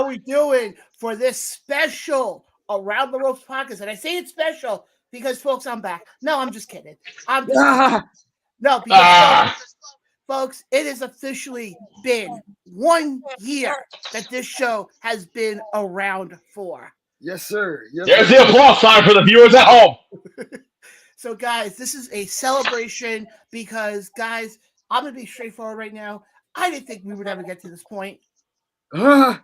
are we doing for this special Around the Ropes podcast? And I say it's special because, folks, I'm back. No, I'm just kidding. No, because, folks, it has officially been 1 year that this show has been around for. Yes, sir. Yes, There's the applause sign for the viewers at home. So, guys, this is a celebration because, guys, I'm going to be straightforward right now. I didn't think we would ever get to this point. Nah,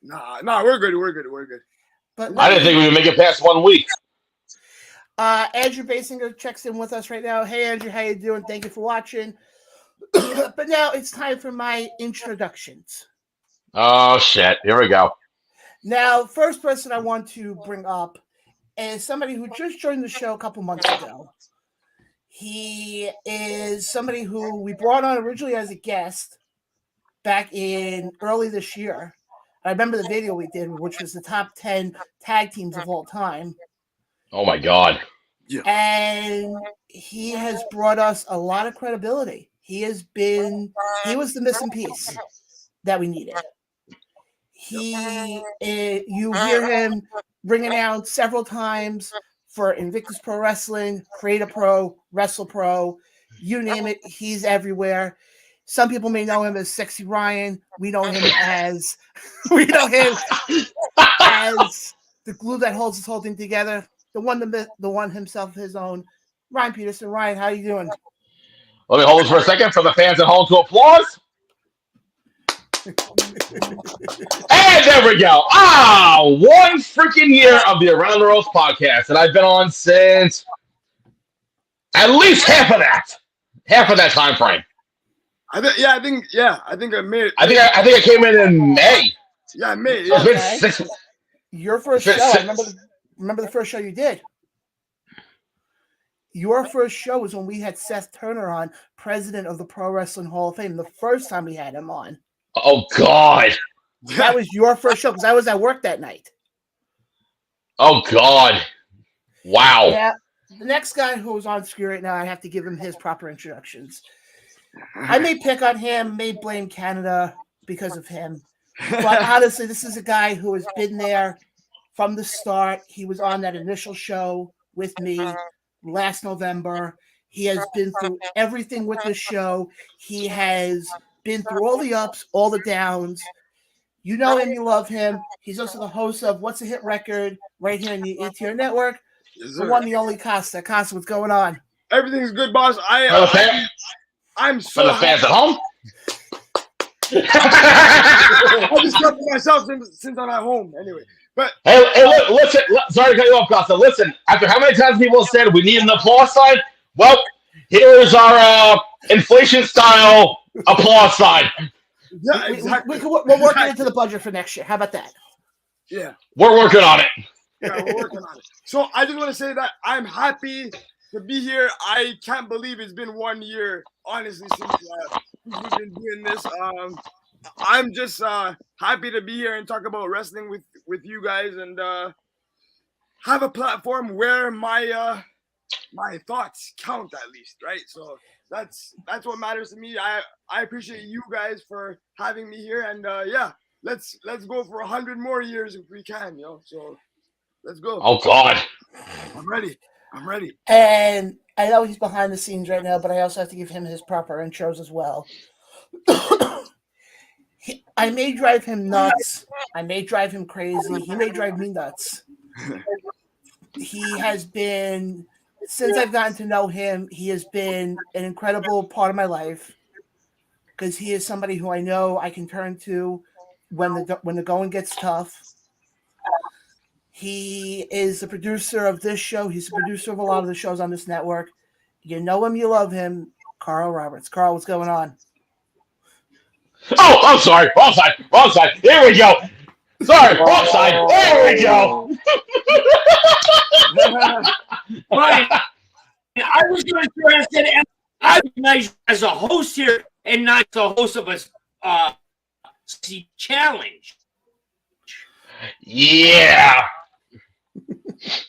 we're good. But I didn't think we would make it past 1 week. Andrew Basinger checks in with us right now. Hey, Andrew, how you doing? Thank you for watching. But now it's time for my introductions. Oh, shit. Here we go. Now, first person I want to bring up is somebody who just joined the show a couple months ago. He is somebody who we brought on originally as a guest back in early this year. I remember the video we did, which was the top 10 tag teams of all time. Oh, my God. Yeah. And he has brought us a lot of credibility. He was the missing piece that we needed. You hear him ringing out several times for Invictus Pro Wrestling, Create a Pro, Wrestle Pro, you name it, he's everywhere. Some people may know him as Sexy Ryan. We know him as the glue that holds this whole thing together. The one himself, his own. Ryan Peterson. Ryan, how you doing? Let me hold this for a second for the fans at home to applause. And there we go. 1 freaking year of the Around the Ropes podcast, and I've been on since at least half of that time frame. I think I made it. I think I came in May. Yeah, May. Yeah. Okay. Your first show. I remember the first show you did. Your first show was when we had Seth Turner on, president of the Pro Wrestling Hall of Fame. The first time we had him on. Oh, God. That was your first show because I was at work that night. Oh, God. Wow. Yeah. The next guy who's on screen right now, I have to give him his proper introductions. I may pick on him, may blame Canada because of him. But honestly, this is a guy who has been there from the start. He was on that initial show with me last November. He has been through everything with the show. He has been through all the ups, all the downs. You know him, you love him. He's also the host of What's a Hit Record right here in the ATR Network. Yes, the one, the only Costa. Costa, what's going on? Everything's good, boss. I'm so for the fans at home. I just talk to myself since I'm at home anyway. But hey, listen. Sorry to cut you off, Costa. Listen, after how many times people said we need an applause sign, well, here's our inflation-style applause sign. Yeah, exactly. We're working into the budget for next year. How about that? Yeah. We're working on it. Yeah, we're working on it. So I just want to say that I'm happy to be here. I can't believe it's been 1 year, honestly, since we've been doing this. I'm just happy to be here and talk about wrestling with you guys and have a platform where my thoughts count, at least, right? So that's what matters to me. I appreciate you guys for having me here, and yeah, let's go for 100 more years if we can, you know. So let's go. Oh, God. I'm ready. And I know he's behind the scenes right now, but I also have to give him his proper intros as well. I may drive him nuts. I may drive him crazy. He may drive me nuts. He has been, since I've gotten to know him, he has been an incredible part of my life because he is somebody who I know I can turn to when the going gets tough. He is the producer of this show. He's the producer of a lot of the shows on this network. You know him, you love him. Carl Roberts. Carl, what's going on? Oh, I'm sorry. Wrong side. Here we go. Sorry, wrong side. There we go. I was going to try to say I recognize as a host here and not the host of a challenge. Yeah.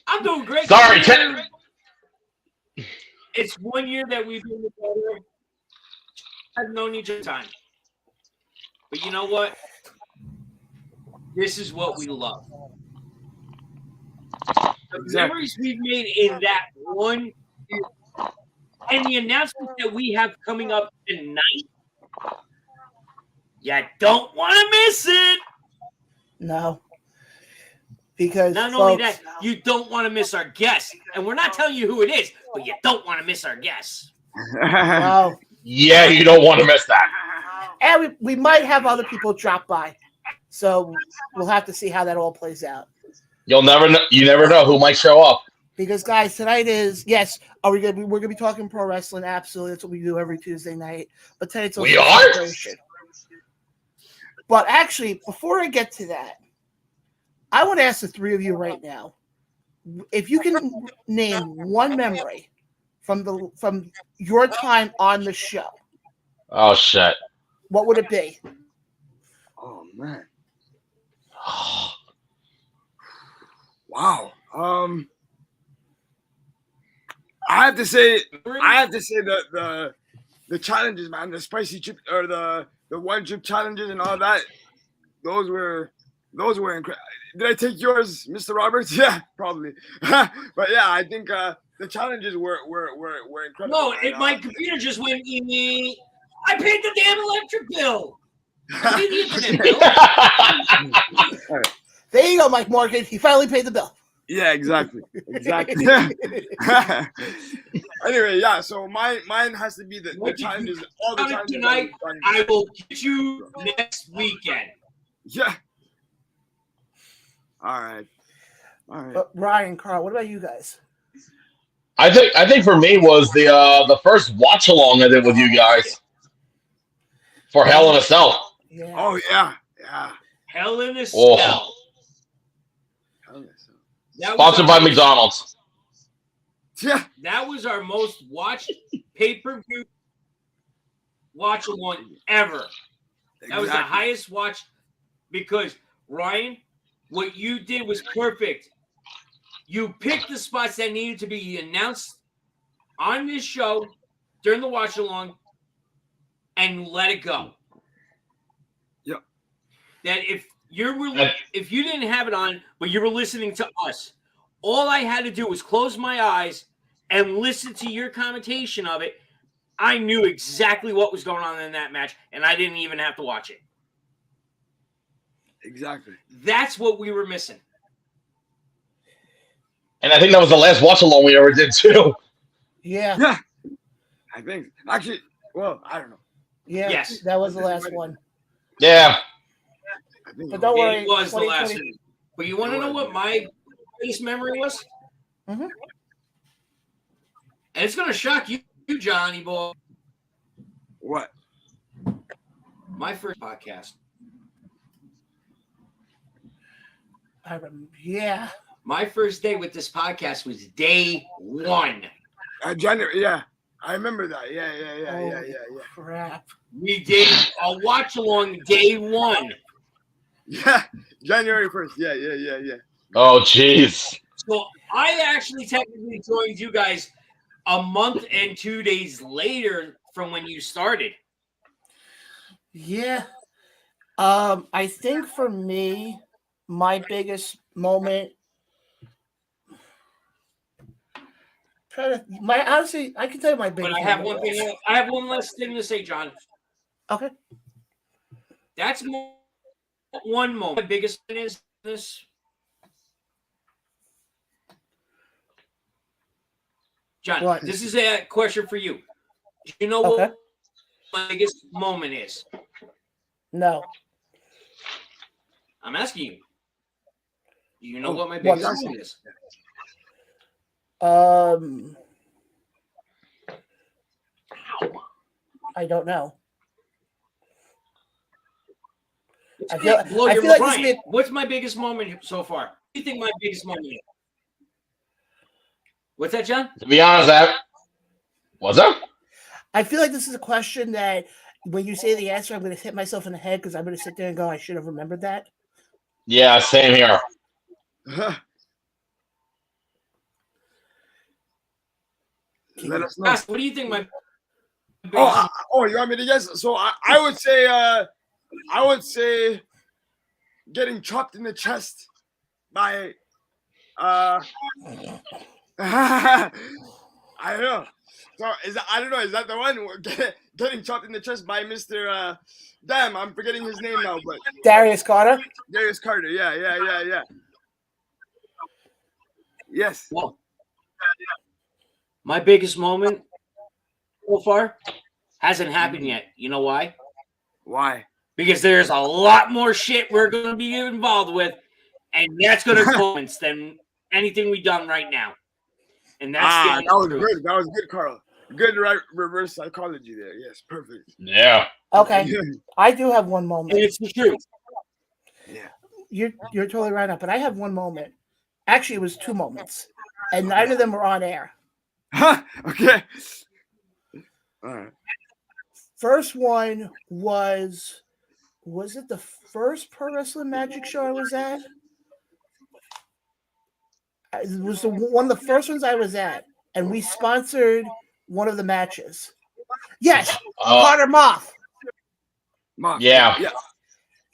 I'm doing great. Sorry, it's 1 year that we've been together. I've known each other time. But you know what? this is what we love. The memories we've made in that 1 year, and the announcements that we have coming up tonight, you don't want to miss it. No. Because not only that, you don't want to miss our guests. And we're not telling you who it is, but you don't want to miss our guests. Wow. Yeah, you don't want to miss that. And we might have other people drop by. So we'll have to see how that all plays out. You'll never know. You never know who might show up. Because guys, tonight is we're gonna be talking pro wrestling. Absolutely, that's what we do every Tuesday night. But tonight's also a celebration. But actually, before I get to that, I want to ask the three of you right now, if you can name one memory from your time on the show. Oh shit! What would it be? Oh man! Wow. I have to say the challenges, man. The spicy chip or the one chip challenges and all that. Those were incredible. Did I take yours, Mr. Roberts? Yeah, probably. But yeah, I think the challenges were incredible. No, my computer just went. I paid the damn electric bill. I paid the internet bill. There you go, Mike Morgan. He finally paid the bill. Yeah, exactly. Anyway, yeah. So mine has to be the challenges. All the challenges tonight. I will get you next weekend. Yeah. All right. Ryan, Carl, what about you guys? I think for me was the first watch along I did with you guys for Hell in a Cell. Yeah. Oh yeah. Hell in a Cell. Sponsored by McDonald's. Yeah. That was our most watched pay-per-view watch along ever. That was the highest watch because Ryan, what you did was perfect. You picked the spots that needed to be announced on this show during the watch along and let it go. Yep. That if you didn't have it on, but you were listening to us, all I had to do was close my eyes and listen to your commentation of it. I knew exactly what was going on in that match, and I didn't even have to watch it. Exactly. That's what we were missing. And I think that was the last watch along we ever did too. Yeah. I think actually, well, I don't know. Yeah. Yes. That was the last one. Yeah. But don't worry. It was the last one. But you want to know what my biggest memory was? Mm-hmm. And it's going to shock you, Johnny boy. What? My first podcast. Yeah. My first day with this podcast was day 1. January, yeah. I remember that. Yeah. Crap. We did a watch along day 1. Yeah. January 1st. Yeah. Oh, jeez. So I actually technically joined you guys a month and 2 days later from when you started. Yeah. I think for me, my biggest moment. Honestly, I can tell you my biggest. But I have one thing. I have one last thing to say, John. Okay. That's one moment. My biggest thing is this. John, What? this is a question for you. Do you know what my biggest moment is? No. I'm asking you. Do you know what my biggest moment is? I don't know. I feel like what's my biggest moment so far? What do you think my biggest moment is? What's that, John? To be honest, what's up? I feel like this is a question that when you say the answer, I'm going to hit myself in the head because I'm going to sit there and go, I should have remembered that. Yeah, same here. Let us know. What do you think my you want me to guess? So I would say getting chopped in the chest by I don't know. So I don't know. Is that the one getting chopped in the chest by Mr. Damn, I'm forgetting his name now. But Darius Carter. Darius Carter. Yeah. Yes. Well, my biggest moment so far hasn't happened yet. You know why? Why? Because there's a lot more shit we're going to be involved with, and that's going to influence than anything we've done right now. And that's that was good. That was good, Carl. Good reverse psychology there. Yes, perfect. Yeah. Okay, I do have one And moment. it's the truth. Yeah. You're totally right up, but I have one moment. Actually, it was 2 moments, and neither of them were on air. Okay. All right. First one was it the first Pro Wrestling Magic show I was at? It was one of the first ones I was at, and we sponsored one of the matches. Yes, Carter Moth. Yeah.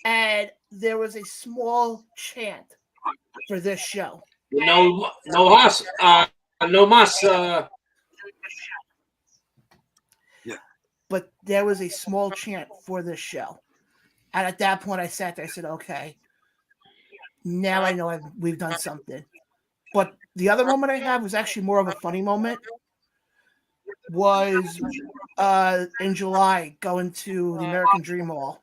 And there was a small chant for this show. No mas. But there was a small chant for this show. And at that point, I sat there. I said, okay, now I know we've done something. But the other moment I have was actually more of a funny moment. Was in July going to the American Dream Hall.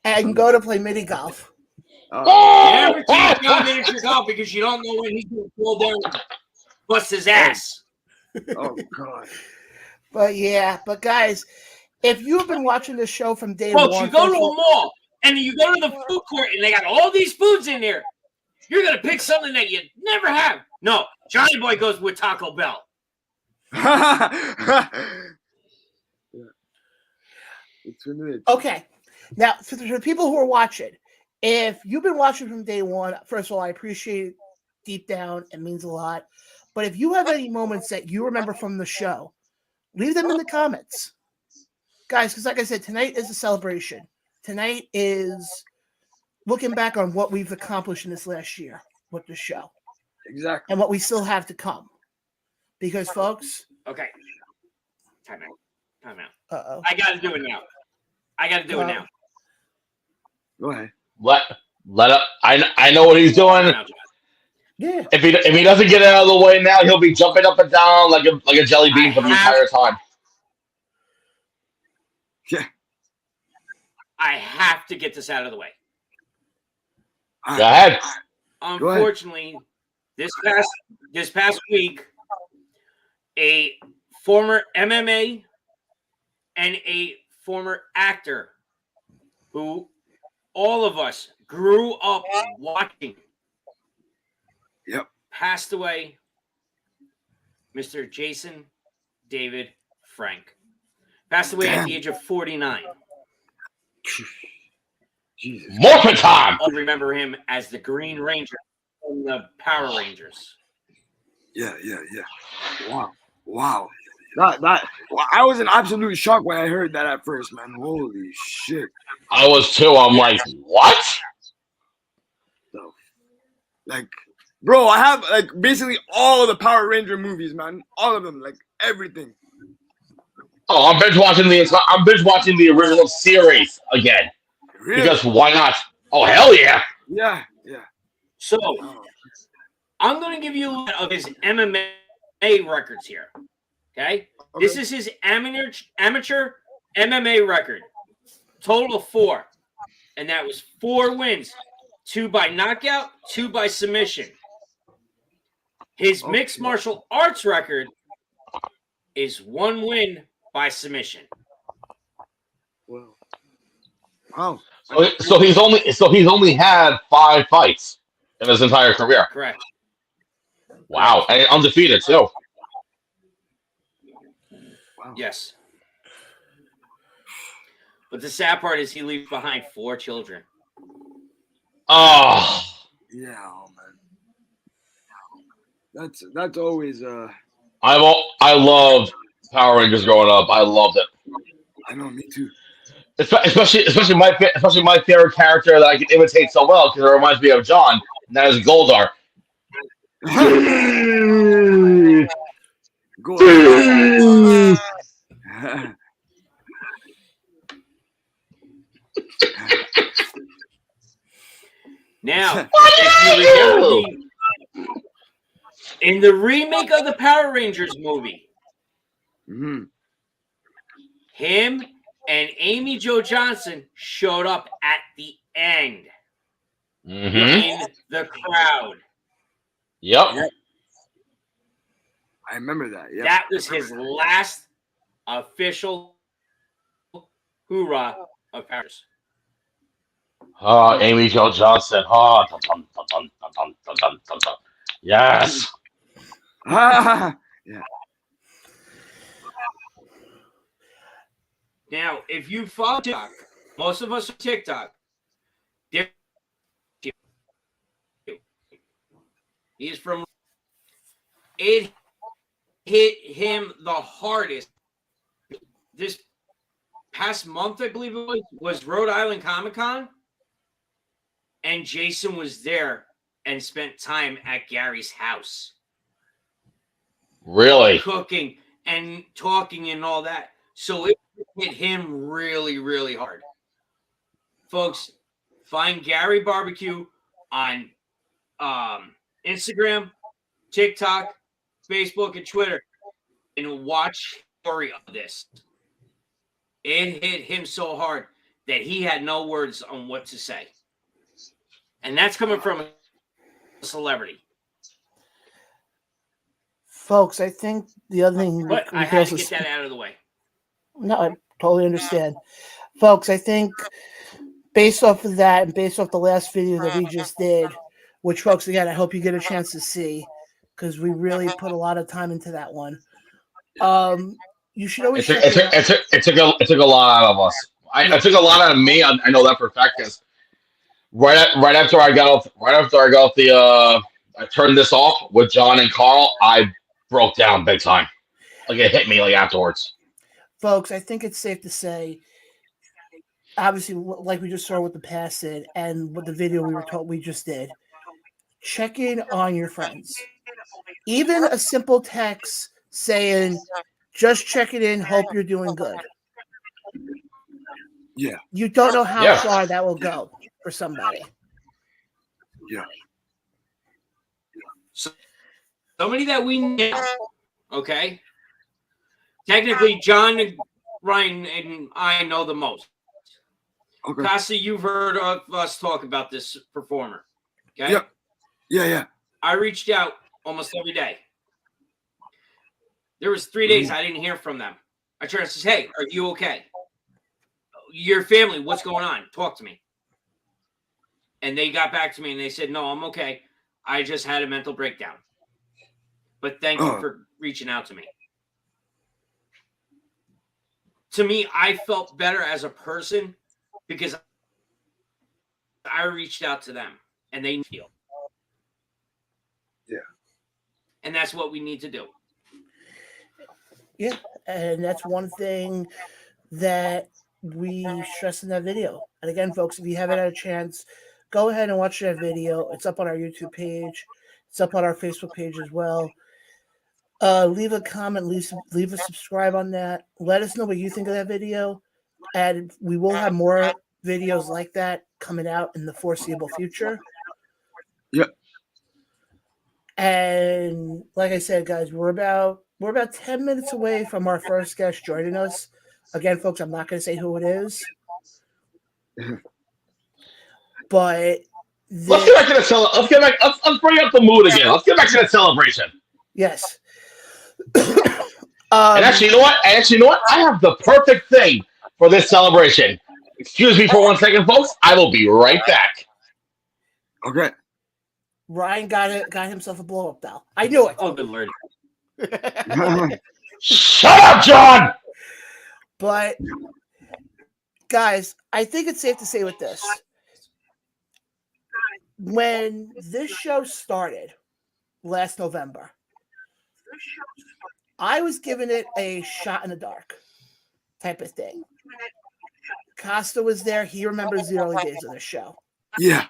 And go to play mini golf. Never teach young miniature golf because you don't know when he's going to fall down and bust his ass. Oh, God. But guys, if you've been watching this show from day Folks, one, you go to a mall and you go to the food court and they got all these foods in there. You're going to pick something that you never have. No, Johnny Boy goes with Taco Bell. Okay. Now, for the people who are watching, if you've been watching from day one, first of all, I appreciate it deep down. It means a lot. But if you have any moments that you remember from the show, leave them in the comments. Guys, because like I said, tonight is a celebration. Tonight is looking back on what we've accomplished in this last year with the show. Exactly. And what we still have to come. Because, folks. Okay. Time out. Uh-oh. I got to do it now. It now. Go ahead. Let up. I know what he's doing. Yeah. If he doesn't get out of the way now, he'll be jumping up and down like a jelly bean for the entire time. Yeah. I have to get this out of the way. Go ahead. Unfortunately, this past week, a former MMA and a former actor who all of us grew up watching passed away, Mr. Jason David Frank. Passed away at the age of 49. Jesus. Morphin' time! I'll remember him as the Green Ranger from the Power Rangers. Yeah. Wow. That I was in absolute shock when I heard that at first, man. Holy shit. I was too. I'm like, what? So, like, bro, I have like basically all the Power Ranger movies, man. All of them, like everything. Oh, I'm binge watching the original series again. Really? Because why not? Oh, hell yeah. Yeah. So, I'm going to give you a list of his MMA records here. Okay? This is his amateur MMA record. Total of 4. And that was 4 wins. 2 by knockout, 2 by submission. His mixed martial arts record is 1 win by submission. Wow. So he's only had 5 fights in his entire career. Correct. Wow, and undefeated too. Wow. Yes. But the sad part is he leaves behind 4 children. Oh. Yeah, man. That's always I loved Power Rangers growing up. I loved it. I know, me too. Especially my favorite character that I can imitate so well because it reminds me of John, and that is Goldar. Go ahead. Now, if you remember in the remake of the Power Rangers movie, him and Amy Jo Johnson showed up at the end in the crowd. Yep. I remember that. Yeah. That was his last official hoorah of Paris. Oh, Amy Jo Johnson. Oh, dun, dun, dun, dun, dun, dun, dun, dun, dun. Yes. Yeah. Now, if you follow TikTok, most of us are TikTok. He's from. It hit him the hardest. This past month, I believe it was Rhode Island Comic Con, and Jason was there and spent time at Gary's house. Really? Cooking and talking and all that. So it hit him really, really hard. Folks, find Gary Barbecue on Instagram, TikTok, Facebook, and Twitter, and watch the story of this. It hit him so hard that he had no words on what to say. And that's coming from a celebrity. Folks, I think the other thing... But I had to get that out of the way. No, I totally understand. Folks, I think based off of that and based off the last video that we just did, which, folks, again, I hope you get a chance to see because we really put a lot of time into that one. You should always it took a lot out of us. It took a lot out of me. I know that for a fact because right after I got off the I turned this off with John and Carl, I broke down big time. Like it hit me like afterwards. Folks, I think it's safe to say, obviously, like we just saw with the past did and with the video we just did, check in on your friends. Even a simple text saying, just checking in, hope you're doing good. Yeah. You don't know how far that will go for somebody. Yeah. Somebody that we know, okay? Technically, John and Ryan and I know the most. Okay. Casa, you've heard of us talk about this performer. Okay? Yep. Yeah. I reached out almost every day. There was 3 days I didn't hear from them. I tried to say, hey, are you okay? Your family, what's going on? Talk to me. And they got back to me and they said, no, I'm okay. I just had a mental breakdown. But thank you for reaching out to me. To me, I felt better as a person because I reached out to them and they feel. Yeah. And that's what we need to do. Yeah, and that's one thing that we stress in that video. And again, folks, if you haven't had a chance, go ahead and watch that video. It's up on our YouTube page. It's up on our Facebook page as well. Leave a comment, leave a subscribe on that. Let us know what you think of that video. And we will have more videos like that coming out in the foreseeable future. Yep. And like I said, guys, we're about 10 minutes away from our first guest joining us. Again, folks, I'm not going to say who it is. But let's get back to the celebration. Let's bring up the mood again. Let's get back to the celebration. Yes. And actually, you know what? I have the perfect thing for this celebration. Excuse me for 1 second, folks. I will be right back. Okay. Ryan got himself a blow-up doll. I knew it. Oh, good Lord. Shut up, John! But, guys, I think it's safe to say with this. When this show started last November, I was giving it a shot in the dark type of thing. Costa was there. He remembers the early days of the show. Yeah.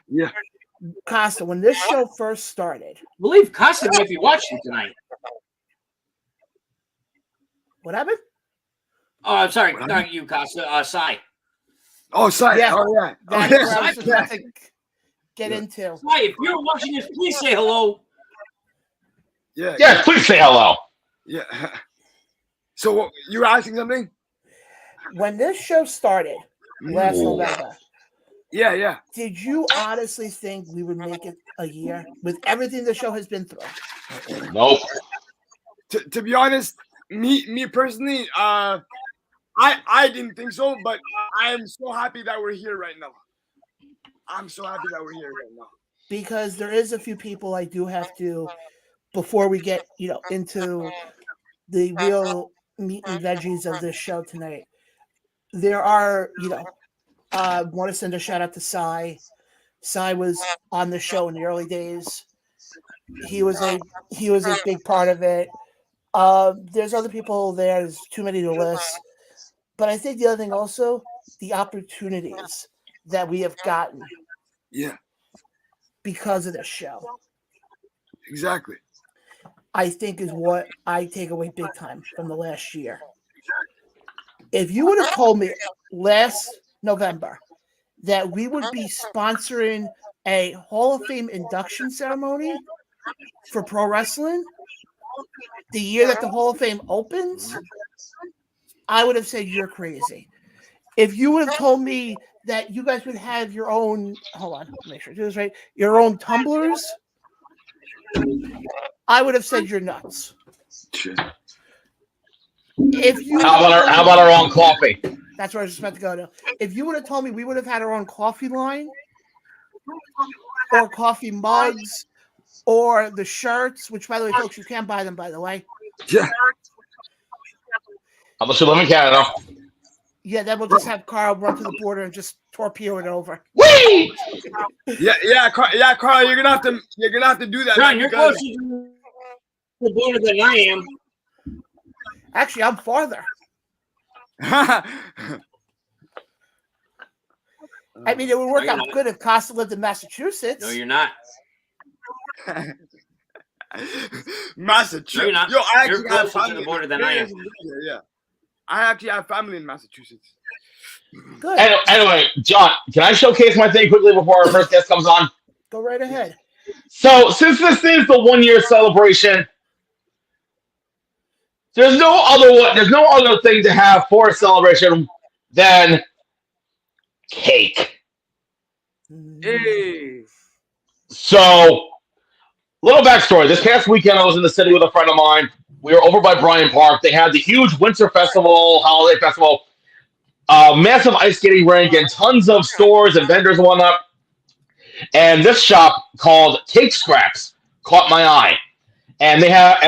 Costa, when this show first started. I believe Costa might be watching tonight. What happened? Oh, I'm sorry. Not you, Costa. Sai. Oh, sorry. Yeah. Oh, yeah. That's what I was just about to get into. Sai, if you're watching this, please say hello. Yeah, please say hello. Yeah. So you were asking something? When this show started last November, Yeah. did you honestly think we would make it a year with everything the show has been through? Nope. To be honest, me personally, I didn't think so, but I am so happy that we're here right now. I'm so happy that we're here right now. Because there is a few people I do have to, before we get into the real meat and veggies of this show tonight. There are, want to send a shout out to Sai. Sai was on the show in the early days. He was a big part of it. There's other people there. There's too many to list. But I think the other thing also, the opportunities that we have gotten. Yeah. Because of this show. Exactly. I think is what I take away big time from the last year. If you would have told me last November that we would be sponsoring a Hall of Fame induction ceremony for pro wrestling the year that the Hall of Fame opens, I would have said you're crazy. If you would have told me that you guys would have your own, hold on, make sure I do this right, your own tumblers, I would have said you're nuts. If you How about our own coffee? That's where I was just about to go to. If you would have told me we would have had our own coffee line or coffee mugs or the shirts, which, by the way, folks, you can buy them, by the way. Yeah. Unless you live in Canada. Yeah, then we'll just have Carl run to the border and just torpedo it over. Whee! Yeah, Carl, you're gonna have to do that. John, you're closer to the border than I am. Actually, I'm farther. I mean, it would work out good if Costa lived in Massachusetts. No, you're not. Massachusetts. No, you're not. Yo, I You're actually have closer to family. the border than I am. Yeah. I actually have family in Massachusetts. Good. Anyway, John, can I showcase my thing quickly before our first guest comes on? Go right ahead. So, since this is the 1 year celebration, there's no other thing to have for a celebration than cake. Hey. So, little backstory. This past weekend, I was in the city with a friend of mine. We were over by Bryant Park. They had the huge winter festival, holiday festival, massive ice skating rink, and tons of stores and vendors and whatnot. And this shop called Cake Scraps caught my eye. And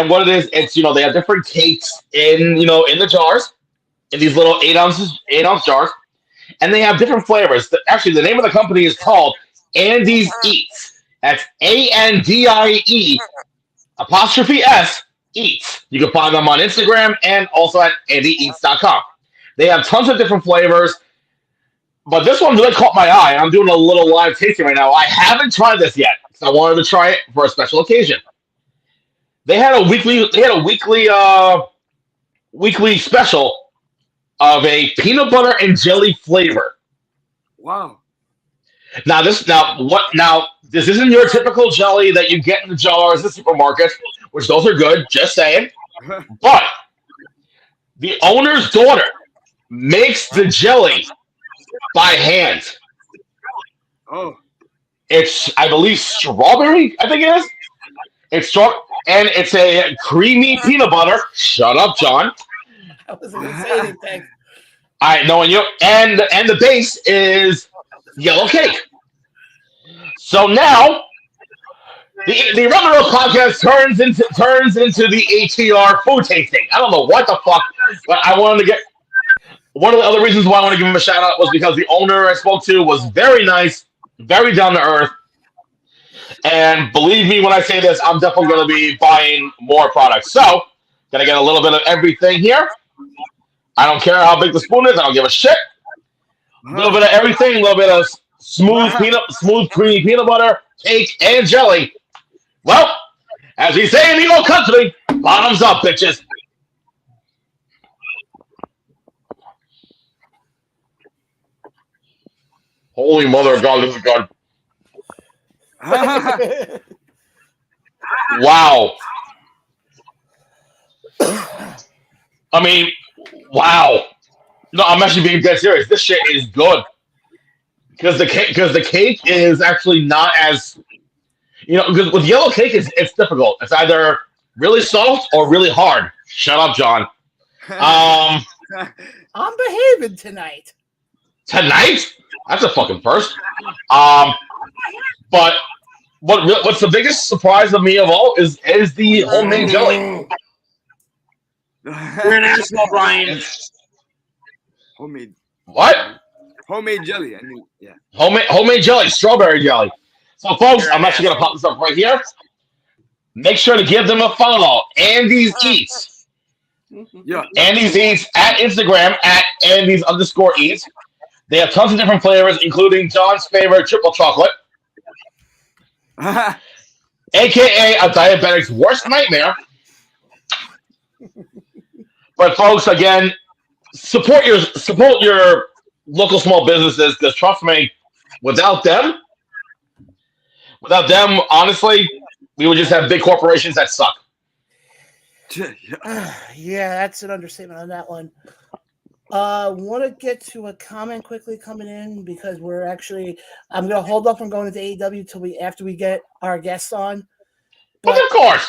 what it is, it's they have different cakes in the jars, in these little 8-ounce jars, and they have different flavors. Actually, the name of the company is called Andy's Eats. That's ANDIE 'S Eats. You can find them on Instagram and also at andyeats.com. They have tons of different flavors, but this one really caught my eye. I'm doing a little live tasting right now. I haven't tried this yet, so I wanted to try it for a special occasion. They had a weekly special of a peanut butter and jelly flavor. Wow. Now this isn't your typical jelly that you get in the jars in the supermarket, which those are good, just saying. But the owner's daughter makes the jelly by hand. Oh. It's, I believe, strawberry, I think it is. It's and it's a creamy peanut butter. Shut up, John. I wasn't going to say anything. I know, and the base is yellow cake. So now the Around the Road podcast turns into the ATR food tasting. I don't know what the fuck, but I wanted to get one of the other reasons why I want to give him a shout out was because the owner I spoke to was very nice, very down to earth. And believe me when I say this, I'm definitely going to be buying more products. So, gonna get a little bit of everything here. I don't care how big the spoon is. I don't give a shit. A little bit of everything. A little bit of smooth creamy peanut butter, cake, and jelly. Well, as we say in the old country, bottoms up, bitches. Holy mother of God, this is good. Wow. I mean, wow. No, I'm actually being dead serious. This shit is good. Because the cake is actually not as, because with yellow cake it's difficult. It's either really soft or really hard. Shut up, John. I'm behaving tonight. Tonight? That's a fucking first. But what's the biggest surprise of me of all is the homemade jelly. You're an asshole, Brian. Homemade. What? Homemade jelly. I mean, yeah. Homemade jelly, strawberry jelly. So, folks, I'm actually gonna pop this up right here. Make sure to give them a follow. Andy's Eats. Yeah. Andy's Eats at Instagram at Andy's_Eats. They have tons of different flavors, including John's favorite triple chocolate, aka a diabetic's worst nightmare. But folks, again, support your local small businesses, because trust me, without them, honestly, we would just have big corporations that suck. Yeah, that's an understatement on that one. Want to get to a comment quickly coming in, because I'm going to hold up on going into AEW till after we get our guests on. But of course.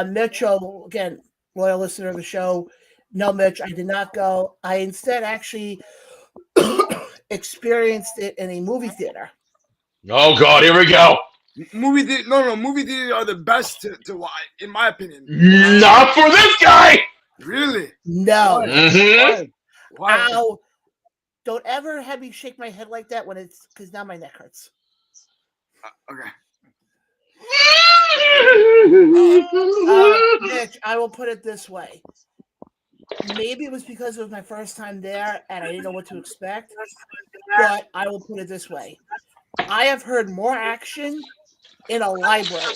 Mitchell, again, loyal listener of the show. No, Mitch, I did not go. I instead actually experienced it in a movie theater. Oh God, here we go. Movie theater are the best to watch, in my opinion. Not for this guy. Really? No. Mm-hmm. Why? Ow. Don't ever have me shake my head like that because now my neck hurts. Okay. Mitch, I will put it this way. Maybe it was because it was my first time there and I didn't know what to expect, but I will put it this way. I have heard more action in a library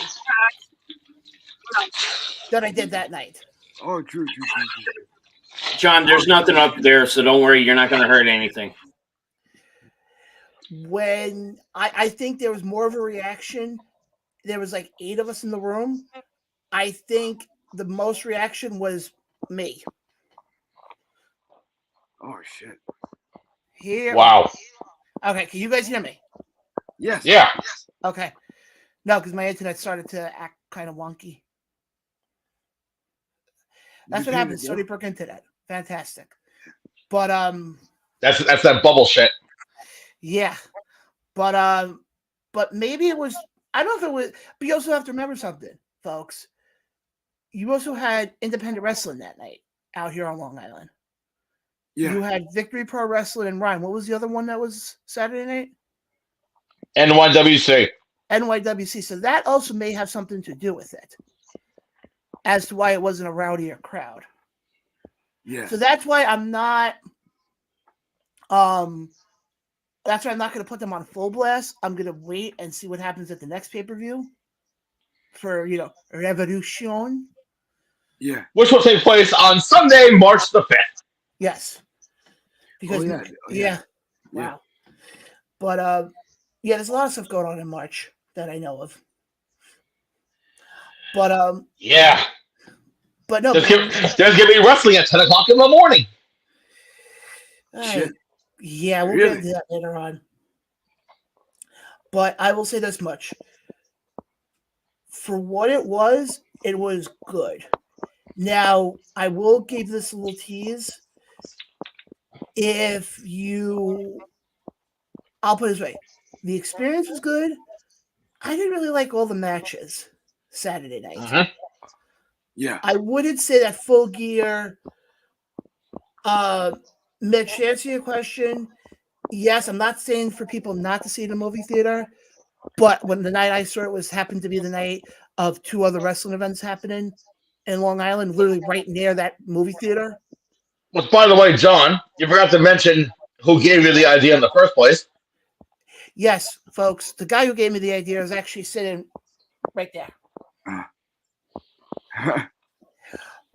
than I did that night. Oh, true. John, there's nothing up there, so don't worry. You're not going to hurt anything. When I think there was more of a reaction, there was like 8 of us in the room. I think the most reaction was me. Oh, shit. Here. Wow. Okay, can you guys hear me? Yes. Yeah. Okay. No, because my internet started to act kind of wonky. That's what happens. Sony Perk Internet. Fantastic. But That's that bubble shit. yeah. But maybe it was, I don't know if it was, but you also have to remember something, folks. You also had independent wrestling that night out here on Long Island. Yeah. You had Victory Pro Wrestling and Ryan. What was the other one that was Saturday night? NYWC. NYWC. So that also may have something to do with it, as to why it wasn't a rowdier crowd. Yeah. So that's why I'm not. That's why I'm not going to put them on full blast. I'm going to wait and see what happens at the next pay-per-view for Revolution. Yeah. Which will take place on Sunday, March the 5th. Yes. Because yeah. Wow. But there's a lot of stuff going on in March that I know of. But yeah. But no. There's going to be wrestling at 10 o'clock in the morning. Shit. Yeah, we'll get into that later on. But I will say this much. For what it was good. Now, I will give this a little tease. I'll put it this way. The experience was good. I didn't really like all the matches Saturday night. Uh-huh. Yeah. I wouldn't say that Full Gear. Mitch, to answer your question, yes, I'm not saying for people not to see it in the movie theater, but when the night I saw it happened to be the night of 2 other wrestling events happening in Long Island, literally right near that movie theater. Which, by the way, John, you forgot to mention who gave you the idea in the first place. Yes, folks, the guy who gave me the idea is actually sitting right there.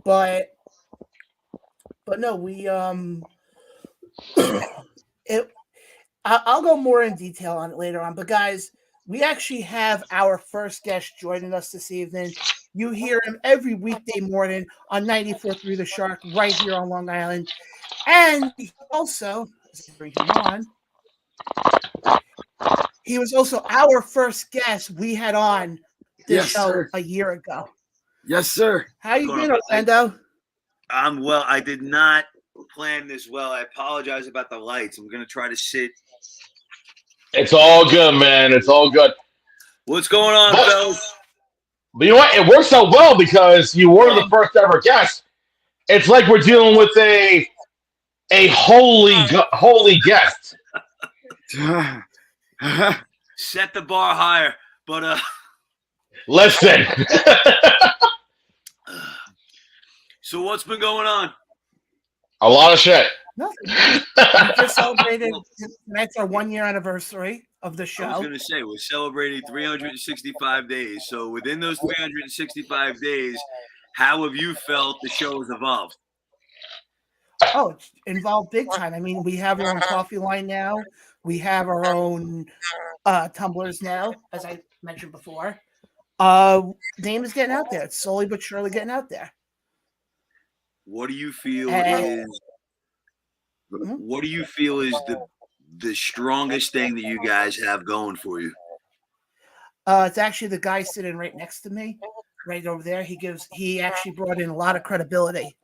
But no, we I'll go more in detail on it later on. But guys, we actually have our first guest joining us this evening. You hear him every weekday morning on 94.3 The Shark right here on Long Island. And he also, as I bring him on, he was also our first guest we had on this show a year ago. Yes, sir. How you doing, Orlando? I'm well. I did not plan this well. I apologize about the lights. I'm going to try to sit. It's all good, man. It's all good. What's going on, fellas? But you know what? It works out well because you were the first ever guest. It's like we're dealing with a holy guest. Set the bar higher, but Listen. So what's been going on? A lot of shit. Nothing. We just celebrated. Tonight's our 1 year anniversary of the show. I was going to say we're celebrating 365 days. So within those 365 days, how have you felt the show has evolved? Oh, it's involved big time. I mean, we have our own coffee line now. We have our own tumblers now, as I mentioned before. Name is getting out there. It's slowly but surely getting out there. What do you feel is? What do you feel is the strongest thing that you guys have going for you? It's actually the guy sitting right next to me, right over there. He actually brought in a lot of credibility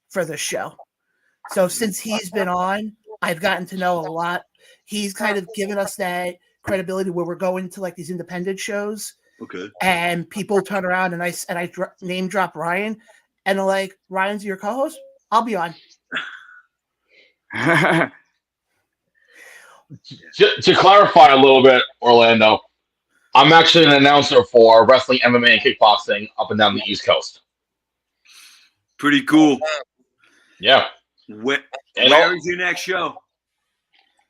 for the show. So since he's been on, I've gotten to know a lot. He's kind of given us that credibility where we're going to like these independent shows. Okay. And people turn around and I name drop Ryan, and they're like, "Ryan's your co-host? I'll be on." To clarify a little bit, Orlando, I'm actually an announcer for wrestling, MMA, and kickboxing up and down the East Coast. Pretty cool. Yeah. Where is your next show?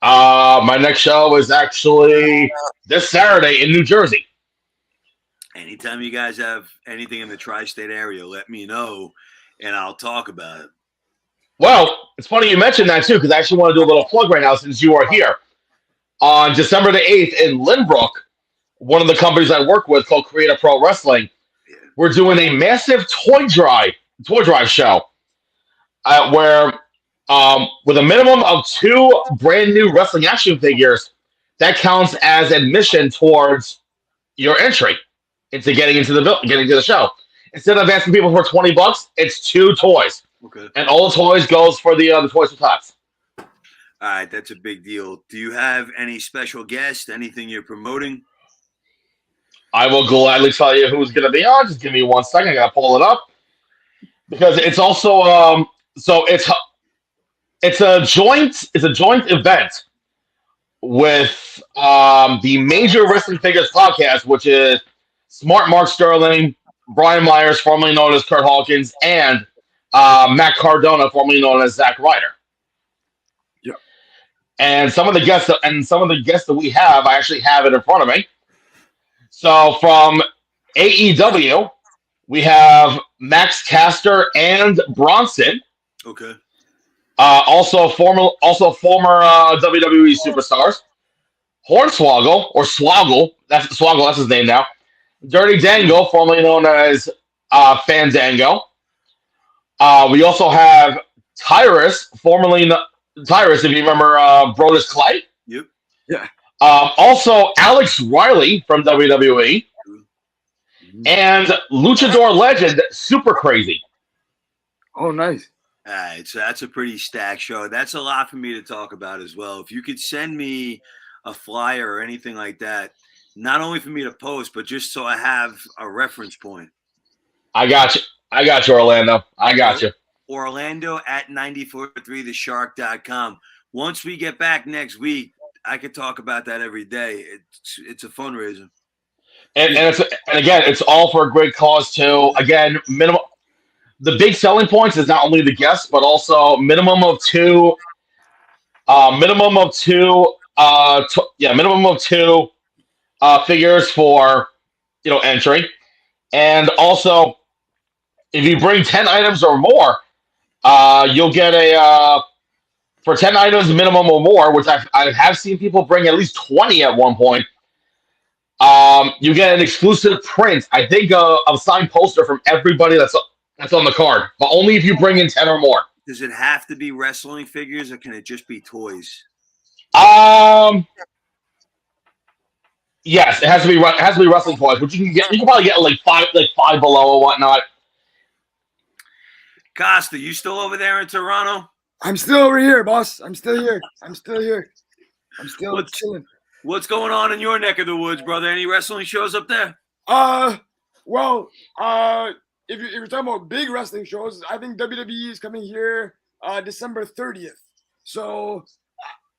My next show is actually this Saturday in New Jersey. Anytime you guys have anything in the tri-state area, let me know, and I'll talk about it. Well, it's funny you mentioned that, too, because I actually want to do a little plug right now since you are here. On December the 8th in Lynbrook, one of the companies I work with called Creative Pro Wrestling, we're doing a massive toy drive show where with a minimum of 2 brand new wrestling action figures, that counts as admission towards your entry into getting into the show. Instead of asking people for $20, it's 2 toys. Okay. And all the toys goes for the Toys for Tots. All right, that's a big deal. Do you have any special guests? Anything you're promoting? I will gladly tell you who's going to be on. Just give me 1 second. I got to pull it up because it's also so it's a joint event with the Major Wrestling Figures podcast, which is Smart Mark Sterling, Brian Myers, formerly known as Kurt Hawkins, and Matt Cardona, formerly known as Zack Ryder. Yeah. And some of the guests that we have, I actually have it in front of me. So from AEW, we have Max Caster and Bronson. Okay. Also former WWE superstars. Hornswoggle or Swoggle, that's his name now. Dirty Dango, formerly known as Fandango. We also have Tyrus, Tyrus, if you remember Brodus Clay. Yep. Yeah. Also Alex Riley from WWE. And Luchador legend, Super Crazy. Oh, nice. All right, so that's a pretty stacked show. That's a lot for me to talk about as well. If you could send me a flyer or anything like that, not only for me to post, but just so I have a reference point. I got you, Orlando. I got you. Orlando at 943theshark.com. Once we get back next week, I could talk about that every day. It's a fundraiser. And again, it's all for a great cause too. Again, the big selling points is not only the guests, but also minimum of two, minimum of two figures for entry, and also if you bring 10 items or more, you'll get a for 10 items minimum or more, which I have seen people bring at least 20 at one point. You get an exclusive print, I think, of signed poster from everybody that's on the card, but only if you bring in 10 or more. Does it have to be wrestling figures, or can it just be toys? Yes, it has to be wrestling toys, which you can probably get like five below or whatnot. Costa, you still over there in Toronto? I'm still over here, boss. I'm still here. I'm still chilling. What's going on in your neck of the woods, brother? Any wrestling shows up there? Well, if you're talking about big wrestling shows, I think WWE is coming here December 30th. So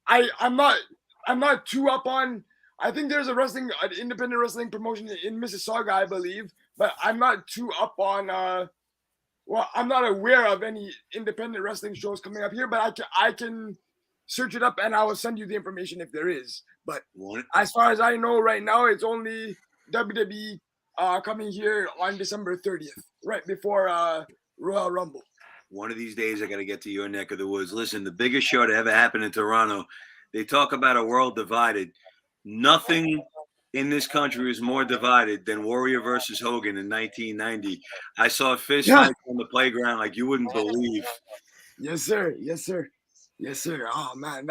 I'm not too up on. I think there's an independent wrestling promotion in Mississauga, I believe, but I'm not too up on. I'm not aware of any independent wrestling shows coming up here, but I can search it up and I will send you the information if there is. But as far as I know right now, it's only WWE coming here on December 30th, right before Royal Rumble. One of these days, I got to get to your neck of the woods. Listen, the biggest show to ever happen in Toronto, they talk about a world divided. Nothing in this country is more divided than Warrior versus Hogan in 1990. I saw a fist fight on the playground like you wouldn't believe. Yes, sir. Yes, sir. Yes, sir. Oh, man.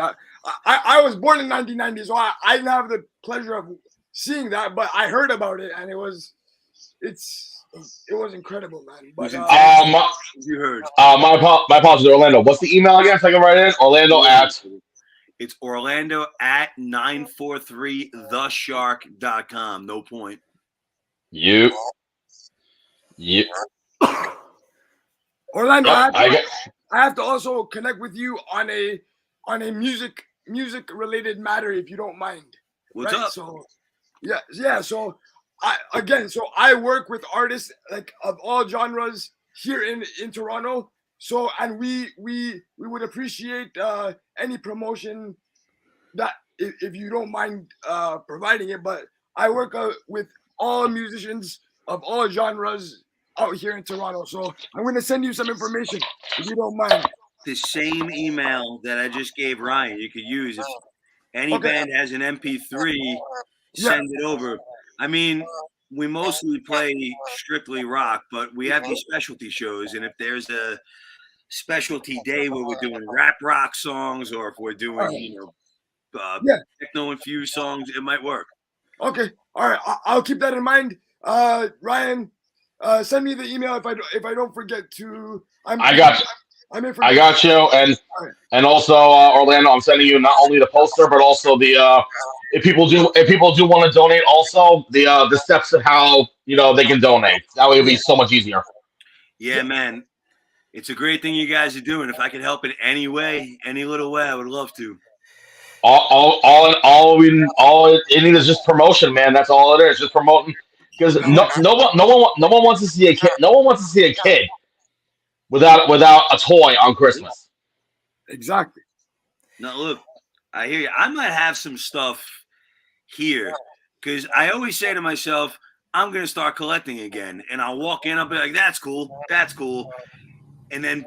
I was born in 1990, so I didn't have the pleasure of seeing that, but I heard about it, and it was incredible, man. But, you heard. My apologies, Orlando. What's the email again? So I can write in Orlando at. It's Orlando at 943theshark.com. No point. You. Orlando, Yep, I have to also connect with you on a music related matter, if you don't mind. What's up? So yeah. So I work with artists like of all genres here in Toronto. So, and we would appreciate any promotion that if you don't mind providing it. But I work with all musicians of all genres out here in Toronto. So I'm going to send you some information if you don't mind. The same email that I just gave Ryan, you could use. If any band has an MP3, send it over. I mean, we mostly play strictly rock, but we have these specialty shows, and if there's a specialty day where we're doing rap rock songs, or if we're doing techno infused songs, it might work. Okay, all right, I'll keep that in mind. Ryan, send me the email if I don't forget to. I got you. I got you, and also Orlando, I'm sending you not only the poster but also the if people do want to donate, also the steps of how they can donate. That way it'll be so much easier. Yeah, man. It's a great thing you guys are doing. If I can help in any way, any little way, I would love to. All it needs is just promotion, man. That's all it is, just promoting. Because no one wants to see a kid. No one wants to see a kid without a toy on Christmas. Exactly. Now look, I hear you. I might have some stuff here because I always say to myself, I'm gonna start collecting again, and I'll walk in. I'll be like, "That's cool. That's cool." And then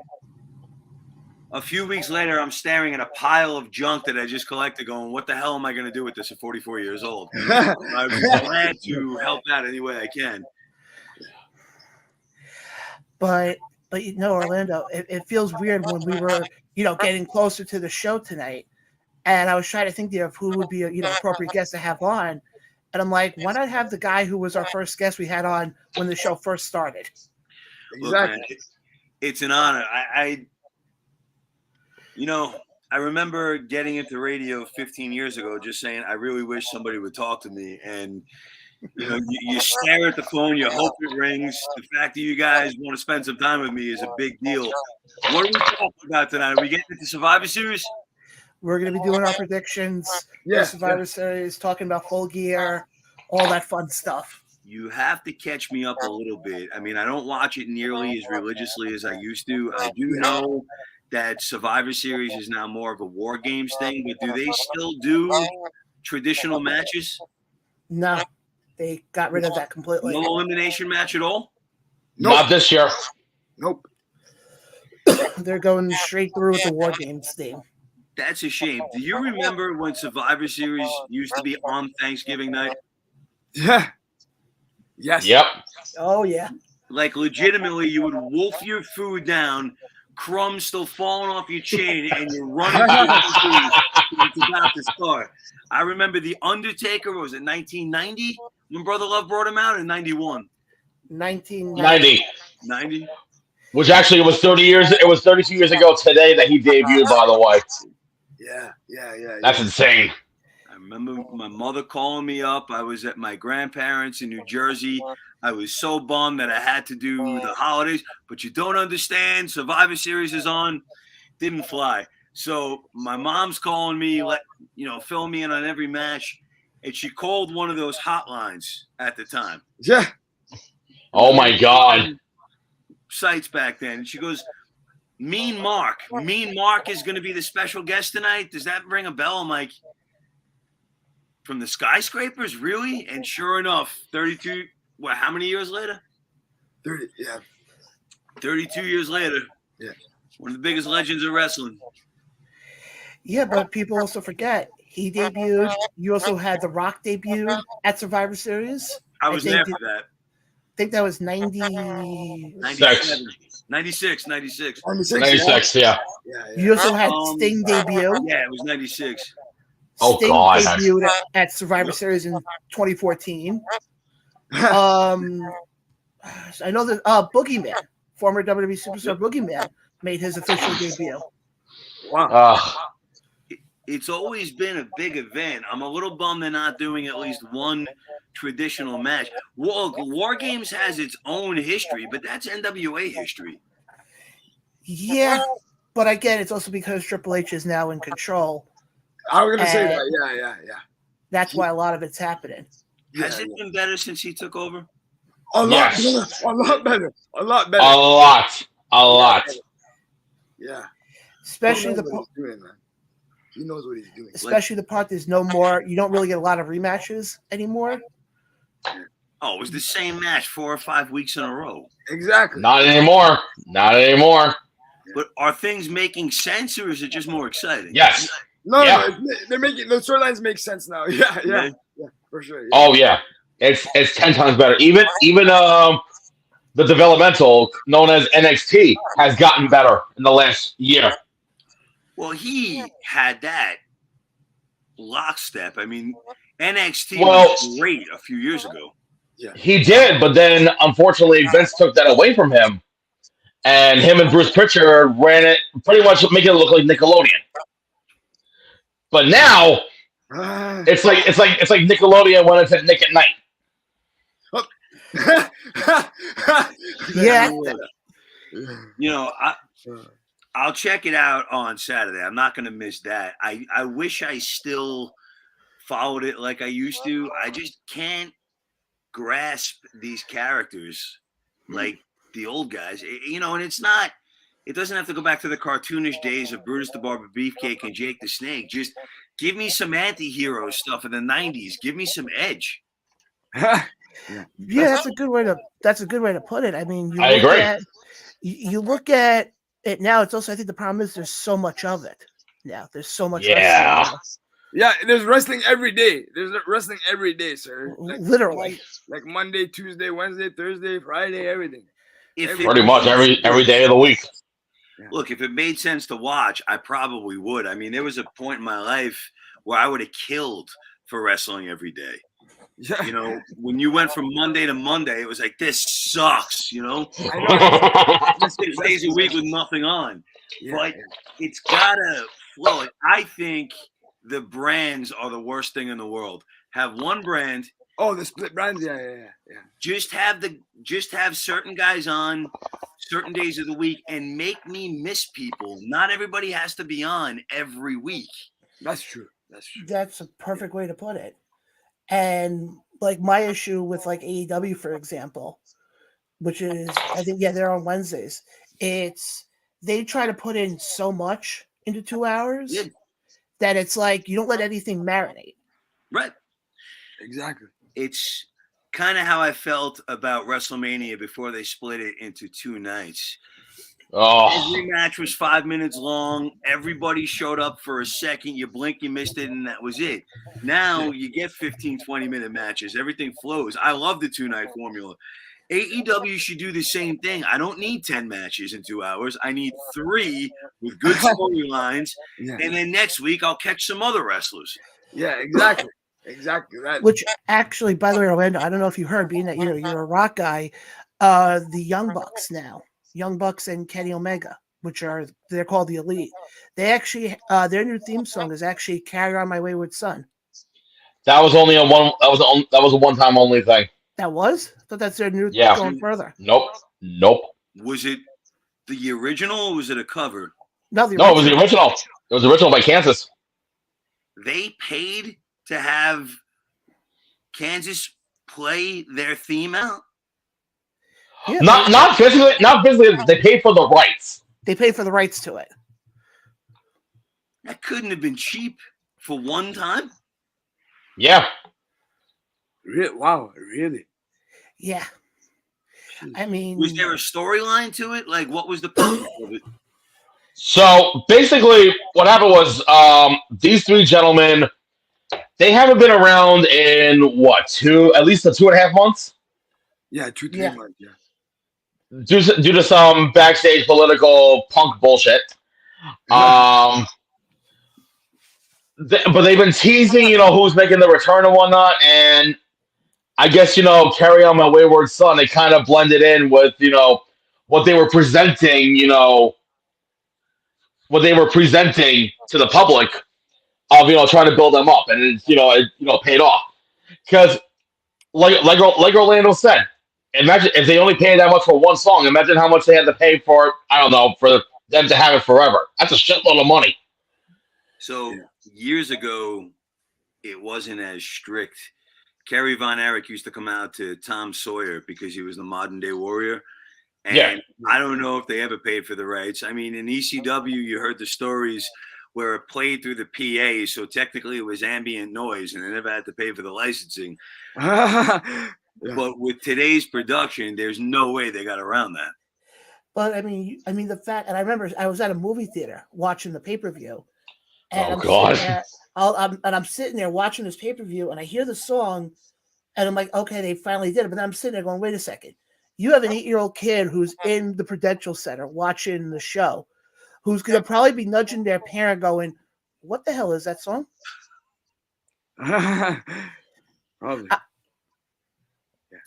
a few weeks later, I'm staring at a pile of junk that I just collected going, what the hell am I going to do with this at 44 years old? I'm glad to help out any way I can. But Orlando, it feels weird when we were, getting closer to the show tonight. And I was trying to think of who would be an appropriate guest to have on. And I'm like, why not have the guy who was our first guest we had on when the show first started? Exactly. Look, man, it's an honor. I remember getting into radio 15 years ago, just saying, I really wish somebody would talk to me. And, you stare at the phone, you hope it rings. The fact that you guys want to spend some time with me is a big deal. What are we talking about tonight? Are we getting into Survivor Series? We're going to be doing our predictions, Survivor Series, talking about Full Gear, all that fun stuff. you have to catch me up a little bit. I mean, I don't watch it nearly as religiously as I used to. I do know that Survivor Series is now more of a War Games thing, but do they still do traditional matches? No, they got rid of that completely. No elimination match at all? Nope. Not this year. Nope. They're going straight through with the War Games theme. That's a shame. Do you remember when Survivor Series used to be on Thanksgiving night? Yeah. Yes. Yep. Oh, yeah. Like, legitimately, you would wolf your food down, crumbs still falling off your chain, and you're running to the food. It's about to start. I remember The Undertaker, was it 1990? When Brother Love brought him out in 91? 1990. 90. Which actually was 30 years. It was 32 years ago today that he debuted, by the way. Yeah. That's insane. I remember my mother calling me up. I was at my grandparents' in New Jersey. I was so bummed that I had to do the holidays. But you don't understand. Survivor Series is on. Didn't fly. So my mom's calling me, fill me in on every match. And she called one of those hotlines at the time. Yeah. Oh, my God. Sites back then. She goes, Mean Mark. Mean Mark is going to be the special guest tonight. Does that ring a bell? I'm like, from the Skyscrapers? Really? And sure enough, 32, how many years later? 30, yeah. 32 years later. Yeah. One of the biggest legends of wrestling. Yeah, but people also forget. He debuted. You also had The Rock debut at Survivor Series. I was there for that. I think that was 90. 96. 96, yeah. You also had Sting debut. Yeah, it was 96. Oh, Sting God. debuted at Survivor Series in 2014. I know that Boogeyman, former WWE Superstar Boogeyman, made his official debut. Wow. It's always been a big event. I'm a little bummed they're not doing at least one traditional match. War Games has its own history, but that's NWA history. Yeah, but again, it's also because Triple H is now in control. I was going to say that. Yeah. That's why a lot of it's happening. Has it been better since he took over? A lot better. A lot. Yeah. Especially he knows what he's doing. Especially the part there's no more. You don't really get a lot of rematches anymore. Oh, it was the same match 4 or 5 weeks in a row. Exactly. Not anymore. But are things making sense, or is it just more exciting? Yes. No, they're making the storylines make sense now. Yeah, for sure. Yeah. Oh, yeah. It's 10 times better. Even the developmental known as NXT has gotten better in the last year. Well, he had that lockstep. I mean, NXT was great a few years ago. Yeah. He did, but then unfortunately Vince took that away from him, and him and Bruce Pritchard ran it pretty much making it look like Nickelodeon. But now it's like Nickelodeon when it's at Nick at Night. Yeah. I'll check it out on Saturday. I'm not going to miss that. I wish I still followed it like I used to. I just can't grasp these characters like the old guys. And it's not. It doesn't have to go back to the cartoonish days of Brutus the Barber Beefcake and Jake the Snake. Just give me some anti-hero stuff in the 90s. Give me some edge. Yeah, that's a good way to put it. I mean, I agree. You look at it now. It's also, I think the problem is there's so much of it now. There's so much. Yeah. Yeah, there's wrestling every day. There's wrestling every day, sir. Literally. Like Monday, Tuesday, Wednesday, Thursday, Friday, everything. Pretty much every day of the week. Look, if it made sense to watch, I probably would. I mean, there was a point in my life where I would have killed for wrestling every day. Yeah. When you went from Monday to Monday, it was like, this sucks, I know. 6 days a week with nothing on. Yeah, But it's got to flow. I think the brands are the worst thing in the world. Have one brand. Oh, the split brands, yeah. Just have certain guys on certain days of the week and make me miss people. Not everybody has to be on every week. That's true. That's a perfect way to put it. And like my issue with like AEW, for example, which is I think they're on Wednesdays. It's they try to put in so much into 2 hours that it's like you don't let anything marinate. Right. Exactly. It's kind of how I felt about WrestleMania before they split it into 2 nights. Every match was 5 minutes long. Everybody showed up for a second. You blink, you missed it, and that was it. Now you get 15, 20-minute matches. Everything flows. I love the 2-night formula. AEW should do the same thing. I don't need 10 matches in 2 hours. I need 3 with good storylines. And then next week, I'll catch some other wrestlers. Yeah, exactly. Exactly. That. Which actually, by the way, Orlando, I don't know if you heard, being that you're a Rock guy, the Young Bucks now. Young Bucks and Kenny Omega, they're called the Elite. They actually their new theme song is actually "Carry On My Wayward Son." That was only that was a one-time only thing. That was? I thought that's their new going further. Nope. Was it the original or was it a cover? No, it was the original. It was original by Kansas. They paid to have Kansas play their theme out? Yeah, not physically. They paid for the rights. They paid for the rights to it. That couldn't have been cheap for one time. Yeah. Wow, really? Yeah. I mean, was there a storyline to it? Like, what was the purpose of it? So basically, what happened was these 3 gentlemen, they haven't been around in at least 2.5 months. Yeah, 2-3 months. Yeah. Due to some backstage political punk bullshit. But they've been teasing, who's making the return and whatnot, and I guess, Carry On My Wayward Son, they kind of blended in with, what they were presenting, what they were presenting to the public of, trying to build them up, and it paid off. Because like Orlando said, imagine if they only paid that much for one song. Imagine how much they had to pay for, I don't know, for them to have it forever. That's a shitload of money. So years ago, it wasn't as strict. Kerry Von Erich used to come out to Tom Sawyer because he was the modern day warrior. And I don't know if they ever paid for the rights. I mean, in ECW, you heard the stories where it played through the PA. So technically it was ambient noise and they never had to pay for the licensing. But with today's production, there's no way they got around that. But I mean the fact, and I remember I was at a movie theater watching the pay-per-view. And I'm sitting there watching this pay-per-view, and I hear the song, and I'm like, okay, they finally did it. But then I'm sitting there going, wait a second. You have an 8-year-old kid who's in the Prudential Center watching the show, who's going to probably be nudging their parent going, what the hell is that song? Probably.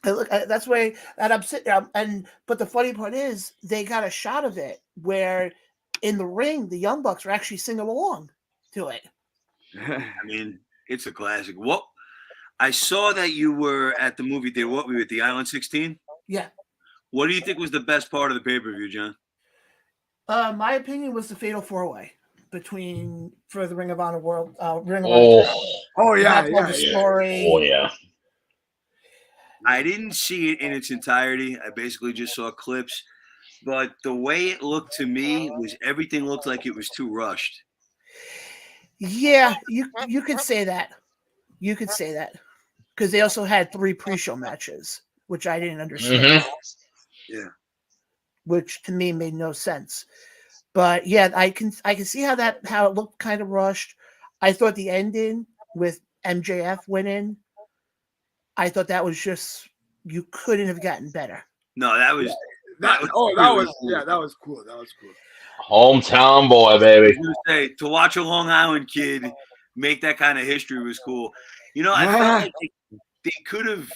That's why, and I'm sitting there, but the funny part is they got a shot of it where in the ring, the Young Bucks were actually singing along to it. I mean, it's a classic. What I saw that you were at the movie theater. What were you at the Island 16? Yeah. What do you think was the best part of the pay-per-view, John? My opinion was the Fatal 4-Way for the Ring of Honor World. Ring of Honor. Oh yeah, story. Oh yeah. I didn't see it in its entirety. I basically just saw clips, but the way it looked to me was everything looked like it was too rushed. Yeah, you could say that. You could say that because they also had 3 pre-show matches, which I didn't understand. Mm-hmm. Yeah, which to me made no sense. But yeah, I can see how it looked kind of rushed. I thought the ending with MJF winning, I thought that was just, you couldn't have gotten better. No, that was cool. That was cool. Hometown boy, baby. I was gonna say, to watch a Long Island kid make that kind of history was cool. I felt like they could have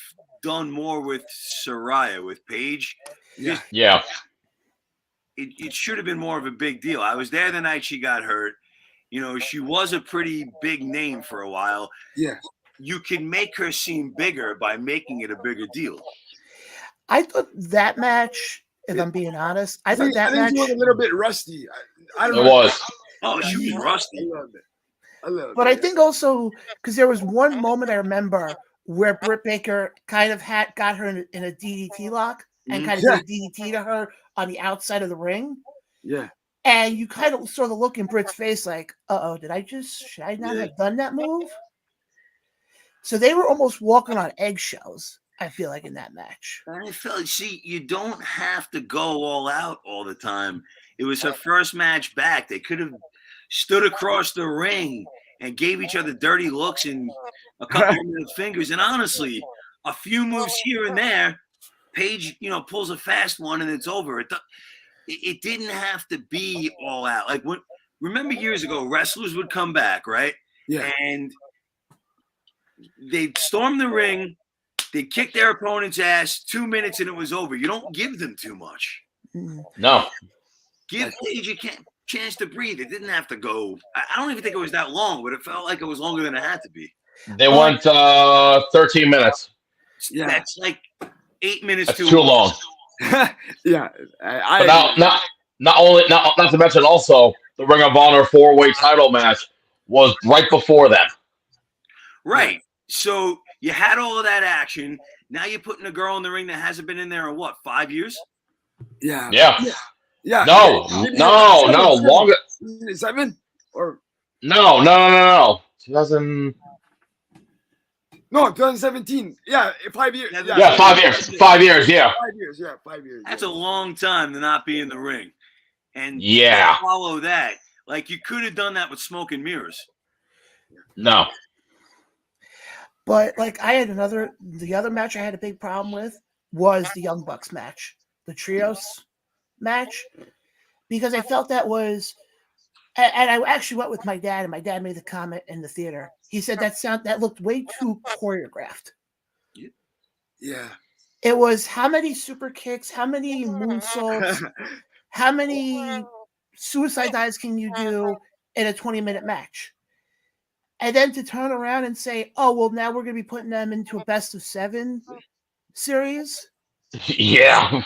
done more with Saraya, with Paige. Yeah. It should have been more of a big deal. I was there the night she got hurt. She was a pretty big name for a while. Yeah. You can make her seem bigger by making it a bigger deal. I thought that match, if I'm being honest, I thought that match was a little bit rusty. I don't know. It was. Oh, she was rusty. A little bit. But I think also because there was one moment I remember where Britt Baker kind of got her in a DDT lock and kind of did a DDT to her on the outside of the ring. Yeah. And you kind of saw the look in Britt's face like, uh-oh, should I not have done that move? So they were almost walking on eggshells, I feel like, in that match. I felt, see, you don't have to go all out all the time. It was her first match back. They could have stood across the ring and gave each other dirty looks and a couple of middle fingers. And honestly, a few moves here and there, Paige, pulls a fast one and it's over. It didn't have to be all out. Like, remember years ago, wrestlers would come back, right? Yeah. And they'd storm the ring, they'd kick their opponent's ass, 2 minutes and it was over. You don't give them too much. No. Give Paige a chance to breathe. It didn't have to go. I don't even think it was that long, but it felt like it was longer than it had to be. They went 13 minutes. Yeah. That's like 8 minutes That's too long. Yeah. But not to mention also the Ring of Honor 4-way title match was right before that. Right. So you had all of that action. Now you're putting a girl in the ring that hasn't been in there in what, 5 years? Yeah. Yeah. Yeah. No. Longer. 7 or No. 2000. No, 2017. Yeah, 5 years. Yeah, 5 years. 5 years. Yeah. 5 years. Yeah, 5 years. That's a long time to not be in the ring. And Yeah. follow that. Like, you could have done that with smoke and mirrors. No. But like the other match I had a big problem with was the Young Bucks match, the trios match, because I felt that was, and I actually went with my dad, and my dad made the comment in the theater. He said that looked way too choreographed. Yeah. It was how many super kicks, how many moonsaults, how many suicide dives can you do in a 20-minute match? And then to turn around and say, oh, well, now we're going to be putting them into a best-of-7 series. Yeah.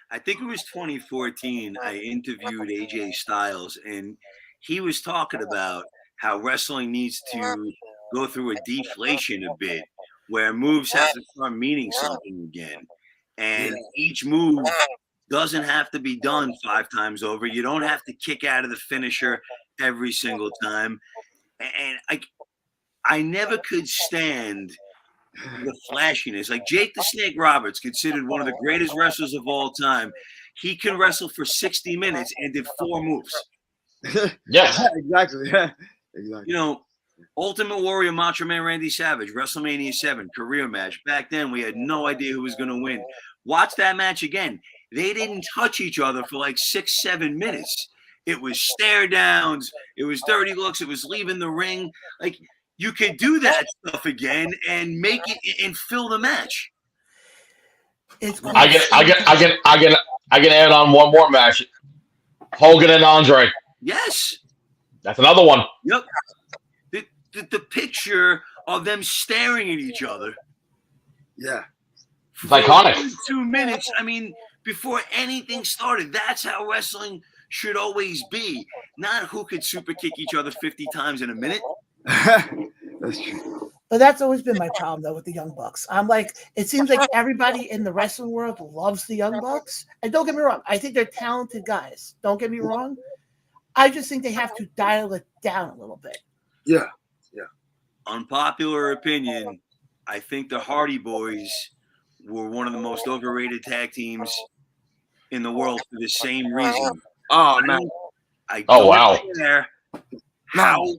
I think it was 2014. I interviewed AJ Styles, and he was talking about how wrestling needs to go through a deflation a bit, where moves have to start meaning something again. And each move doesn't have to be done 5 times over. You don't have to kick out of the finisher every single time. And I never could stand the flashiness. Like Jake the Snake Roberts, considered one of the greatest wrestlers of all time. He can wrestle for 60 minutes and did 4 moves. Yeah. Exactly. Yeah. Exactly. Ultimate Warrior Macho Man Randy Savage, WrestleMania 7, career match. Back then, we had no idea who was going to win. Watch that match again. They didn't touch each other for like 6-7 minutes. It was stare downs. It was dirty looks. It was leaving the ring. Like, you could do that stuff again and make it and fill the match. I can add on one more match. Hogan and Andre. Yes. That's another one. Yep. The picture of them staring at each other. Yeah. It's iconic. 2 minutes. I mean, before anything started, that's how wrestling should always be. Not who could super kick each other 50 times in a minute. That's true. But that's always been my problem, though, with the Young Bucks. I'm like, it seems like everybody in the wrestling world loves the Young Bucks. And don't get me wrong, I think they're talented guys. Don't get me wrong. I just think they have to dial it down a little bit. Yeah. Unpopular opinion, I think the Hardy Boys were one of the most overrated tag teams in the world for the same reason. Oh, man. I don't care how No.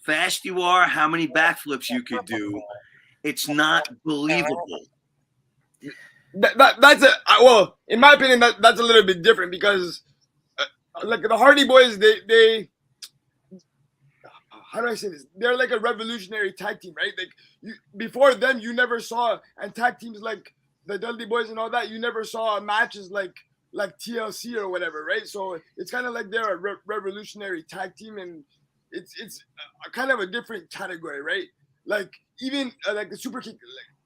fast you are, how many backflips you could do. It's not believable. That's well, in my opinion, that's a little bit different because, like the Hardy Boys, they how do I say this? They're like a revolutionary tag team, right? Like before them, you never saw, and tag teams like the Dudley Boys and all that, you never saw matches like TLC or whatever, right? So it's kind of like they're a revolutionary tag team, and it's a kind of a different category, right? Like even like the super kick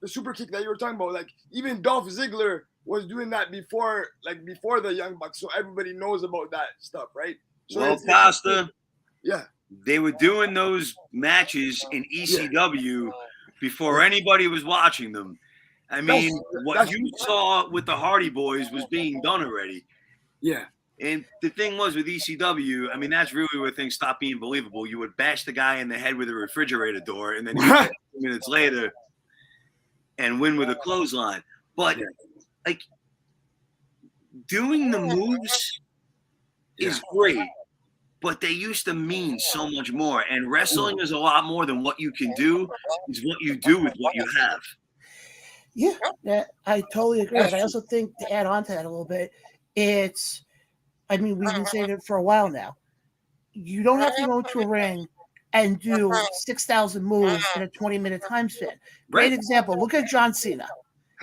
that you were talking about, like even Dolph Ziggler was doing that before the Young Bucks, so everybody knows about that stuff, right? So Well, Costa, yeah, they were doing those matches in ECW before anybody was watching them. I mean, what you saw with the Hardy Boys was being done already. Yeah. And the thing was with ECW, I mean, that's really where things stopped being believable. You would bash the guy in the head with a refrigerator door, and then 2 minutes later and win with a clothesline. But, like, doing the moves is great, but they used to mean so much more. And wrestling is a lot more than what you can do. It's what you do with what you have. Yeah, I totally agree. And I also think, to add on to that a little bit, I mean, we've been saying it for a while now. You don't have to go into a ring and do 6,000 moves in a 20-minute time span. Great example. Look at John Cena.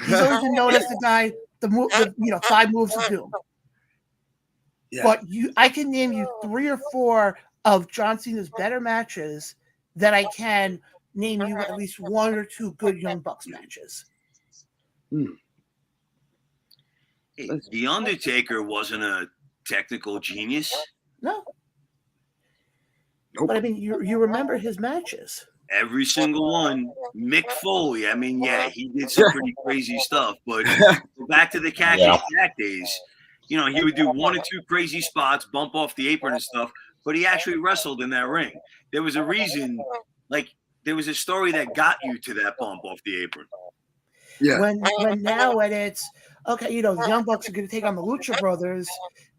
He's always been known as the guy, the 5 moves of doom. Yeah. But I can name you 3 or 4 of John Cena's better matches that I can name you at least 1 or 2 good Young Bucks matches. The Undertaker wasn't a technical genius. No. Nope. But I mean, you remember his matches. Every single one. Mick Foley, I mean, yeah, he did some pretty crazy stuff. But back to the Cactus Jack days, he would do 1 or 2 crazy spots, bump off the apron and stuff, but he actually wrestled in that ring. There was a reason, there was a story that got you to that bump off the apron. Yeah. When now it's, okay, the Young Bucks are going to take on the Lucha Brothers,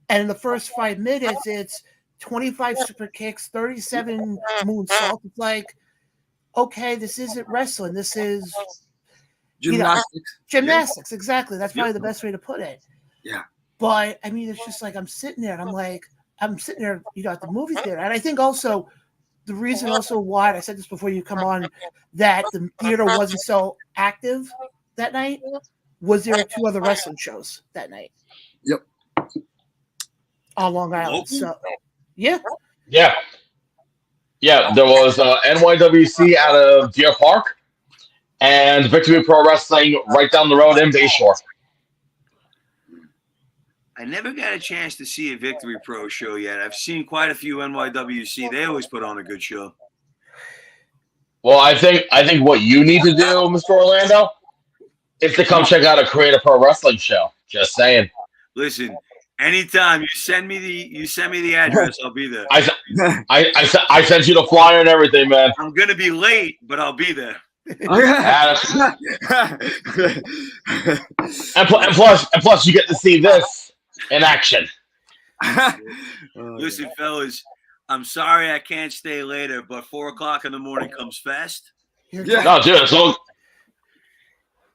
and in the first 5 minutes, it's 25 super kicks, 37 moonsaults. It's like, okay, this isn't wrestling. This is gymnastics. Gymnastics, exactly. That's probably the best way to put it. Yeah. But I mean, it's just like I'm sitting there, and I'm sitting there, at the movie theater, and I think also the reason also why I said this before you come on, that the theater wasn't so active that night was there were 2 other wrestling shows that night. Yep. On Long Island. So, yeah. Yeah. Yeah, there was NYWC out of Deer Park and Victory Pro Wrestling right down the road in Bayshore. I never got a chance to see a Victory Pro show yet. I've seen quite a few NYWC. They always put on a good show. Well, I think what you need to do, Mr. Orlando, is to come check out a Creative Pro Wrestling show. Just saying. Listen, anytime you send me the address, I'll be there. I sent you the flyer and everything, man. I'm gonna be late, but I'll be there. and plus, you get to see this in action. Listen, fellas, I'm sorry I can't stay later, but 4 o'clock in the morning comes fast. No, dude, so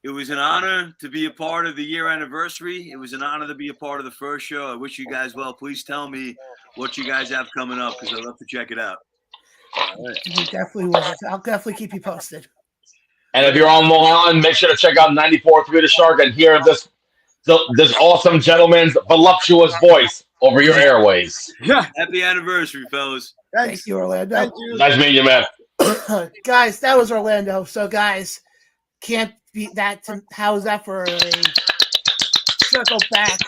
it was an honor to be a part of the year anniversary. It was an honor to be a part of the first show. I wish you guys well. Please tell me what you guys have coming up, because I'd love to check it out. You definitely will. I'll definitely keep you posted. And if you're on Long Island, make sure to check out 94.3 The Shark and hear this awesome gentleman's voluptuous voice over your airways. Yeah. Happy anniversary, fellas. Thank you, Orlando. Thank you. Nice meeting you, man. Guys, that was Orlando. So, guys, can't beat that. How's that for a circle back?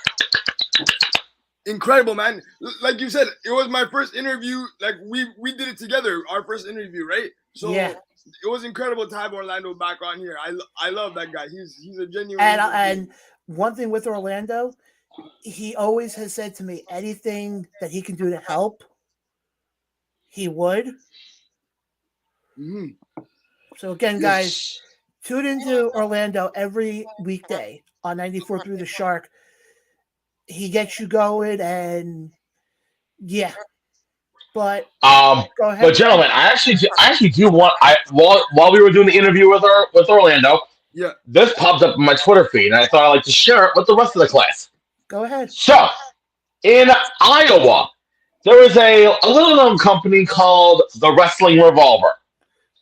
Incredible, man. Like you said, it was my first interview. Like we did it together, our first interview, right? So yeah. It was incredible to have Orlando back on here. I love that guy. He's a genuine. And one thing with Orlando, he always has said to me, anything that he can do to help, he would. Mm-hmm. So again, guys, tune into Orlando every weekday on 94.3 The Shark. He gets you going, and yeah. But go ahead. But gentlemen, I actually do want while we were doing the interview with Orlando, yeah, this popped up in my Twitter feed, and I thought I'd like to share it with the rest of the class. Go ahead. So, in Iowa, there is a little known company called the Wrestling Revolver.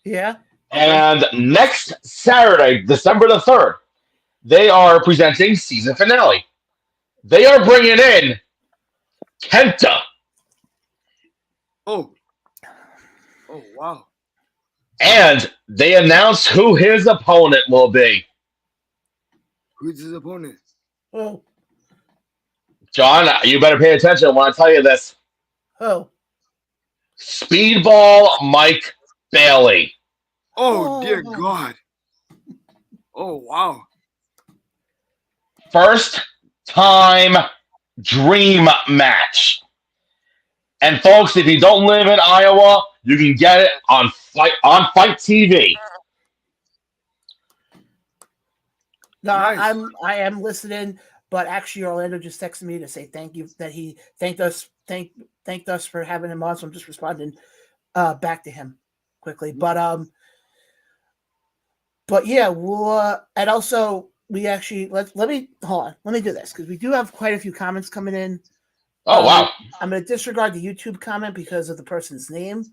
Yeah. And next Saturday, December the 3rd, they are presenting season finale. They are bringing in Kenta. Oh, wow. And they announced who his opponent will be. Who's his opponent? Oh. John, you better pay attention when I tell you this. Oh. Speedball Mike Bailey. Oh, dear God. Oh, wow. First time dream match. And folks, if you don't live in Iowa, you can get it on Fight TV. No, Nice. I am listening, but actually Orlando just texted me to say thank you, that he thanked us for having him on. So I'm just responding back to him quickly. But yeah, we'll and also we actually let me hold on. Let me do this because we do have quite a few comments coming in. Oh, wow. I'm going to disregard the YouTube comment because of the person's name.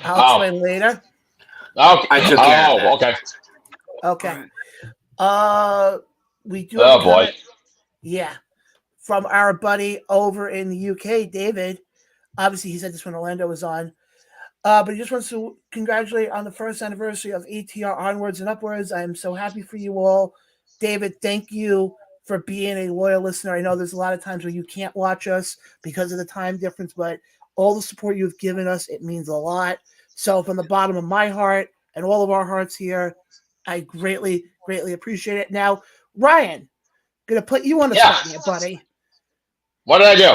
I'll explain later. Okay. I took care of that. Okay. Okay. We do. Oh, boy. Yeah, from our buddy over in the UK, David. Obviously, he said this when Orlando was on. But he just wants to congratulate on the first anniversary of ATR Onwards and Upwards. I am so happy for you all. David, thank you for being a loyal listener. I know there's a lot of times where you can't watch us because of the time difference, but all the support you've given us, it means a lot. So from the bottom of my heart and all of our hearts here, I greatly, greatly appreciate it. Now, Ryan, going to put you on the spot here, buddy. What did I do?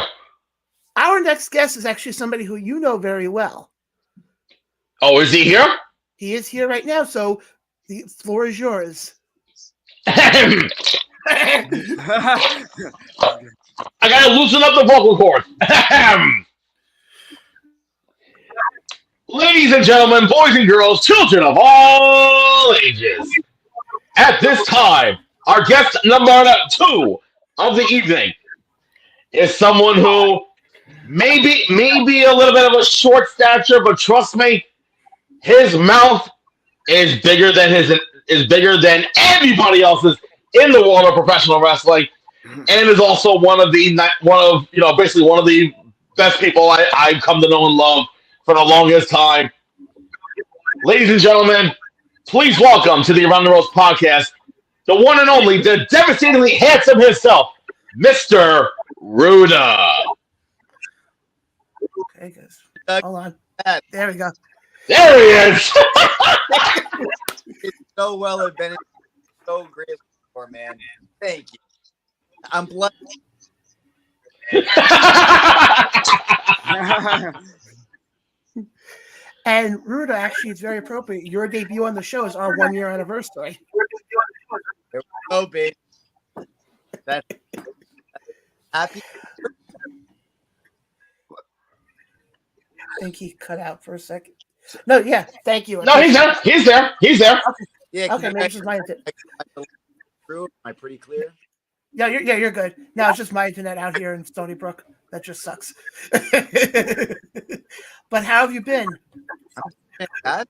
Our next guest is actually somebody who you know very well. Oh, is he here? He is here right now, so the floor is yours. I gotta loosen up the vocal cords. Ladies and gentlemen, boys and girls, children of all ages. At this time, our guest number 2 of the evening is someone who may be a little bit of a short stature, but trust me, his mouth is bigger than anybody else's in the world of professional wrestling, and is also one of the best people I've come to know and love for the longest time. Ladies and gentlemen, please welcome to the Around the Ropes podcast, the one and only, the devastatingly handsome himself, Mr. Ruda. Okay, guys. Hold on. There we go. There he is. It's so well invented, so great for, man. Thank you. I'm blessed. And Ruda, actually, it's very appropriate. Your debut on the show is our 1-year anniversary. There we go, baby. That's happy. I think he cut out for a second. No, yeah, thank you. No, he's there. He's there. Yeah, Okay, maybe it's just my internet. Am I pretty clear? Yeah, you're good. No, it's just my internet out here in Stony Brook. That just sucks. But how have you been? I'm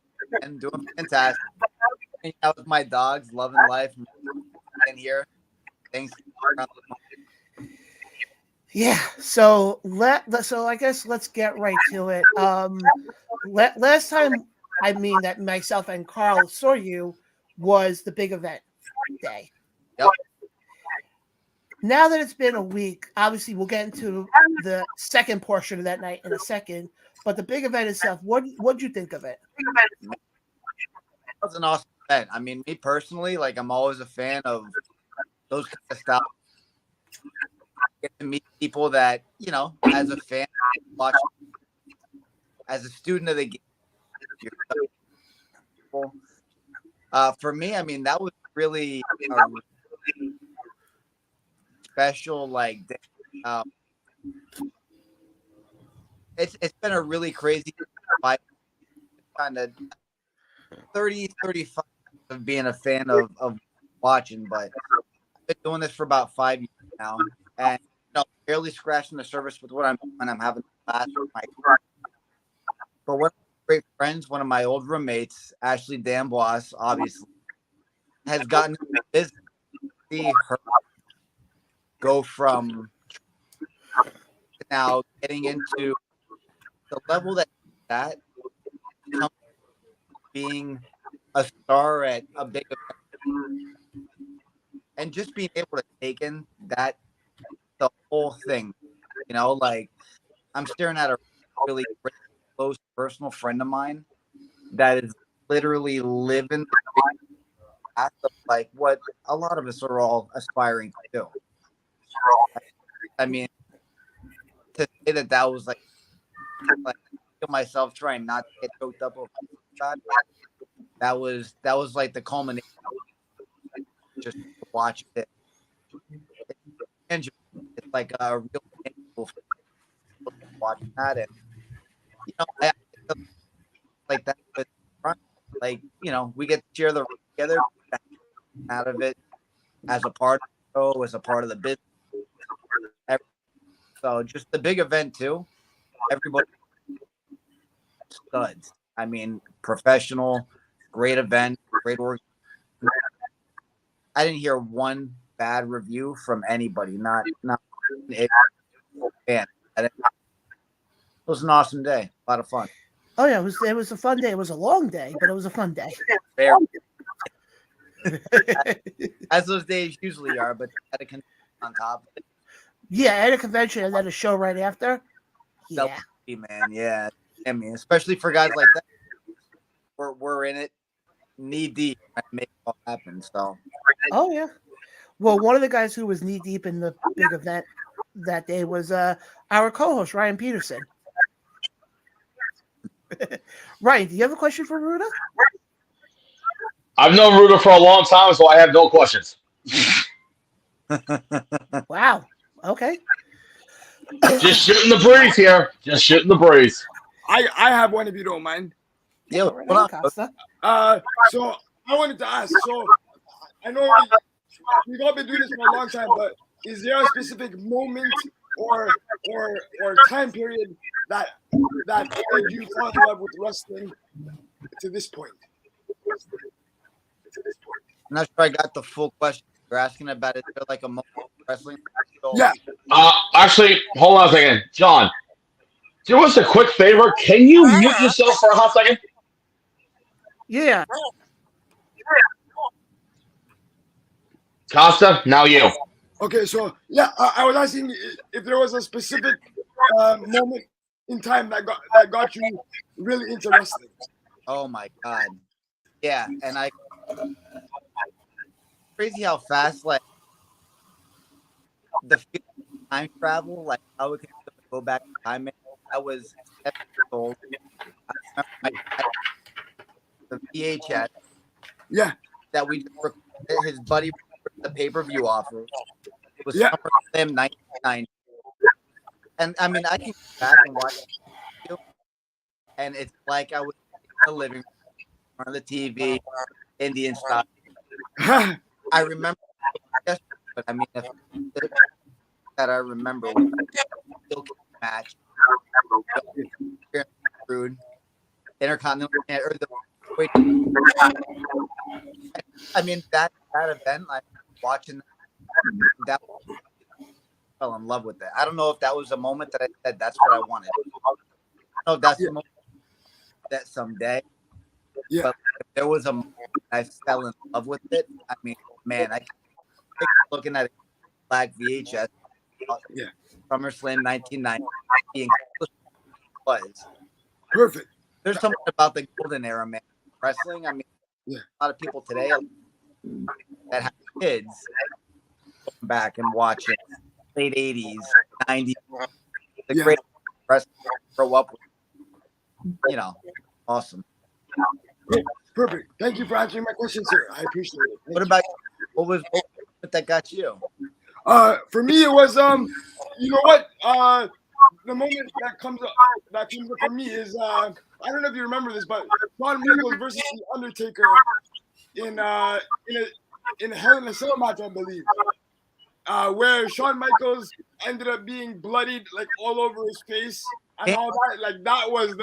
doing fantastic. Hanging out with my dogs, loving life. In here. Thanks. Yeah, so I guess let's get right to it. Last time, that myself and Carl saw you was the big event day. Yep. Now that it's been a week, obviously we'll get into the second portion of that night in a second. But the big event itself, what'd you think of it? That was an awesome event. I mean, me personally, I'm always a fan of those kind of stuff. Get to meet people that, as a fan, watch, as a student of the game. For me, that was really a special, day. It's been a really crazy kind of 35 of being a fan of watching, but I've been doing this for about 5 years now, and barely scratching the surface with what I'm having class with my. But one of my great friends, one of my old roommates, Ashley Dambois, obviously, has gotten this. See her go from now getting into the level that being a star at a big event, and just being able to take in the whole thing, I'm staring at a really great close personal friend of mine that is literally living the path of like what a lot of us are all aspiring to do. I mean, to say that was like I feel myself trying not to get choked up over that. That was like the culmination of just watching it. It's like a real tangible watching that, and you know, I like that. But like we get to share the together out of it as a part of the show, as a part of the business. So just the big event too. Everybody studs. I mean, professional, great event, great work. I didn't hear one bad review from anybody. Not it. It was an awesome day. A lot of fun. Oh yeah, it was a fun day. It was a long day, but it was a fun day. Very. As those days usually are, but had a convention on top of it. Yeah, at a convention and then a show right after. Yeah, man. Yeah, I mean, especially for guys like that, we're in it knee deep trying to make it all happen. So. Oh yeah. Well, one of the guys who was knee deep in the big event that day was our co-host Ryan Peterson. Ryan, do you have a question for Ruda? I've known Ruda for a long time, so I have no questions. Wow. Okay. Just shooting the breeze here. Just shooting the breeze. I have one if you don't mind. Yeah. So I wanted to ask. So I know we've all been doing this for a long time, but is there a specific moment or time period that made you fall in love with wrestling to this point? I'm not sure I got the full question. You're asking about is there like a moment of wrestling? Yeah. Actually, hold on a second. John, do us a quick favor. Can you mute yourself for a hot second? Yeah. Costa, now you. Okay, so yeah, I was asking if there was a specific moment in time that got you really into wrestling. Oh my God. Yeah, and crazy how fast like the time travel, like how it can go back in time. I was 7 years old. I remember the VHS. Yeah. That we his buddy the pay-per-view offer. It was Yeah. SummerSlam 1990. And I mean I can go back and watch it, and it's like I was in the living room in front of the TV, Indian style. I remember, but I mean, that I remember was the steel match, Rude, Intercontinental, or the wait. I mean that event, like watching that, fell in love with it. I don't know if that was a moment that I said that's what I wanted. I don't know if that's the moment that someday. Yeah. But if there was a moment I fell in love with it, I mean, man, I keep looking at it black VHS. Yeah. SummerSlam 1990 was Perfect. There's something about the golden era, man. Wrestling. I mean, Yeah. a lot of people today that have kids going back and watch it. Late 80s, 90s, the Yeah. great wrestling grow up with. Awesome. Perfect. Thank you for answering my question, sir. I appreciate it. What about what was that got you? For me, it was you know what? The moment that comes up for me is I don't know if you remember this, but Shawn Michaels versus the Undertaker in a Hell in a Cell match, I believe, where Shawn Michaels ended up being bloodied like all over his face and all that. Like that was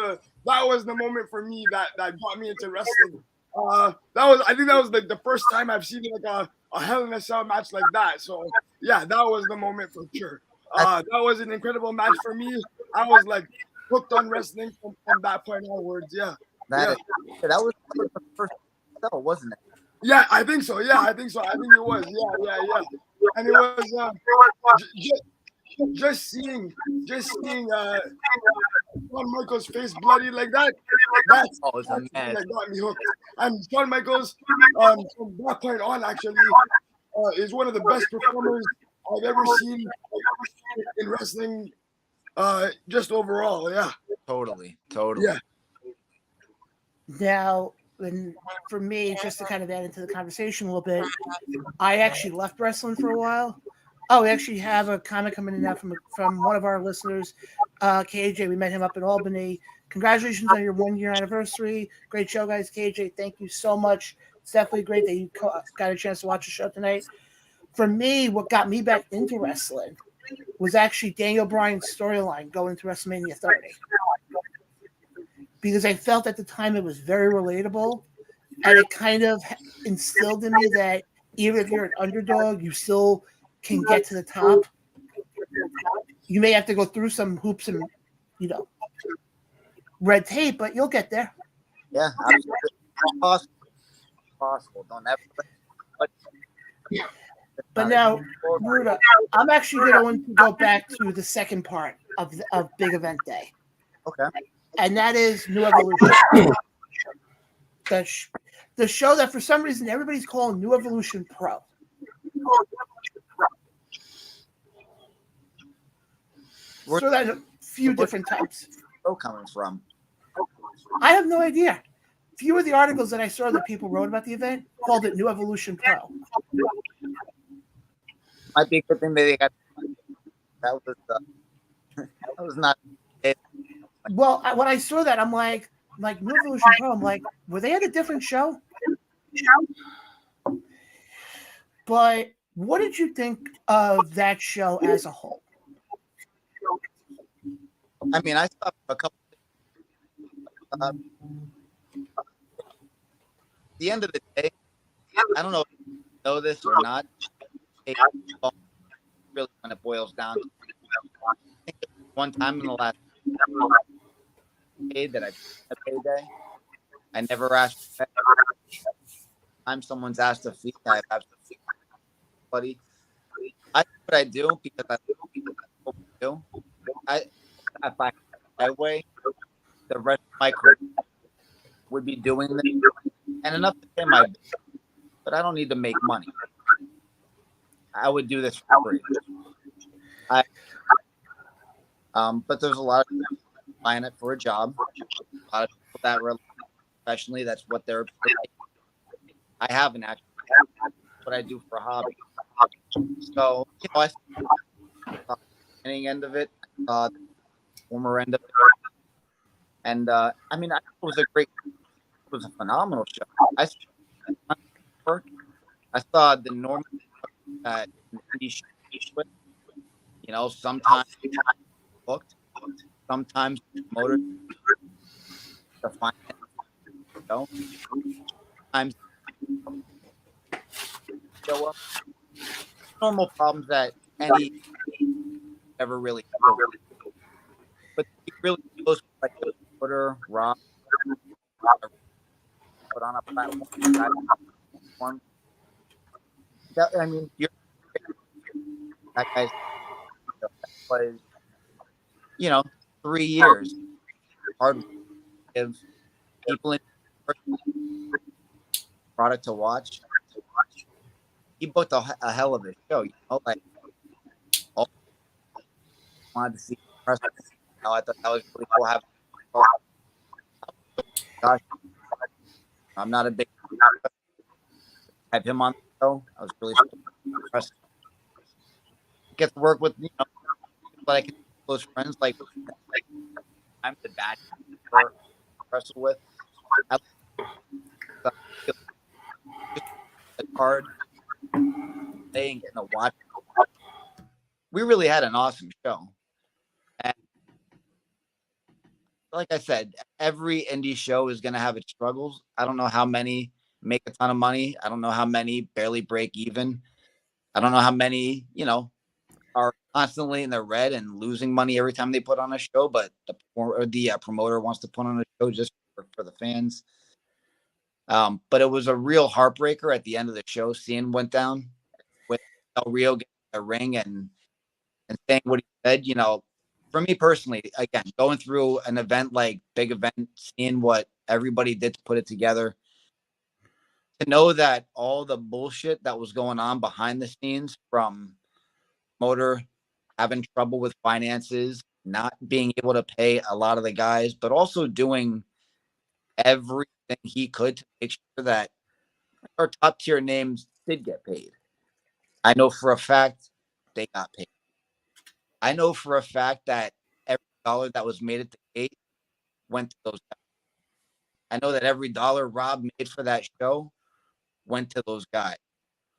the moment for me that got me into wrestling. I think that was like the first time I've seen like a Hell in a Cell match like that. So yeah, that was the moment for sure. That was an incredible match for me. I was like hooked on wrestling from that point onwards. Yeah. That was the first cell, wasn't it? Yeah, I think so. I think it was. Yeah. And it was just seeing Shawn Michaels' face bloody like that, that's it's a the thing mess. that got me hooked. And Shawn Michaels, from that point on, actually, is one of the best performers I've ever seen in wrestling, just overall. Yeah. Totally. Yeah. Now, and for me, just to kind of add into the conversation a little bit, I actually left wrestling for a while. Oh, we actually have a comment coming in now from one of our listeners, KJ. We met him up in Albany. Congratulations on your 1 year anniversary. Great show, guys. KJ, thank you so much. It's definitely great that you got a chance to watch the show tonight. For me, what got me back into wrestling was actually Daniel Bryan's storyline going to WrestleMania 30. Because I felt at the time it was very relatable, and it kind of instilled in me that even if you're an underdog, you still can get to the top. You may have to go through some hoops and, red tape, but you'll get there. Yeah, absolutely. Possible. Don't ever. But now, Ruda, I'm actually going to go back to the second part of Big Event Day. Okay. And that is New Evolution. The show that for some reason everybody's calling New Evolution Pro. So that a few different types. Coming from? I have no idea. Few of the articles that I saw that people wrote about the event called it New Evolution Pro. Might be a good thing that they got. That was not. Well, when I saw that, I'm like New Evolution Pro. I'm like, were they at a different show? But what did you think of that show as a whole? I mean, I saw a couple. At the end of the day, I don't know if you know this or not. Really, when it boils down to, I think one time in the last day that I a payday, I never asked. Time someone's asked a fee, I have to fee. Buddy, I do what I do because I do. If I my way, the rest of my career would be doing this, and enough to pay my bills, but I don't need to make money. I would do this for free. But there's a lot of people buying it for a job. A lot of people that rely professionally, that's what they're. I haven't actually. That's what I do for a hobby. So, I saw the beginning end of it, the former end of it, and I mean, I thought it was a phenomenal show. I saw the normal indie show with, sometimes booked, sometimes motor to find it, sometimes show up. Normal problems that any ever really go. But it really goes like the Twitter, Rob, put on a platform. I mean, that guy's plays, 3 years. Hard to give people in product to watch. He booked a hell of a show. All wanted to see press. I thought that was really cool. Gosh, I'm not a big. Have him on the show. I was really impressed. Get to work with people I can close friends like I'm the bad to wrestle with. The card. They ain't getting to watch. We really had an awesome show. And like I said, every indie show is going to have its struggles. I don't know how many make a ton of money. I don't know how many barely break even. I don't know how many, are constantly in the red and losing money every time they put on a show, but the promoter wants to put on a show just for the fans. But it was a real heartbreaker at the end of the show. Seeing went down with Del Rio getting a ring and saying what he said. for me personally, again, going through an event like big event, seeing what everybody did to put it together, to know that all the bullshit that was going on behind the scenes, from motor having trouble with finances, not being able to pay a lot of the guys, but also doing everything he could to make sure that our top tier names did get paid. I know for a fact they got paid. I know for a fact that every dollar that was made at the gate went to those guys. I know that every dollar Rob made for that show went to those guys.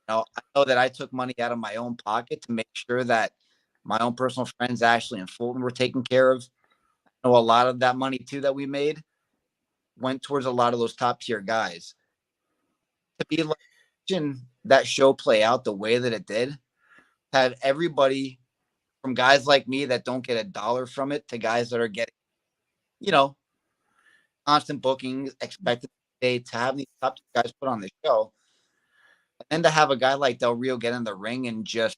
I know that I took money out of my own pocket to make sure that my own personal friends, Ashley and Fulton, were taken care of. I know a lot of that money too that we made went towards a lot of those top tier guys. To be like watching that show play out the way that it did, had everybody from guys like me that don't get a dollar from it to guys that are getting, constant bookings, expected to have these top tier guys put on the show. And to have a guy like Del Rio get in the ring and just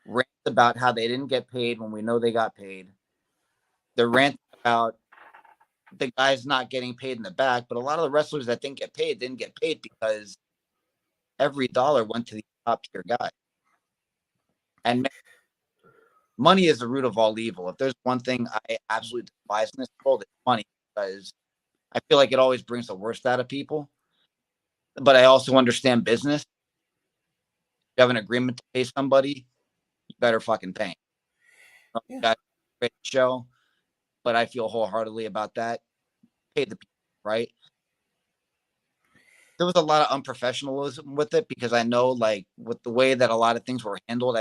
rant about how they didn't get paid when we know they got paid. They're ranting about the guys not getting paid in the back, but a lot of the wrestlers that didn't get paid because every dollar went to the top tier guy. And money is the root of all evil. If there's one thing I absolutely despise in this world, it's money, because I feel like it always brings the worst out of people. But I also understand business. If you have an agreement to pay somebody, you better fucking pay. You got a great show, but I feel wholeheartedly about that. Pay the people, right? There was a lot of unprofessionalism with it, because I know, like, with the way that a lot of things were handled,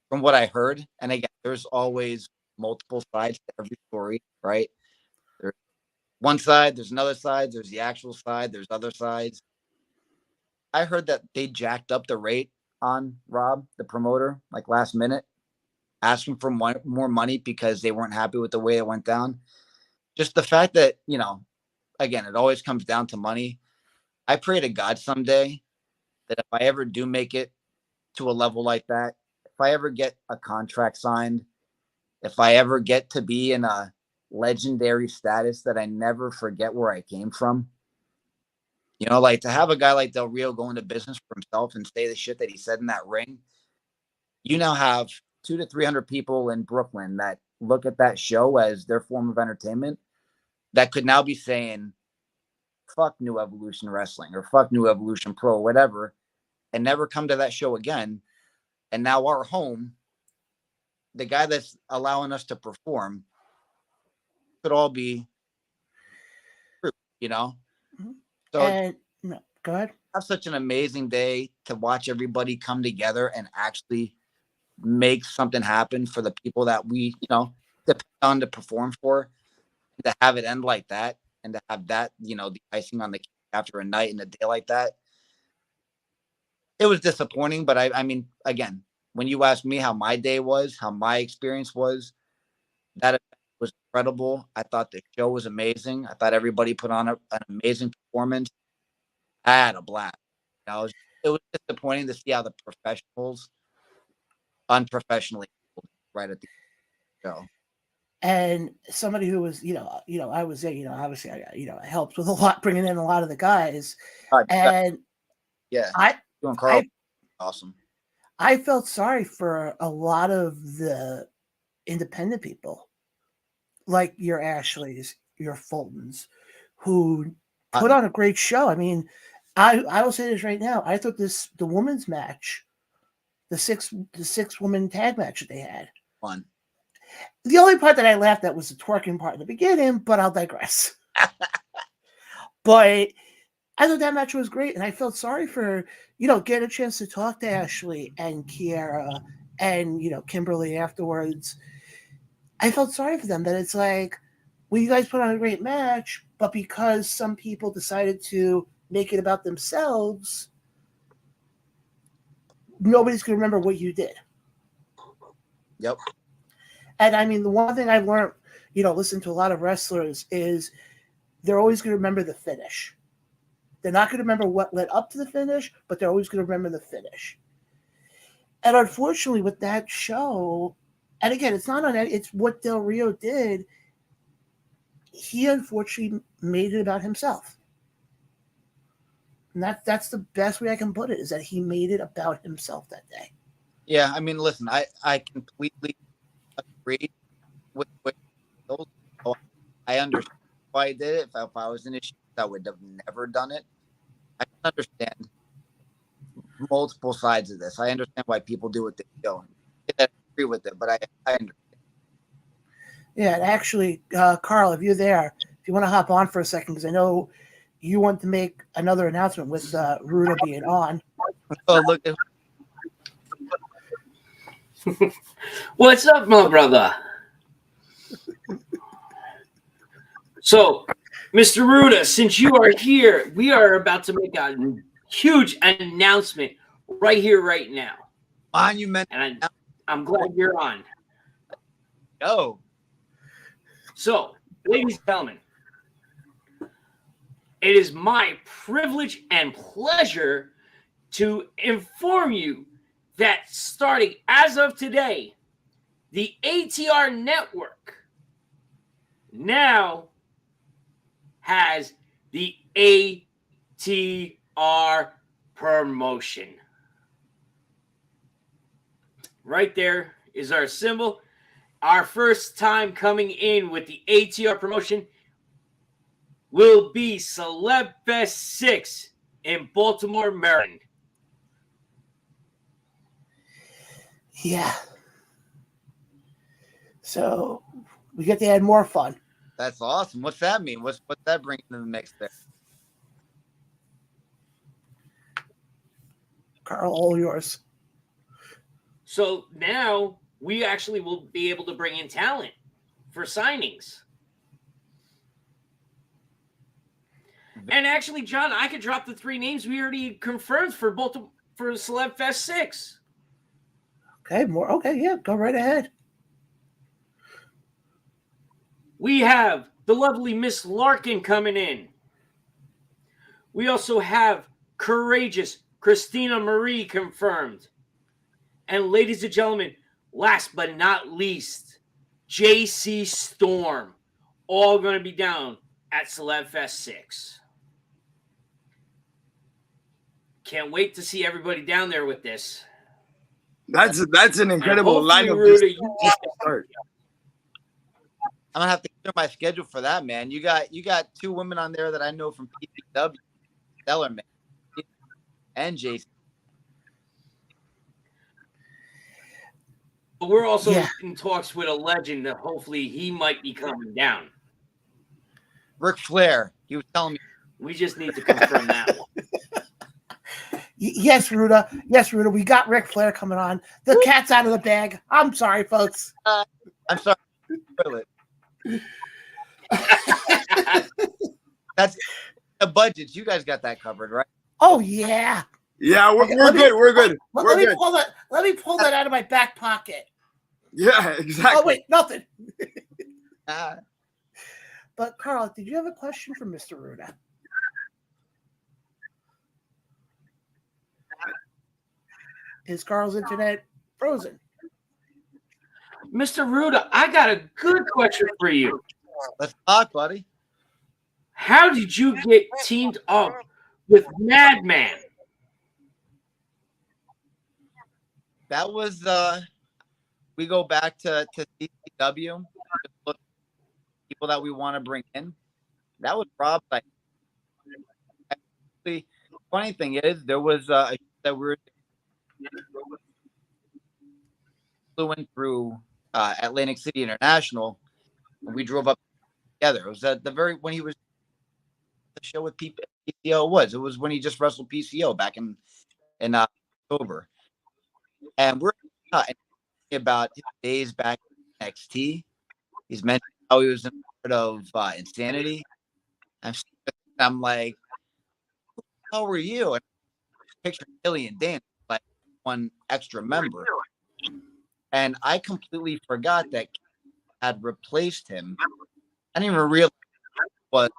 from what I heard, and again, there's always multiple sides to every story, right? There's one side, there's another side, there's the actual side, there's other sides. I heard that they jacked up the rate on Rob, the promoter, like last minute, asking for more money because they weren't happy with the way it went down. Just the fact that, again, it always comes down to money. I pray to God someday that if I ever do make it to a level like that, if I ever get a contract signed, if I ever get to be in a legendary status, that I never forget where I came from. Like, to have a guy like Del Rio go into business for himself and say the shit that he said in that ring. You now have 200 to 300 people in Brooklyn that look at that show as their form of entertainment, that could now be saying, fuck New Evolution Wrestling or fuck New Evolution Pro, or whatever, and never come to that show again. And now our home, the guy that's allowing us to perform, could all be true, Mm-hmm. So no, go ahead. Have such an amazing day to watch everybody come together and actually make something happen for the people that we, depend on to perform for, and to have it end like that, and to have that, the icing on the cake after a night and a day like that. It was disappointing, but I mean, again, when you asked me how my day was, how my experience was, that event was incredible. I thought the show was amazing. I thought everybody put on an amazing performance. I had a blast. It was disappointing to see how the professionals unprofessionally right at the show. And somebody who was, I was there, obviously, I helped with a lot, bringing in a lot of the guys. And yeah, awesome. I felt sorry for a lot of the independent people, like your Ashleys, your Fultons, who put on a great show. I mean, I will say this right now. I thought the women's match, the six woman tag match that they had, fun. The only part that I laughed at was the twerking part in the beginning, but I'll digress. But I thought that match was great, and I felt sorry for, getting a chance to talk to Ashley and Kiera and, Kimberly afterwards. I felt sorry for them, that it's like, well, you guys put on a great match, but because some people decided to make it about themselves, nobody's going to remember what you did. Yep. And I mean, the one thing I've learned, listening to a lot of wrestlers, is they're always going to remember the finish. They're not going to remember what led up to the finish, but they're always going to remember the finish. And unfortunately, with that show, And again, it's not on that. It's what Del Rio did. He unfortunately made it about himself. And that's the best way I can put it, is that he made it about himself that day. Yeah, I mean, listen, I completely agree with those. I understand why I did it. If I was in his shoes, I would have never done it. I can understand multiple sides of this. I understand why people do what they do. I agree with it, but I understand. Yeah, and actually, Carl, if you're there, if you want to hop on for a second, because I know you want to make another announcement with Ruda being on. Oh, look at What's up, my brother? So, Mr. Ruda, since you are here, we are about to make a huge announcement right here, right now. monument. And I'm glad you're on. Go. So, ladies and gentlemen, it is my privilege and pleasure to inform you that starting as of today, the ATR network now has the ATR promotion. Right there is our symbol. Our first time coming in with the ATR promotion will be Celeb Fest 6 in Baltimore, Maryland. Yeah. So we get to add more fun. That's awesome. What's that mean? What's that bring into the mix there? Carl, all yours. So now we actually will be able to bring in talent for signings. And actually, John, I could drop the 3 names we already confirmed for Celeb Fest 6. Okay, more. Okay, yeah, go right ahead. We have the lovely Miss Larkin coming in. We also have courageous Christina Marie confirmed. And ladies and gentlemen, last but not least, JC Storm, all going to be down at Celeb Fest 6. Can't wait to see everybody down there with this. That's an incredible lineup. Ruda, I'm gonna have to clear my schedule for that, man. You got 2 women on there that I know from PPW, Stellar Man, and Jason. But we're also in talks with a legend that hopefully he might be coming down. Ric Flair. He was telling me. We just need to confirm that one. Yes, Ruda. Yes, Ruda. We got Ric Flair coming on. The cat's out of the bag. I'm sorry, folks. I'm sorry. That's the budgets. You guys got that covered, right? Oh yeah. Yeah, we're good. We're good. Let me pull that out of my back pocket. Yeah, exactly. Oh wait, nothing. But Carl, did you have a question for Mr. Ruda? Is Carl's internet frozen? Mr. Ruda, I got a good question for you. Let's talk, buddy. How did you get teamed up with Madman? That was we go back to CCW. People that we want to bring in. That was Rob's idea. The funny thing is, there was a that we flew in through Atlantic City International, and we drove up together. It was at the very when he was the show with PCO. It was when he just wrestled PCO back in October, and we're about his days back in NXT. He's mentioned how he was in part of Insanity. I'm like, how were you? And picture Billy and Dan, like one extra member. And I completely forgot that had replaced him. I didn't even realize he was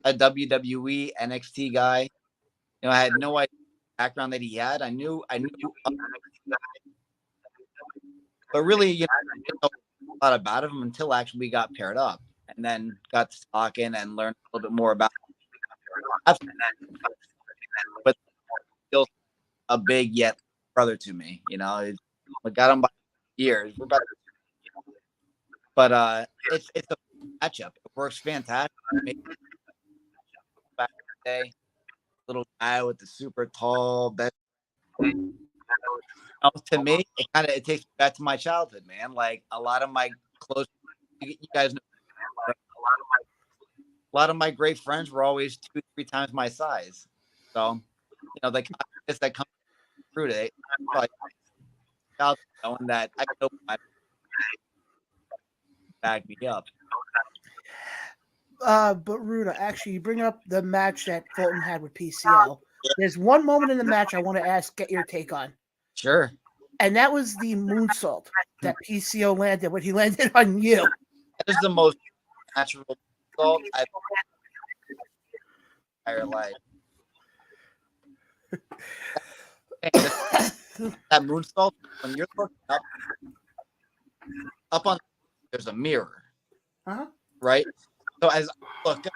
a WWE NXT guy. You know, I had no idea the background that he had. I knew But really, you know, I didn't know a lot about him until actually we got paired up, and then got to talking and learned a little bit more about him. But still a big yet brother to me. You know, I got him by years. We're about, but it's a matchup. It works fantastic. Back in the day, little guy with the super tall best. To me, it takes me back to my childhood, man. Like a lot of my close, you guys know, a lot of my great friends were always 2-3 times my size. So, you know, the confidence that comes through it, like knowing that I can open my back me up. But Ruda, actually, you bring up the match that Fulton had with PCO. There's one moment in the match I want to get your take on. Sure. And that was the moonsault that PCO landed when he landed on you. That is the most natural moonsault I've entire life. That moonsault, when you're looking up on, there's a mirror, right? So as I look up,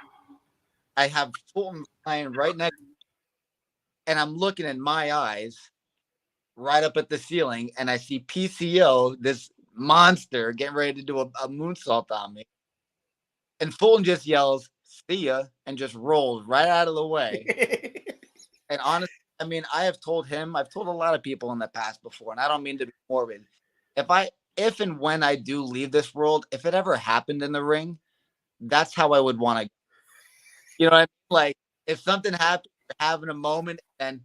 I have Fulton lying right next, and I'm looking in my eyes, right up at the ceiling, and I see PCO, this monster, getting ready to do a moonsault on me, and Fulton just yells, "See ya," and just rolls right out of the way. And honestly, I mean, I've told a lot of people in the past before, and I don't mean to be morbid. If and when I do leave this world, if it ever happened in the ring, that's how I would want to. You know what I mean? Like, if something happened, you're having a moment, and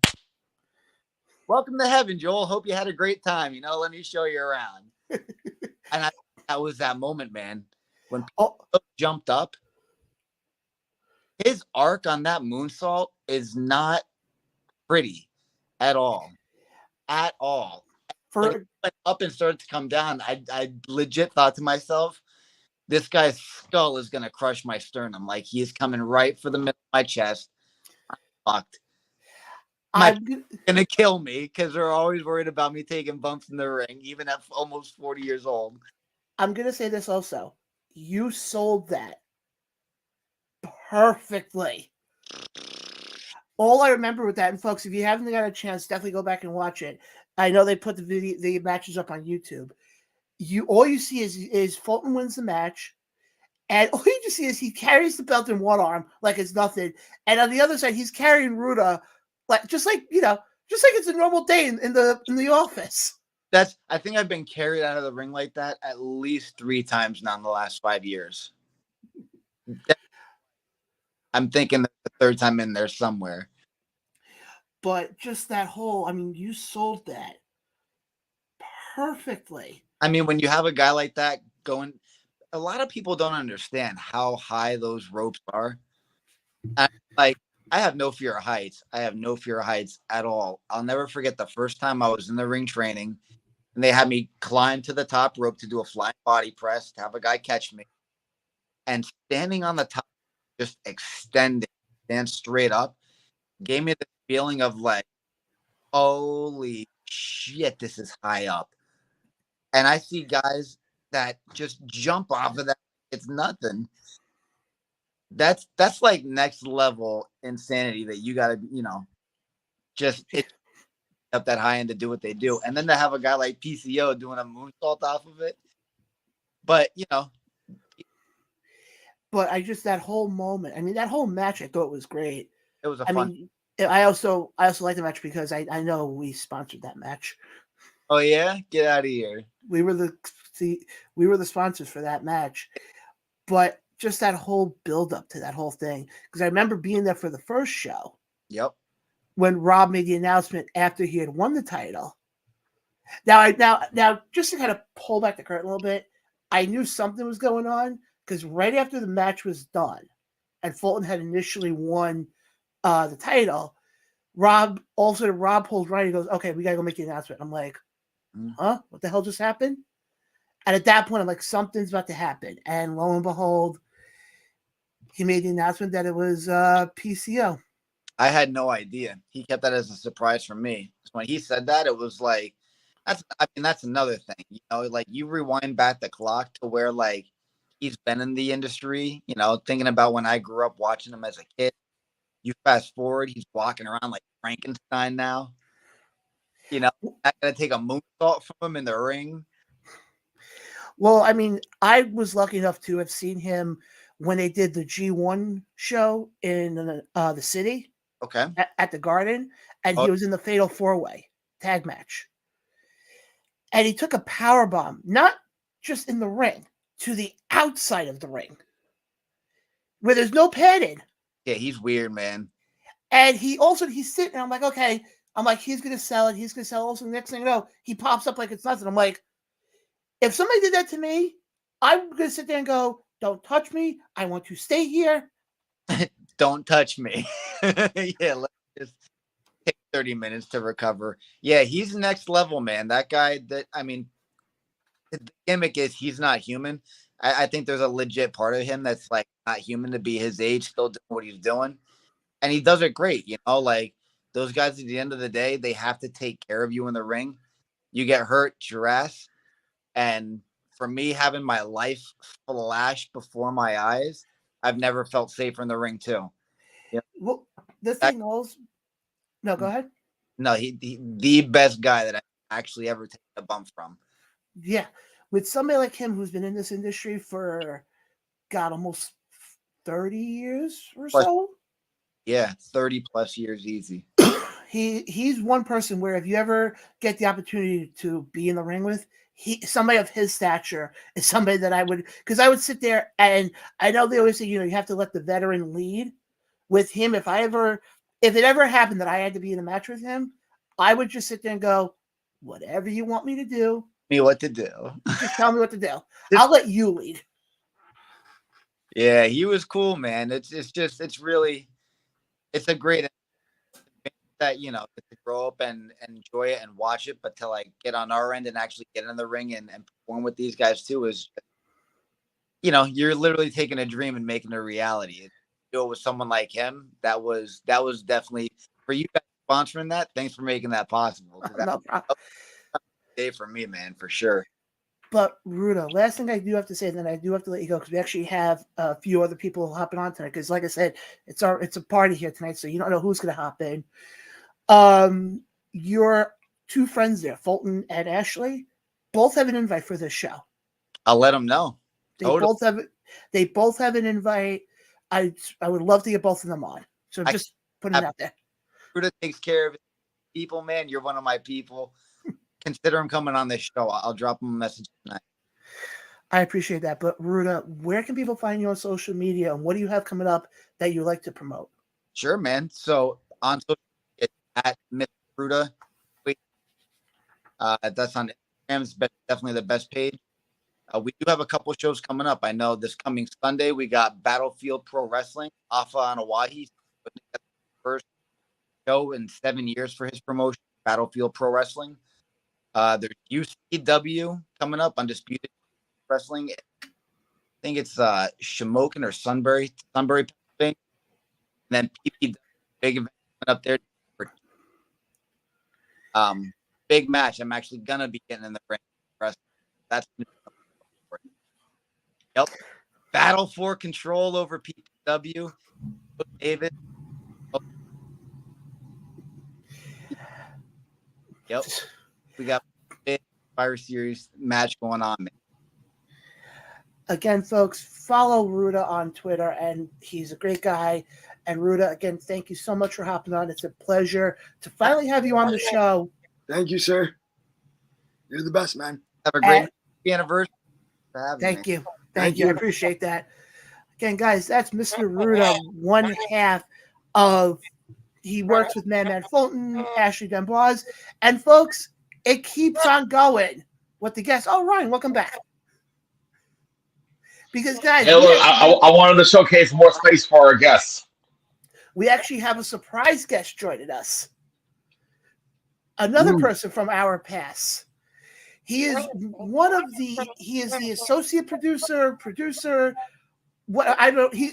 welcome to heaven, Joel. Hope you had a great time. You know, let me show you around. And that was that moment, man. When people jumped up, his arc on that moonsault is not pretty at all. At all. When he went up and started to come down, I legit thought to myself, this guy's skull is going to crush my sternum. Like, he is coming right for the middle of my chest. I'm fucked. I'm going to kill me because they're always worried about me taking bumps in the ring, even at almost 40 years old. I'm going to say this also. You sold that perfectly. All I remember with that, and folks, if you haven't got a chance, definitely go back and watch it. I know they put the matches up on YouTube. All you see is Fulton wins the match, and all you just see is he carries the belt in one arm like it's nothing, and on the other side he's carrying Ruda just like it's a normal day in the office. I think I've been carried out of the ring like that at least 3 times now in the last 5 years. I'm thinking the third time in there somewhere. But just that whole, I mean, you sold that perfectly. I mean, when you have a guy like that going, a lot of people don't understand how high those ropes are. I have no fear of heights. I have no fear of heights at all. I'll never forget the first time I was in the ring training, and they had me climb to the top rope to do a flying body press, to have a guy catch me. And standing on the top, just extending, stand straight up, gave me the feeling of like, holy shit, this is high up. And I see guys that just jump off of that. It's nothing. That's like next level insanity that you got to, just up that high end to do what they do. And then to have a guy like PCO doing a moonsault off of it. But, But that whole moment, I mean, that whole match, I thought was great. It was fun. I also like the match because I know we sponsored that match. Oh yeah, get out of here. We were the sponsors for that match, but just that whole build up to that whole thing, because I remember being there for the first show. Yep. When Rob made the announcement after he had won the title. Now, just to kind of pull back the curtain a little bit, I knew something was going on because right after the match was done, and Fulton had initially won the title, Rob pulls right. He goes, "Okay, we gotta go make the announcement." I'm like, "Huh? What the hell just happened?" And at that point, I'm like, "Something's about to happen." And lo and behold, he made the announcement that it was PCO. I had no idea. He kept that as a surprise for me. When he said that, it was like That's another thing. Like you rewind back the clock to where like he's been in the industry. Thinking about when I grew up watching him as a kid. You fast forward, he's walking around like Frankenstein now. Not gonna take a moonsault from him in the ring. Well, I mean, I was lucky enough to have seen him when they did the G1 show in the city. Okay. At the Garden, and he was in the Fatal 4-Way tag match. And he took a power bomb, not just in the ring, to the outside of the ring, where there's no padding. Yeah, he's weird, man. And he's sitting there. I'm like, okay. I'm like, he's going to sell it. He's going to sell it. Also, the next thing you know, he pops up like it's nothing. I'm like, if somebody did that to me, I'm going to sit there and go, don't touch me. I want to stay here. Don't touch me. Yeah, let's just take 30 minutes to recover. Yeah, he's next level, man. That guy, the gimmick is he's not human. I think there's a legit part of him that's like not human to be his age, still doing what he's doing. And he does it great, like those guys at the end of the day, they have to take care of you in the ring. You get hurt, your ass. And for me, having my life flash before my eyes, I've never felt safer in the ring too. Yeah. Well, the thing was, no, go ahead. No, he the best guy that I actually ever taken a bump from. Yeah, with somebody like him who's been in this industry for, God, almost 30 years or so. Yeah, 30 plus years easy. He's one person where if you ever get the opportunity to be in the ring with, somebody of his stature is somebody that I would sit there, and I know they always say, you have to let the veteran lead. With him, if it ever happened that I had to be in a match with him, I would just sit there and go, whatever you want me to do. Me what to do. Just tell me what to do. I'll let you lead. Yeah, he was cool, man. It's a great that to grow up and enjoy it and watch it, but to like get on our end and actually get in the ring and perform with these guys too is, you're literally taking a dream and making it a reality. Do it with someone like him. That was definitely for you guys sponsoring that. Thanks for making that possible. No problem. Day for me, man, for sure. But Ruda, last thing I do have to say, then I do have to let you go because we actually have a few other people hopping on tonight. Because, like I said, it's a party here tonight, so you don't know who's going to hop in. Your two friends there, Fulton and Ashley, both have an invite for this show. I'll let them know. They both have an invite. I would love to get both of them on. So just putting it out there. Ruda takes care of people, man. You're one of my people. Consider him coming on this show. I'll drop him a message tonight. I appreciate that. But Ruda, where can people find you on social media, and what do you have coming up that you like to promote? Sure, man. So on social media, it's at Mr. Ruda. That's on Instagram. It's definitely the best page. We do have a couple shows coming up. I know this coming Sunday we got Battlefield Pro Wrestling, Alpha on Hawaii. First show in 7 years for his promotion, Battlefield Pro Wrestling. There's UCW coming up, Undisputed Wrestling. I think it's Shamokin or Sunbury, Pennsylvania. And then PPW, big event coming up there. Big match. I'm actually gonna be getting in the ring. That's yep. Battle for control over PPW. David. Yep. We got a big Fire Series match going on, man. Again, folks, follow Ruda on Twitter, and he's a great guy. And Ruda, again, thank you so much for hopping on. It's a pleasure to finally have you on the show. Thank you, sir. You're the best, man. Have a great anniversary. Thank you. Thank you. I appreciate that. Again, guys, that's Mr. Ruda, one half of he works with Man Fulton, Ashley Demboise. And folks, it keeps on going with the guests. Oh, Ryan, welcome back. Because, guys, hey, look, I wanted to showcase more space for our guests. We actually have a surprise guest joining us. Another person from our past. He is the associate producer.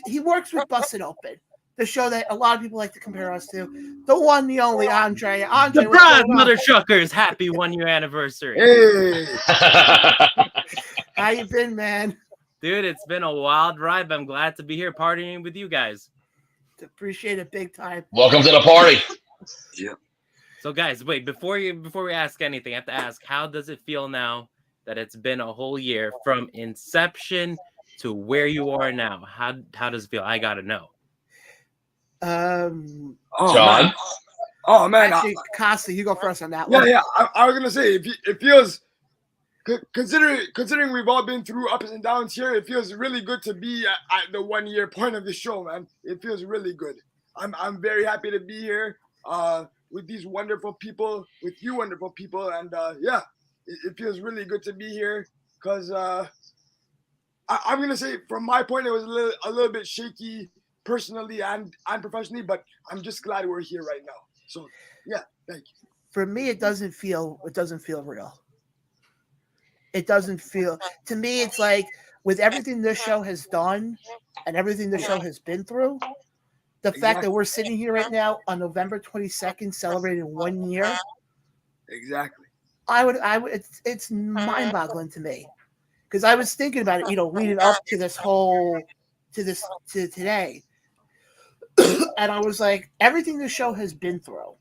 He works with Busted Open, the show that a lot of people like to compare us to, the one, the only Andre. Andre, what's Surprise, going on? mother truckers! Happy 1 year anniversary, Hey, How you been, man? dude. It's been a wild ride, but I'm glad to be here partying with you guys. Appreciate it big time. Welcome to the party. So, guys, wait before we ask anything, I have to ask: how does it feel now that it's been a whole year from inception to where you are now? How does it feel? I gotta know. oh, John? man. Oh man, Actually, Costa, you go first on that one. yeah. I was gonna say it feels considering we've all been through ups and downs here, it feels really good to be at the 1 year point of the show, man. It feels really good. I'm very happy to be here with these wonderful people, with you wonderful people, and yeah, it feels really good to be here because I'm gonna say from my point it was a little bit shaky personally and professionally, but I'm just glad we're here right now. So yeah, thank you. For me, it doesn't feel real. It doesn't feel, to me, it's like with everything this show has done and everything the show has been through, the fact that we're sitting here right now on November 22nd celebrating 1 year. Exactly. I would it's mind-boggling to me. Because I was thinking about it, leading up to today. And I was like, everything the show has been through,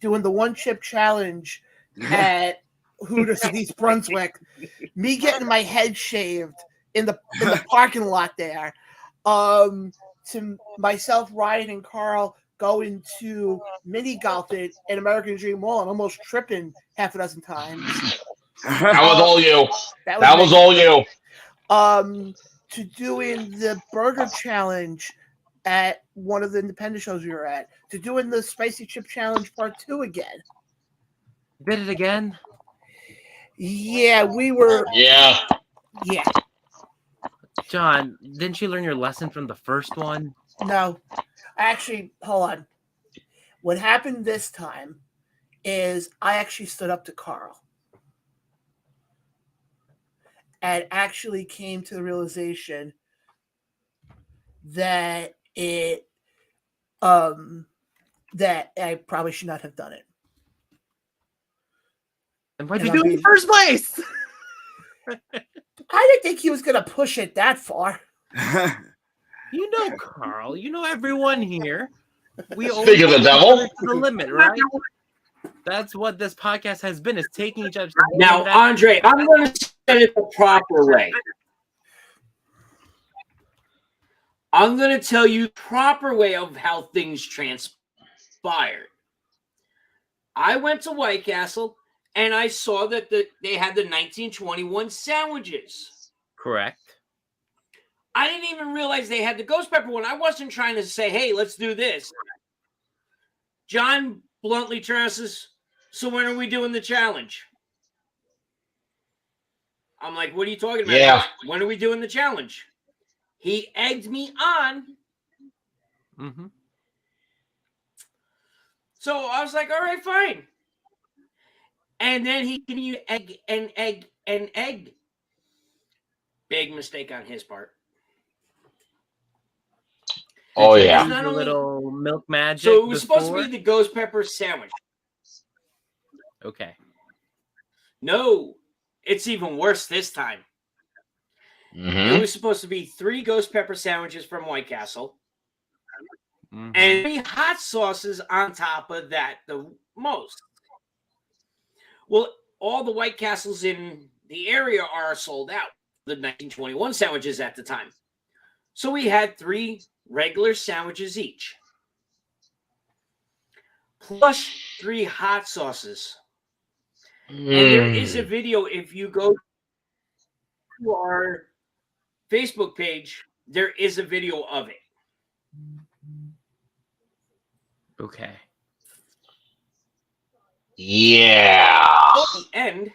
doing the one chip challenge at Hooters in East Brunswick, me getting my head shaved in the parking lot there, to myself, Ryan, and Carl going to mini golf at American Dream Mall and almost tripping half a dozen times. That was all you. That was me. all you. To doing the burger challenge at one of the independent shows we were at, to doing the spicy chip challenge part 2 again. Did it again? Yeah, we were. Yeah. Yeah. John, didn't you learn your lesson from the first one? No. Actually, hold on. What happened this time is I actually stood up to Carl and actually came to the realization that that I probably should not have done it. And why'd you do it in the first place? I didn't think he was going to push it that far. You know, Carl. You know everyone here. We Speak of the devil. To the limit, right? That's what this podcast has been, is taking each other. Now, Andre, I'm going to say it the proper way. I'm going to tell you the proper way of how things transpired. I went to White Castle, and I saw that they had the 1921 sandwiches. Correct. I didn't even realize they had the ghost pepper one. I wasn't trying to say, hey, let's do this. John bluntly says, so when are we doing the challenge? I'm like, what are you talking about? Yeah. When are we doing the challenge? He egged me on. Mm-hmm. So I was like, all right, fine. And then he continued egg and egg and egg. Big mistake on his part. Oh, yeah. A little milk magic. So it was supposed to be the ghost pepper sandwich. Okay. No, it's even worse this time. Mm-hmm. It was supposed to be 3 ghost pepper sandwiches from White Castle. Mm-hmm. And 3 hot sauces on top of that, the most. Well, all the White Castles in the area are sold out. The 1921 sandwiches at the time. So we had 3 regular sandwiches each. Plus 3 hot sauces. And there is a video, if you go to our Facebook page, there is a video of it. Okay. Yeah. At the end,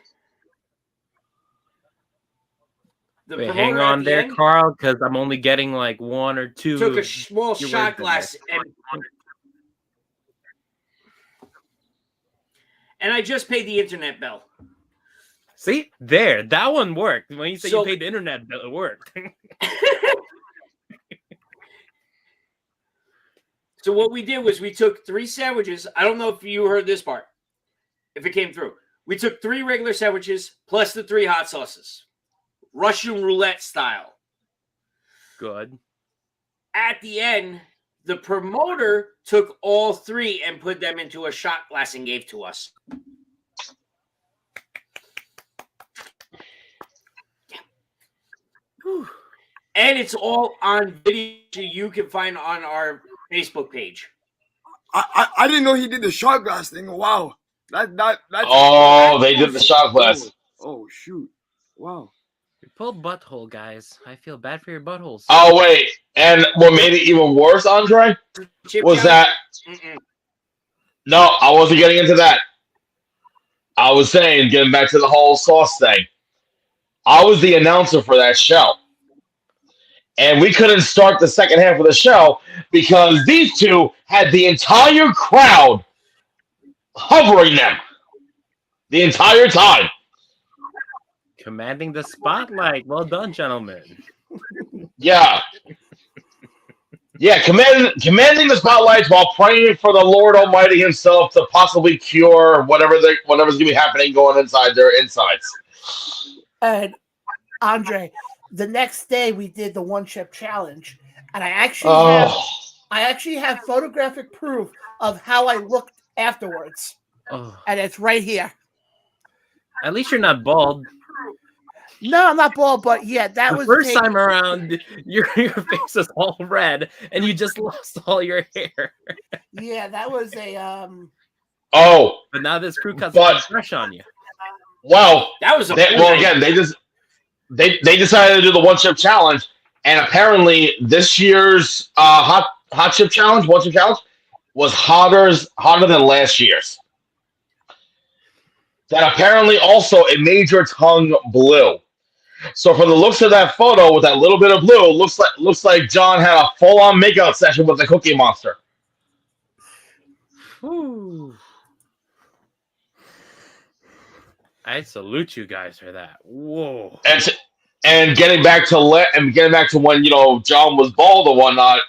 the Wait, promoter hang at on the there, end Carl, because I'm only getting like 1 or 2. took a small your shot words in glass and I just paid the internet bill. See, there, that one worked. When you say So- you paid the internet bill, it worked. So what we did was we took 3 sandwiches. I don't know if you heard this part, if it came through. We took 3 regular sandwiches plus the 3 hot sauces, Russian roulette style. Good. At the end, the promoter took all 3 and put them into a shot glass and gave to us. And it's all on video you can find on our Facebook page. I didn't know he did the shot glass thing. Wow. That's They did the shot glass. Oh shoot. Wow. You pulled butthole, guys. I feel bad for your buttholes. Oh, wait. And what made it even worse, Andre, was that... No, I wasn't getting into that. I was saying, getting back to the whole sauce thing, I was the announcer for that show. And we couldn't start the second half of the show because these two had the entire crowd hovering them the entire time. Commanding the spotlight. Well done, gentlemen. Yeah. Yeah, commanding the spotlights while praying for the Lord Almighty himself to possibly cure whatever's going to be happening going inside their insides. And Andre, the next day we did the 1-chip challenge, and I actually have photographic proof of how I looked afterwards. Oh. And it's right here. At least you're not bald. No, I'm not bald, but yeah, that was the first time around. Your face was all red, and you just lost all your hair. Yeah, that was a But now this crew cuts fresh on you. Well, that was again, they decided to do the 1-chip challenge, and apparently this year's hot chip challenge, 1-chip challenge, was hotter than last year's. That apparently also it made your tongue blue. So from the looks of that photo with that little bit of blue, looks like John had a full-on makeout session with the Cookie Monster. Whew. I salute you guys for that. Whoa. And getting back to when John was bald or whatnot.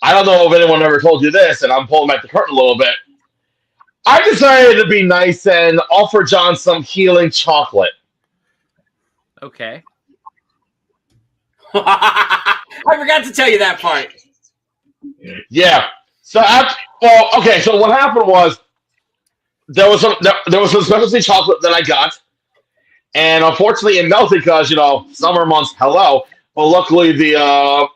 I don't know if anyone ever told you this, and I'm pulling back the curtain a little bit. I decided to be nice and offer John some healing chocolate. Okay. I forgot to tell you that part. Yeah. So so what happened was there was some specialty chocolate that I got, and unfortunately it melted because summer months. Hello, but luckily the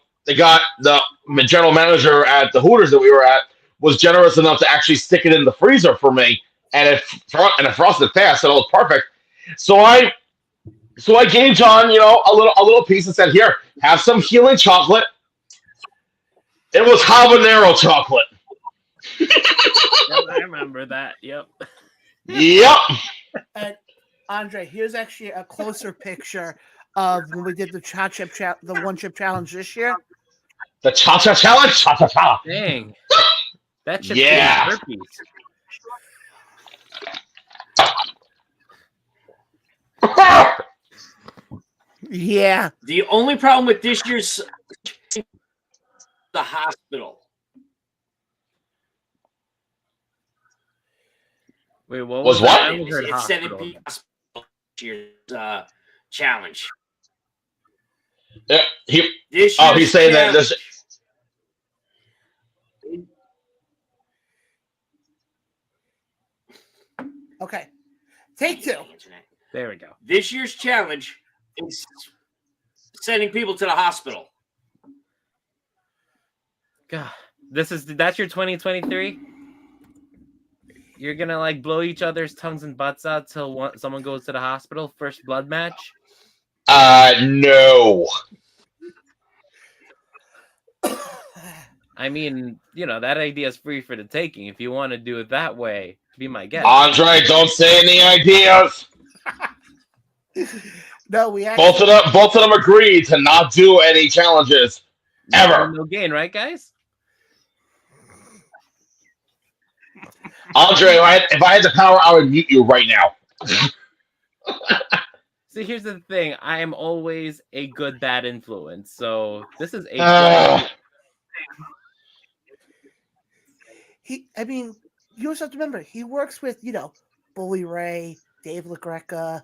general manager at the Hooters that we were at was generous enough to actually stick it in the freezer for me, and it frosted fast, so it was perfect. So I gave John, a little piece and said, "Here, have some healing chocolate." It was habanero chocolate. Yep, I remember that. Yep. Yep. And Andre, here's actually a closer picture of when we did the the 1-chip challenge this year. The cha-cha challenge? Cha-cha-cha. Dang. That chip Yeah. herpes. Yeah. The only problem with this year's the hospital. Wait, what Was that? what? I only heard It's sending hospital. people to this year's challenge. Yeah, This he's year's saying that challenge- this. Okay. Take 2. There we go. This year's challenge is sending people to the hospital. God, that's your 2023. You're gonna blow each other's tongues and butts out till someone goes to the hospital. First blood match. No. I mean, that idea is free for the taking. If you want to do it that way, be my guest. Andre, don't say any ideas. No, we actually, Both of them agreed to not do any challenges ever. No gain, right, guys? Andre, if I had the power, I would mute you right now. See, here's the thing. I am always a good bad influence. So this is a I mean, you also have to remember he works with Bully Ray, Dave LaGreca.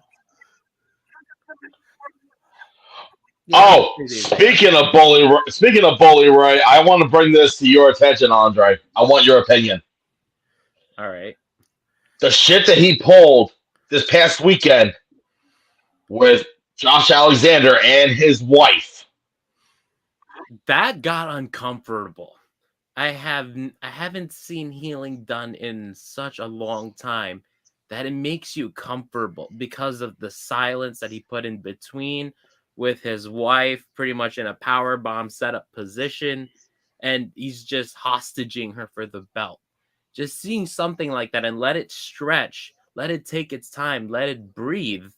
Oh, speaking of Bully Ray, I want to bring this to your attention, Andre. I want your opinion. All right. The shit that he pulled this past weekend with Josh Alexander and his wife. That got uncomfortable. I haven't seen healing done in such a long time that it makes you comfortable because of the silence that he put in between with his wife, pretty much in a power bomb setup position, and he's just hostaging her for the belt. Just seeing something like that and let it stretch, let it take its time, let it breathe.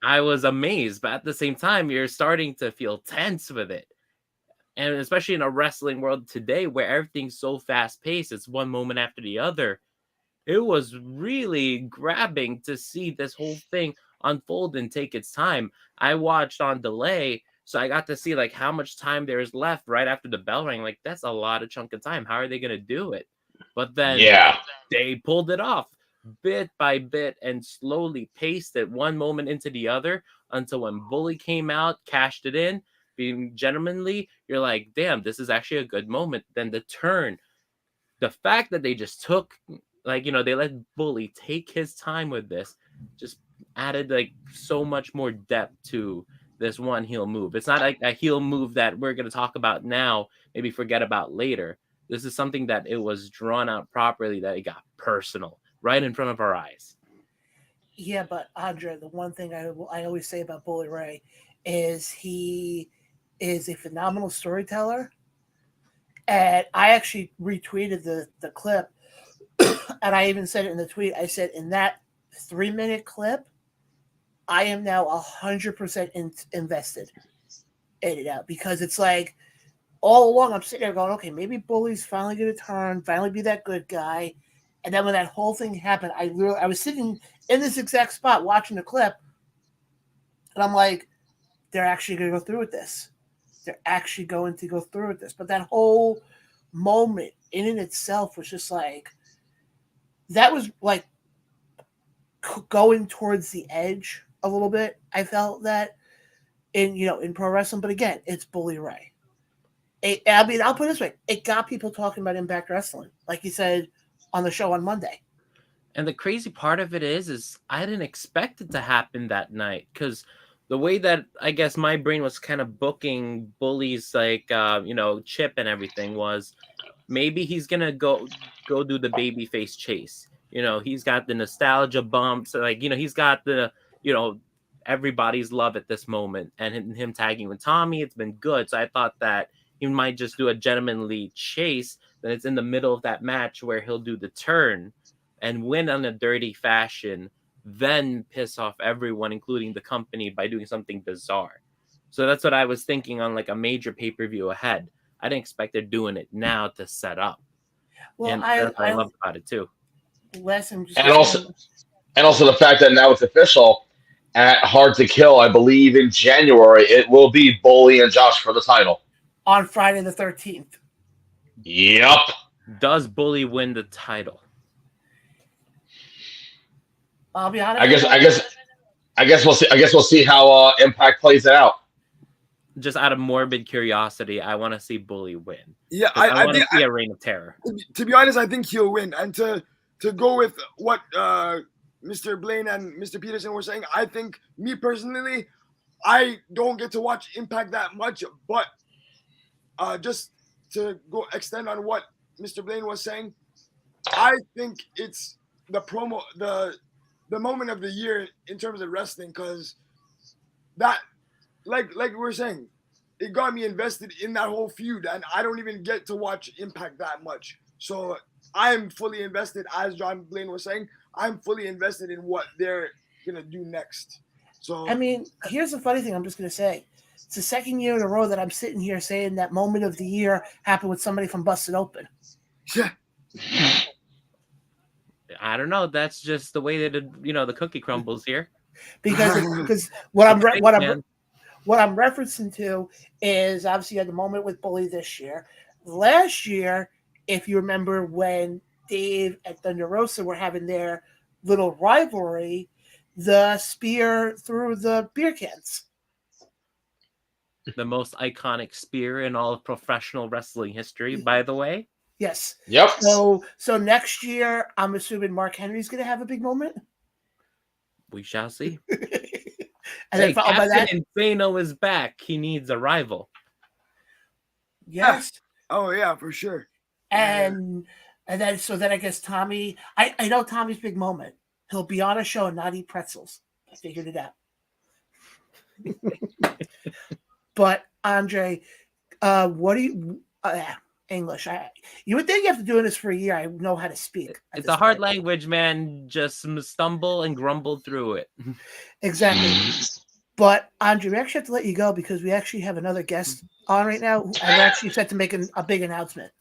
I was amazed, but at the same time, you're starting to feel tense with it. And especially in a wrestling world today where everything's so fast paced, it's one moment after the other. It was really grabbing to see this whole thing unfold and take its time. I watched on delay, so I got to see like how much time there is left right after the bell rang. Like, that's a lot of chunk of time. How are they going to do it? But then they pulled it off bit by bit and slowly paced it one moment into the other until when Bully came out, cashed it in, being gentlemanly, you're like, damn, this is actually a good moment. Then the turn, the fact that they just took, like, they let Bully take his time with this, just added like so much more depth to this one heel move. It's not like a heel move that we're going to talk about now, maybe forget about later. This is something that it was drawn out properly, that it got personal right in front of our eyes. Yeah, but Andre, the one thing I always say about Bully Ray is he is a phenomenal storyteller. And I actually retweeted the clip, and I even said it in the tweet. I said, in that 3-minute clip, I am now 100% invested in it out, because it's like all along I'm sitting there going, okay, maybe Bully's finally going to turn, finally be that good guy. And then when that whole thing happened, I was sitting in this exact spot watching the clip, and I'm like, they're actually going to go through with this. They're actually going to go through with this. But that whole moment in and itself was just like, that was like going towards the edge a little bit. I felt that in pro wrestling, but again, it's Bully Ray. I mean, I'll put it this way: it got people talking about Impact Wrestling, like you said on the show on Monday. And the crazy part of it is I didn't expect it to happen that night, because the way that I guess my brain was kind of booking Bully's like chip and everything was, maybe he's gonna go do the babyface chase. He's got the nostalgia bumps, like he's got the everybody's love at this moment, and him tagging with Tommy, it's been good. So I thought that he might just do a gentlemanly chase. Then it's in the middle of that match where he'll do the turn and win on a dirty fashion, then piss off everyone, including the company, by doing something bizarre. So that's what I was thinking on like a major pay-per-view ahead. I didn't expect they're doing it now to set up. Well, and I love about it too. And also the fact that now it's official at Hard to Kill, I believe in January, it will be Bully and Josh for the title. On Friday the 13th. Yep. Does Bully win the title? I'll be honest. I guess we'll see. I guess we'll see how Impact plays it out. Just out of morbid curiosity, I want to see Bully win. Yeah, I want to see a reign of terror. To be honest, I think he'll win. And to go with what Mr. Blaine and Mr. Peterson were saying, I think, me personally, I don't get to watch Impact that much, but just to go extend on what Mr. Blaine was saying, I think it's the moment of the year in terms of wrestling, because that, like we were saying, it got me invested in that whole feud, and I don't even get to watch Impact that much. So I'm fully invested, as John Blaine was saying. I'm fully invested in what they're gonna do next. So I mean, here's the funny thing. I'm just gonna say, it's the second year in a row that I'm sitting here saying that moment of the year happened with somebody from Busted Open. Yeah. I don't know. That's just the way that the cookie crumbles here. Because what I'm referencing to is obviously you had the moment with Bully this year. Last year, if you remember when Dave and Thunder Rosa were having their little rivalry, the spear through the beer cans. The most iconic spear in all of professional wrestling history, by the way. Yes. Yep. So next year, I'm assuming Mark Henry's going to have a big moment. We shall see. And Hey, then followed by that, Captain Insano is back. He needs a rival. yes. Oh yeah, for sure. And then I guess Tommy, I know Tommy's big moment. He'll be on a show and not eat pretzels. I figured it out. But Andre, what do you English? You would think you have to do this for a year. I know how to speak. It's a hard language, man. Just stumble and grumble through it. Exactly. But Andre, we actually have to let you go because we actually have another guest on right now. I'm actually set to make a big announcement.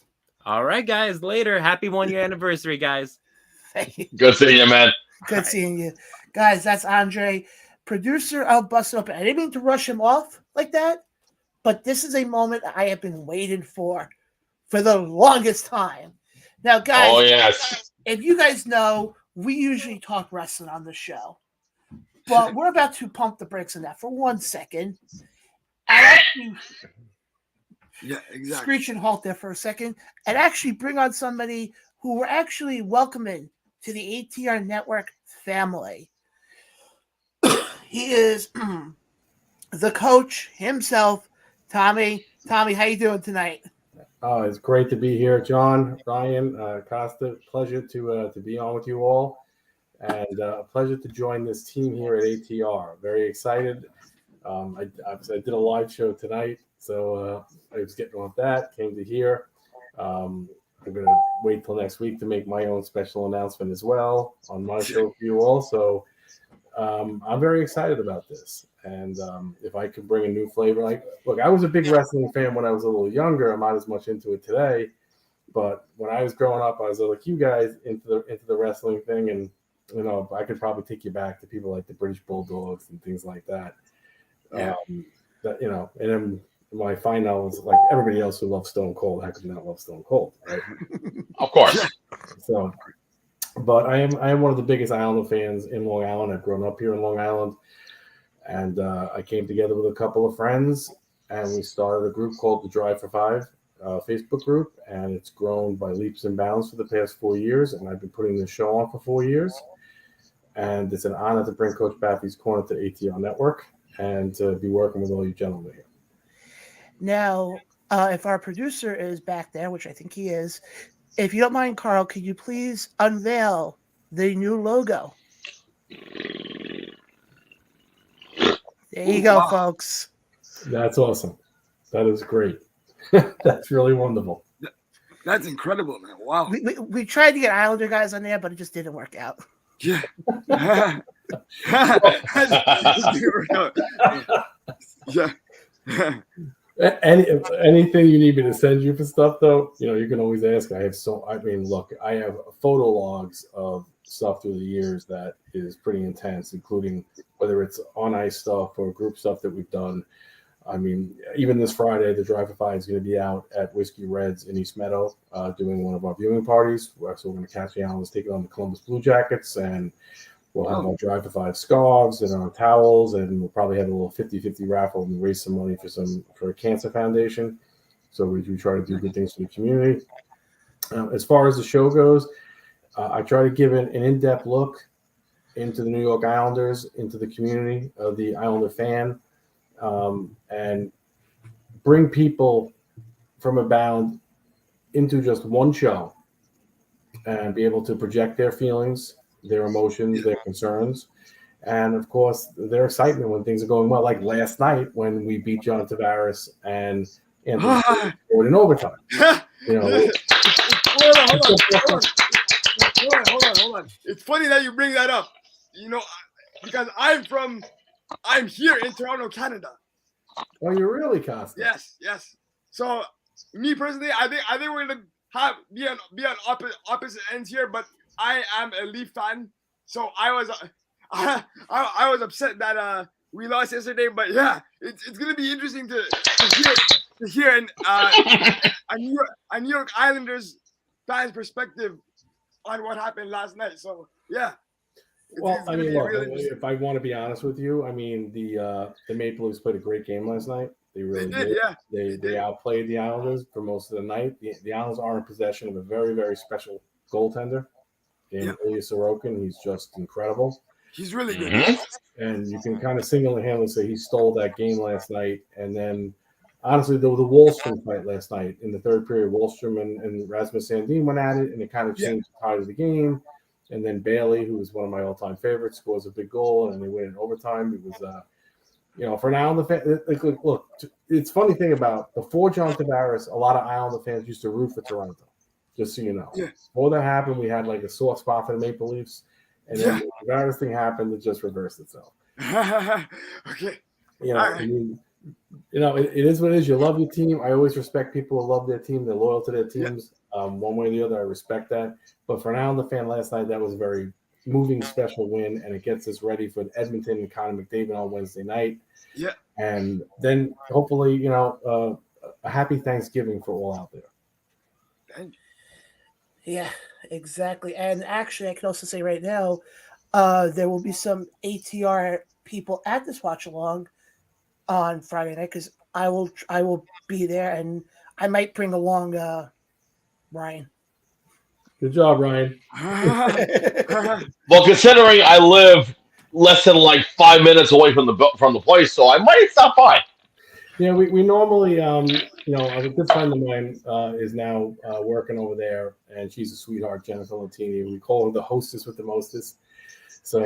All right, guys. Later. Happy 1 year anniversary, guys. Good seeing you, man. Good seeing you. Guys, that's Andre, producer of Busted Open. I didn't mean to rush him off like that, but this is a moment I have been waiting for the longest time. Now, guys, Oh, yes. if you guys know, we usually talk wrestling on the show, but we're about to pump the brakes on that for 1 second. And actually, Yeah, exactly. screech and halt there for a second, and actually bring on somebody who we're actually welcoming to the ATR Network family. He is the coach himself, Tommy. Tommy, how you doing tonight? It's great to be here, John, Ryan, Costa. Pleasure to be on with you all, and a pleasure to join this team here at ATR. Very excited. I did a live show tonight, so I was getting on that. Came to here. I'm going to wait till next week to make my own special announcement as well on my show for you all. So I'm very excited about this. And if I could bring a new flavor, look, I was a big wrestling fan when I was a little younger. I'm not as much into it today, but when I was growing up, I was like you guys into the wrestling thing, and I could probably take you back to people like the British Bulldogs and things like that. Yeah. And then when I find out, it's like everybody else who loves Stone Cold, how could you not love Stone Cold, right? Of course. So, but I am one of the biggest Islander fans in Long Island. I've grown up here in Long Island. And I came together with a couple of friends, and we started a group called the Drive for Five Facebook group, and it's grown by leaps and bounds for the past 4 years, and I've been putting this show on for 4 years. And it's an honor to bring Coach Baffy's Corner to ATR Network and to be working with all you gentlemen here. Now, if our producer is back there, which I think he is, if you don't mind, Carl, could you please unveil the new logo? There you go, folks. That's awesome. That is great. That's really wonderful. That's incredible, man. Wow. We tried to get Islander guys on there, but it just didn't work out. Yeah. Yeah. Anything you need me to send you for stuff, though, you can always ask. I have photo logs of stuff through the years that is pretty intense, including whether it's on ice stuff or group stuff that we've done. I mean, even this Friday, the Drive for Five is going to be out at Whiskey Reds in East Meadow doing one of our viewing parties. So we're going to catch the Islanders taking on the Columbus Blue Jackets, and we'll have our Drive for Five scarves and our towels, and we'll probably have a little 50-50 raffle and raise some money for a cancer foundation. So we try to do good things for the community. As far as the show goes, I try to give an in-depth look into the New York Islanders, into the community of the Islander fan, and bring people from Abound into just one show and be able to project their feelings, their emotions, their concerns, and, of course, their excitement when things are going well, like last night when we beat John Tavares and Anthony Ford in overtime. Hold on. It's funny that you bring that up, because I'm here in Toronto, Canada. Oh, you're really, Costa? Yes. So, me personally, I think we're gonna be on opposite ends here, but I am a Leaf fan, so I was upset that we lost yesterday. But yeah, it's gonna be interesting to hear a New York Islanders fans' perspective on what happened last night. So yeah. Well, It's I gonna mean, be look, really interesting. if I want to be honest with you, I mean, the Maple Leafs played a great game last night. They really They did, did. yeah. They outplayed the Islanders for most of the night. The Islanders are in possession of a very, very special goaltender in Yeah. Ilya Sorokin. He's just incredible. He's really good. Mhm. And you can kind of single-handedly say he stole that game last night. And then, honestly, there was a Wallstrom fight last night in the third period. Wallstrom and Rasmus Sandin went at it, and it kind of changed the tide of the game. And then Bailey, who is one of my all-time favorites, scores a big goal, and they win in overtime. It was, for an Islander fan, look, it's a funny thing about before John Tavares, a lot of Islander fans used to root for Toronto, just so you know. Yeah. Before that happened, we had like a soft spot for the Maple Leafs. And then the Tavares thing happened, it just reversed itself. Okay. All right. I mean, it is what it is. You love your team. I always respect people who love their team. They're loyal to their teams. One way or the other, I respect that. But for an Islander fan last night, that was a very moving, special win, and it gets us ready for Edmonton and Connor McDavid on Wednesday night. Yeah. And then hopefully, a happy Thanksgiving for all out there. Yeah, exactly. And actually, I can also say right now, there will be some ATR people at this watch along on Friday night because I will be there, and I might bring along Ryan. Good job, Ryan. Well, considering I live less than like 5 minutes away from the place, so I might stop by. Yeah, we normally, a good friend of mine is now working over there, and she's a sweetheart, Jennifer Latini. We call her the hostess with the mostest. So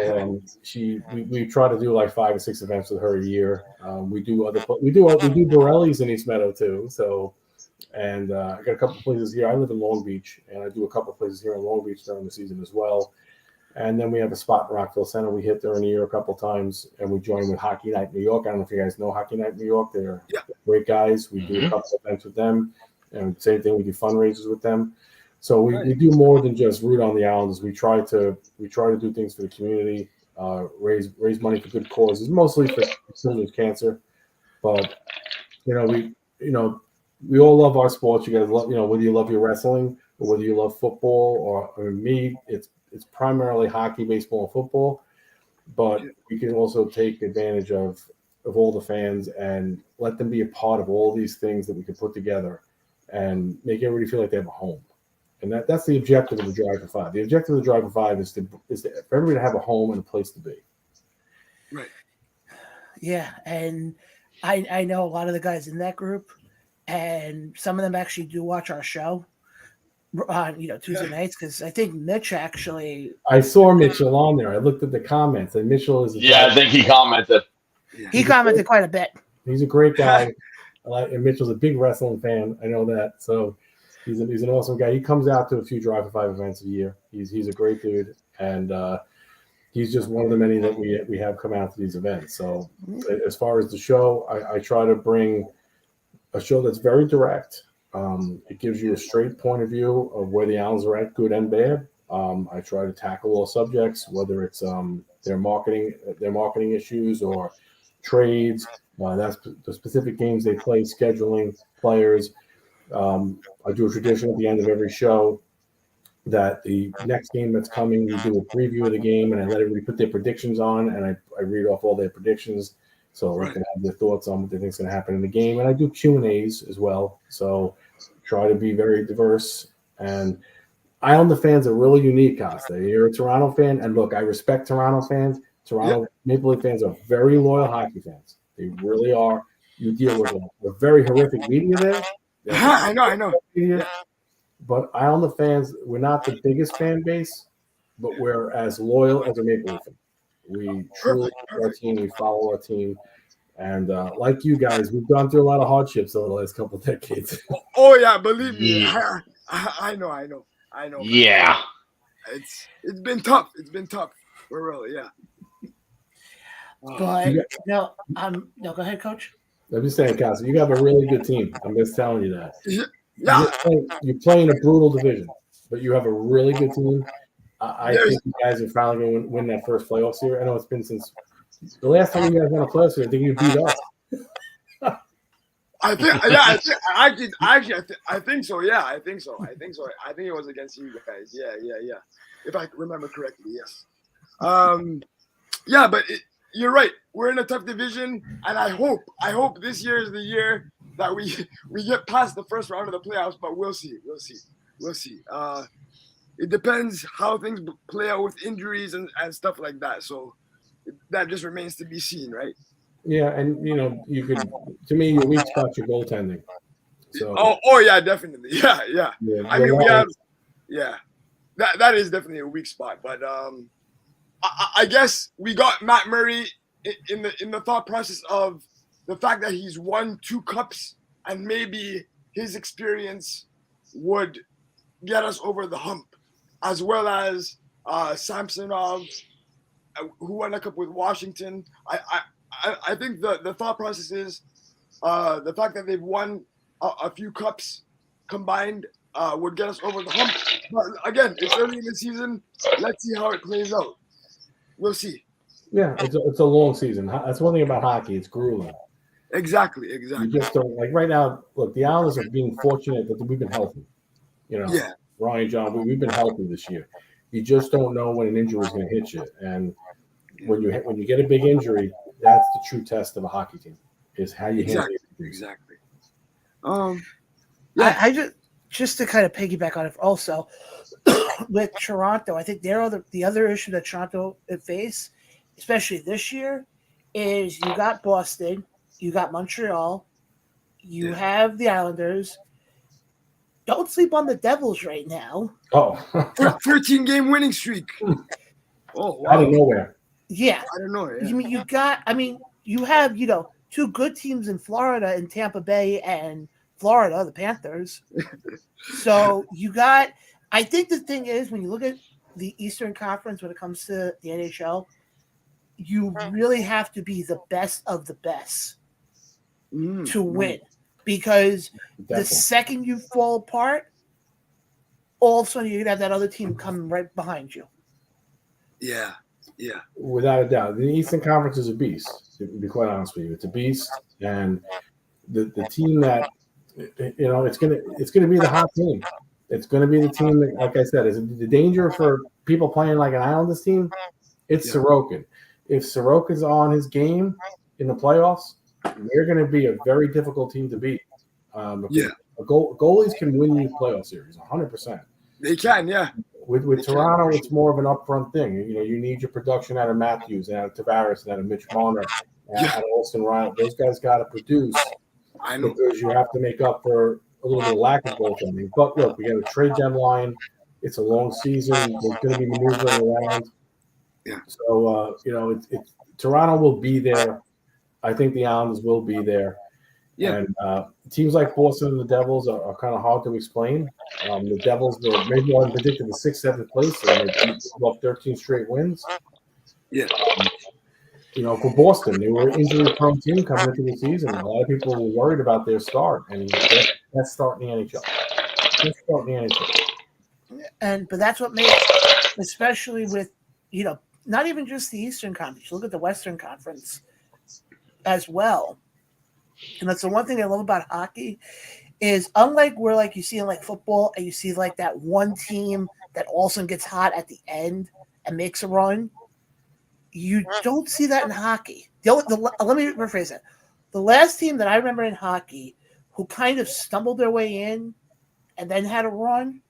we try to do like 5 or 6 events with her a year. We do Borelli's in East Meadow too. So, and I got a couple of places here. I live in Long Beach, and I do a couple of places here in Long Beach during the season as well. And then we have a spot in Rockville Center. We hit during the year a couple of times, and we join with Hockey Night New York. I don't know if you guys know Hockey Night New York. They're great guys. We do a couple of events with them, and same thing. We do fundraisers with them. So we do more than just root on the Islanders. We try to do things for the community, raise money for good causes, mostly for children's cancer. But we all love our sports. You guys love, whether you love your wrestling or whether you love football or me, it's primarily hockey, baseball, and football. But we can also take advantage of all the fans and let them be a part of all these things that we can put together and make everybody feel like they have a home. And that's the objective of the Drive for Five. The objective of the Drive for Five is for everybody to have a home and a place to be. Right. Yeah, and I know a lot of the guys in that group, and some of them actually do watch our show on Tuesday nights because I think Mitch actually. I saw Mitchell on there. I looked at the comments, and Mitchell is. I think he commented. He commented quite a bit. He's a great guy, and Mitchell's a big wrestling fan. I know that, so. He's an awesome guy. He comes out to a few Drive for Five events a year. He's a great dude, and he's just one of the many that we have come out to these events. So as far as the show, I try to bring a show that's very direct. It gives you a straight point of view of where the Islanders are at, good and bad. I try to tackle all subjects, whether it's their marketing issues or trades. That's the specific games they play, scheduling, players. I do a tradition at the end of every show that the next game that's coming, we do a preview of the game, and I let everybody put their predictions on, and I read off all their predictions so they can have their thoughts on what they think is going to happen in the game. And I do Q&As as well, so try to be very diverse. And Islander fans are really unique, Costa. You're a Toronto fan, and look, I respect Toronto fans. Toronto Maple Leaf fans are very loyal hockey fans. They really are. You deal with a very horrific media there. I know. But Islander fans, we're not the biggest fan base, but we're as loyal as a Maple Leaf fan. We truly love our team. We follow our team. And like you guys, we've gone through a lot of hardships over the last couple of decades. Oh, yeah, believe me. I know. Yeah. It's been tough. We're really, yeah. But go ahead, Coach. I'm just saying, Casa, you have a really good team. I'm just telling you that. Yeah. You're playing a brutal division, but you have a really good team. I think you guys are finally going to win that first playoff series. I know it's been since the last time you guys won a playoff series. I think you beat us. I think, yeah, I think so. Yeah, I think so. I think it was against you guys. Yeah. If I remember correctly, yes. Yeah, but you're right. We're in a tough division, and I hope this year is the year that we get past the first round of the playoffs. But we'll see. It depends how things play out with injuries and stuff like that. So that just remains to be seen, right? Yeah, and you could, to me, your weak spot's your goaltending. So oh yeah, definitely. Yeah. I mean, we have, that is definitely a weak spot. But I guess we got Matt Murray in the thought process of the fact that he's won 2 cups, and maybe his experience would get us over the hump, as well as Samsonov, who won a cup with Washington. I think the thought process is the fact that they've won a few cups combined would get us over the hump. But again, it's early in the season. Let's see how it plays out. We'll see. yeah, it's a long season. That's one thing about hockey. It's grueling. Exactly. You just don't, like right now. Look, the Islanders are being fortunate that we've been healthy. Yeah. Ryan, John, we've been healthy this year. You just don't know when an injury is going to hit you, and when you get a big injury, that's the true test of a hockey team, is how you handle it. Exactly. I just to kind of piggyback on it also with Toronto, I think the other issue that Toronto face, especially this year, is you got Boston, you got Montreal, you have the Islanders. Don't sleep on the Devils right now. Oh, 13-game winning streak. Oh, wow. Out of nowhere. Yeah. I don't know. Yeah. You have 2 good teams in Florida, in Tampa Bay and Florida, the Panthers. So I think the thing is, when you look at the Eastern Conference when it comes to the NHL, you really have to be the best of the best to win. Because the second you fall apart, all of a sudden you're going to have that other team coming right behind you. Yeah. Without a doubt. The Eastern Conference is a beast, to be quite honest with you. It's a beast, and the team that it's gonna be the hot team. It's gonna be the team that, like I said, is the danger for people playing like an Islanders team. It's Sorokin. If Sorokin's on his game in the playoffs, they're going to be a very difficult team to beat. Goalies can win you playoff series 100%. They can, yeah. With Toronto, it's more of an upfront thing. You need your production out of Matthews and out of Tavares and out of Mitch Marner and out of Austin Ryan. Those guys got to produce. I know. Because you have to make up for a little bit of lack of goaltending. But look, we got a trade deadline. It's a long season. There's going to be maneuvering around. Yeah. So Toronto will be there. I think the Islanders will be there. Yeah. And teams like Boston and the Devils are kind of hard to explain. The Devils were maybe one predicted the 6th, 7th place, and they beat off 13 straight wins. Yeah. For Boston, they were an injury-prone team coming into the season. A lot of people were worried about their start, and that's starting the NHL. That's starting the NHL. But that's what makes, especially with not even just the Eastern Conference. You look at the Western Conference as well. And that's the one thing I love about hockey is, unlike where you see in football and you see that one team that all of a sudden gets hot at the end and makes a run, you don't see that in hockey. Let me rephrase that. The last team that I remember in hockey who kind of stumbled their way in and then had a run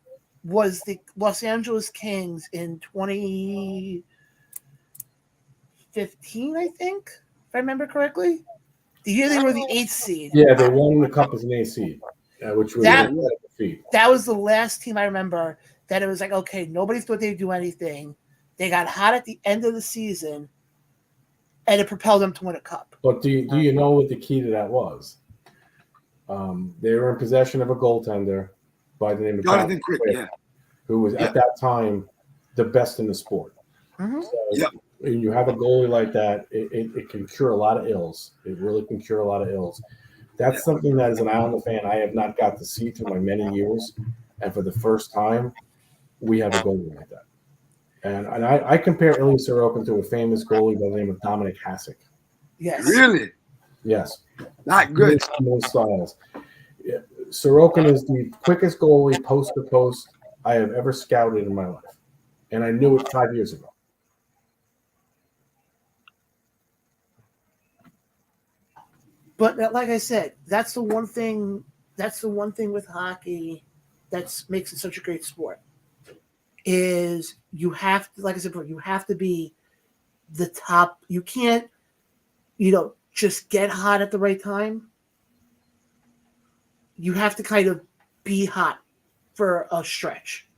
was the Los Angeles Kings in 2015, I think, if I remember correctly. The year they were the 8th seed. Yeah, they won the cup as an 8th seed, which was a defeat. That was the last team I remember that it was okay, nobody thought they'd do anything. They got hot at the end of the season, and it propelled them to win a cup. But do you know what the key to that was? They were in possession of a goaltender by the name of Jonathan Quick, who was at that time the best in the sport. Mm-hmm. So, when you have a goalie like that, it can cure a lot of ills. It really can cure a lot of ills. That's something that, as an Islander fan, I have not got to see through my many years. And for the first time, we have a goalie like that. And I compare Ilya Sorokin to a famous goalie by the name of Dominic Hasek. Yes. Really? Yes. Not good. Most styles. Yeah. Sorokin is the quickest goalie post to post I have ever scouted in my life. And I knew it 5 years ago. But like I said, that's the one thing. That's the one thing with hockey that makes it such a great sport. Is you have to, like I said before, you have to be the top. You can't, just get hot at the right time. You have to kind of be hot for a stretch.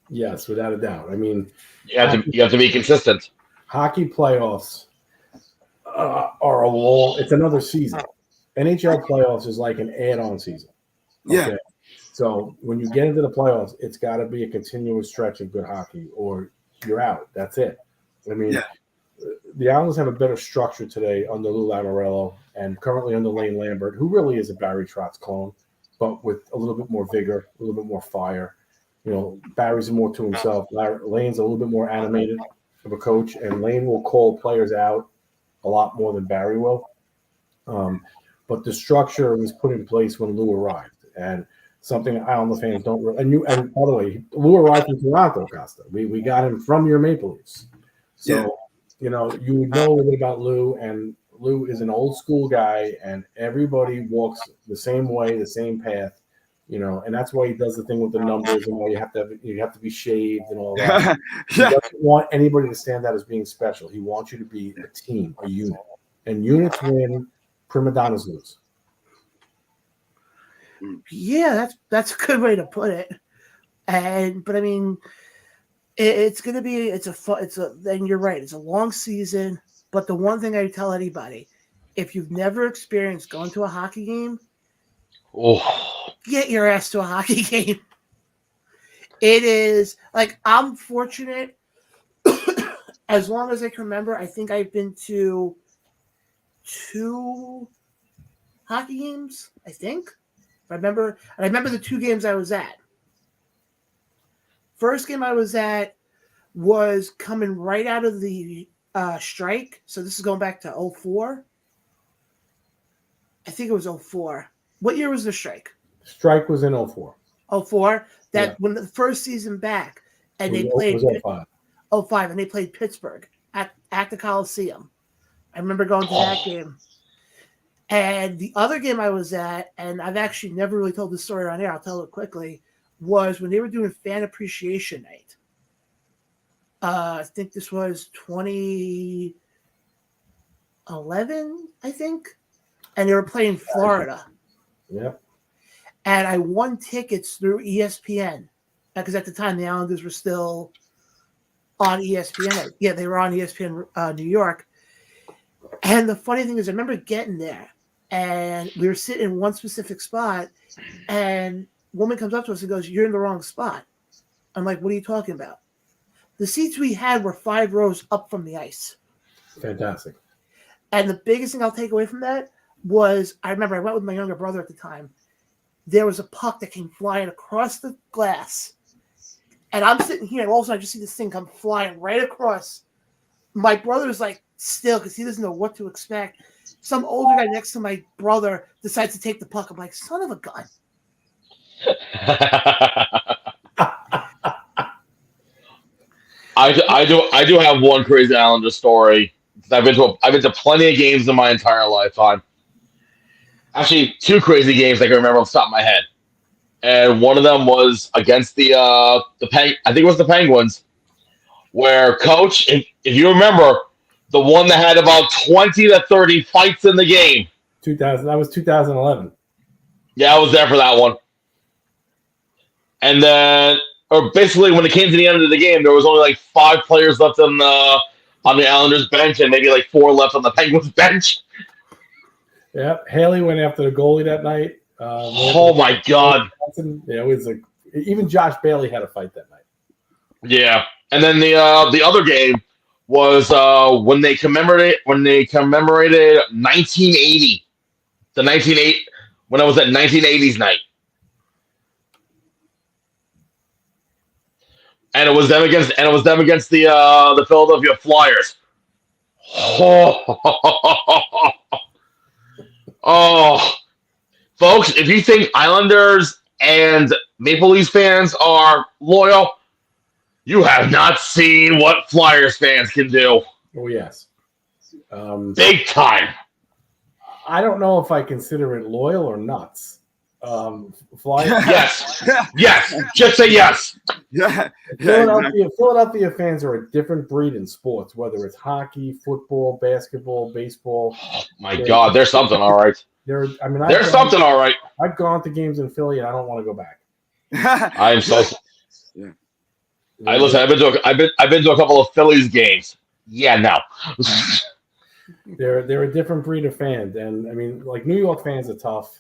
Yes, without a doubt. I mean, you have to be consistent. Hockey playoffs are a long. It's another season. NHL playoffs is like an add-on season. Okay? Yeah. So when you get into the playoffs, it's got to be a continuous stretch of good hockey, or you're out. That's it. I mean, the Islanders have a better structure today under Lou Lamoriello and currently under Lane Lambert, who really is a Barry Trotz clone, but with a little bit more vigor, a little bit more fire. Barry's more to himself. Lane's a little bit more animated of a coach, and Lane will call players out a lot more than Barry will. But the structure was put in place when Lou arrived, and something Islander fans don't really. And by the way, Lou arrived from Toronto, Costa. We got him from your Maple Leafs, so you would know a little bit about Lou. And Lou is an old school guy, and everybody walks the same way, the same path. And that's why he does the thing with the numbers and why you have to be shaved and all that. He doesn't want anybody to stand out as being special. He wants you to be a team, a unit, and units win. Prima donnas lose. Yeah, that's a good way to put it. But I mean, it's going to be then you're right. It's a long season, but the one thing I tell anybody, if you've never experienced going to a hockey game, get your ass to a hockey game. It is like, I'm fortunate. As long as I can remember, I think I've been to 2 hockey games, I think. I remember the 2 games I was at. First game I was at was coming right out of the strike. So this is going back to 2004. I think it was 2004. What year was the strike? Strike was in 2004. 2004. When the first season back, and they played 2005. 2005, and they played Pittsburgh at the Coliseum. I remember going to that game. And the other game I was at, and I've actually never really told this story around here, I'll tell it quickly, was when they were doing Fan Appreciation Night. I think this was 2011, I think. And they were playing Florida. Yep. And I won tickets through ESPN, because at the time the Islanders were still on ESPN. Yeah, they were on ESPN New York. And the funny thing is, I remember getting there, and we were sitting in one specific spot, and a woman comes up to us and goes, "You're in the wrong spot." I'm like, "What are you talking about?" The seats we had were 5 rows up from the ice. Fantastic. And the biggest thing I'll take away from that was, I remember I went with my younger brother at the time. There was a puck that came flying across the glass, and I'm sitting here, and all of a sudden I just see this thing come flying right across. My brother's like, still, because he doesn't know what to expect. Some older guy next to my brother decides to take the puck. I'm like, son of a gun. I do have one crazy Islander story. I've been to plenty of games in my entire lifetime. Actually, 2 crazy games I can remember off the top of my head. And one of them was against I think it was the Penguins, where Coach, if you remember, the one that had about 20 to 30 fights in the game. 2000. That was 2011. Yeah, I was there for that one. And then, or basically, when it came to the end of the game, there was only like 5 players left on the Islanders bench, and maybe like 4 left on the Penguins bench. Yeah, Haley went after the goalie that night. Oh my God! Yeah, it was like even Josh Bailey had a fight that night. Yeah, and then the other game was when they commemorated 1980, the 1980 when I was at 1980s night, and it was them against the Philadelphia Flyers. Oh, folks, if you think Islanders and Maple Leafs fans are loyal, you have not seen what Flyers fans can do. Oh yes. Big time. I don't know if I consider it loyal or nuts. Flyers. Yes. Yes. Just say yes. Yeah. Philadelphia fans are a different breed in sports, whether it's hockey, football, basketball, baseball. My God, there's something all right. There's something all right. I've gone to games in Philly and I don't want to go back. I am so. Yeah. Listen. I've been to a couple of Phillies games. Yeah, no. They're a different breed of fans, and I mean, like New York fans are tough.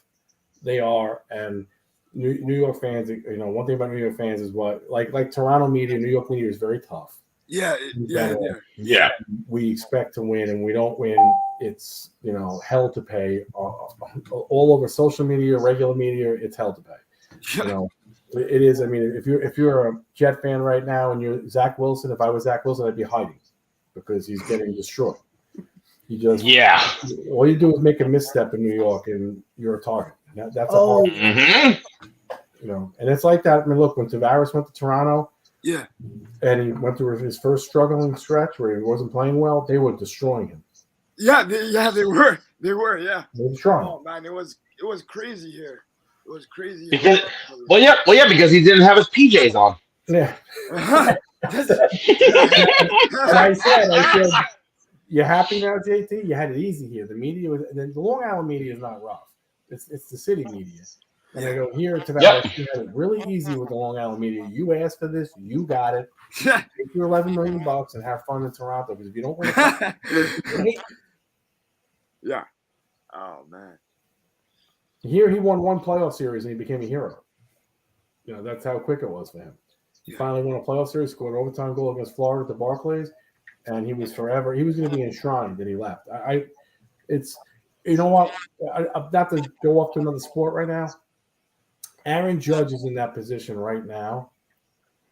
They are, and New York fans. One thing about New York fans is what like Toronto media, New York media is very tough. Yeah. We expect to win, and we don't win. It's hell to pay. All over social media, regular media, it's hell to pay. It is. I mean, if you're a Jet fan right now, and you're Zach Wilson, if I was Zach Wilson, I'd be hiding because he's getting destroyed. All you do is make a misstep in New York, and you're a target. That's a hard. Mm-hmm. And it's like that. I mean, look, when Tavares went to Toronto, and he went through his first struggling stretch where he wasn't playing well, they were destroying him. Yeah, they were. They were destroying. Oh man, it was crazy here. It was crazy. Because, because he didn't have his PJs on. Yeah. And I said, you happy now, JT? You had it easy here. The media the Long Island media is not rough. It's the city media. And I go here to that. You had it really easy with the Long Island media. You asked for this, you got it. Take your $11 million and have fun in Toronto. Because if you don't win, yeah. Oh man. Here he won one playoff series and he became a hero. That's how quick it was for him. He finally won a playoff series, scored an overtime goal against Florida at the Barclays, and he was forever. He was going to be enshrined, and he left. It's what? I'm not to go off to another sport right now. Aaron Judge is in that position right now.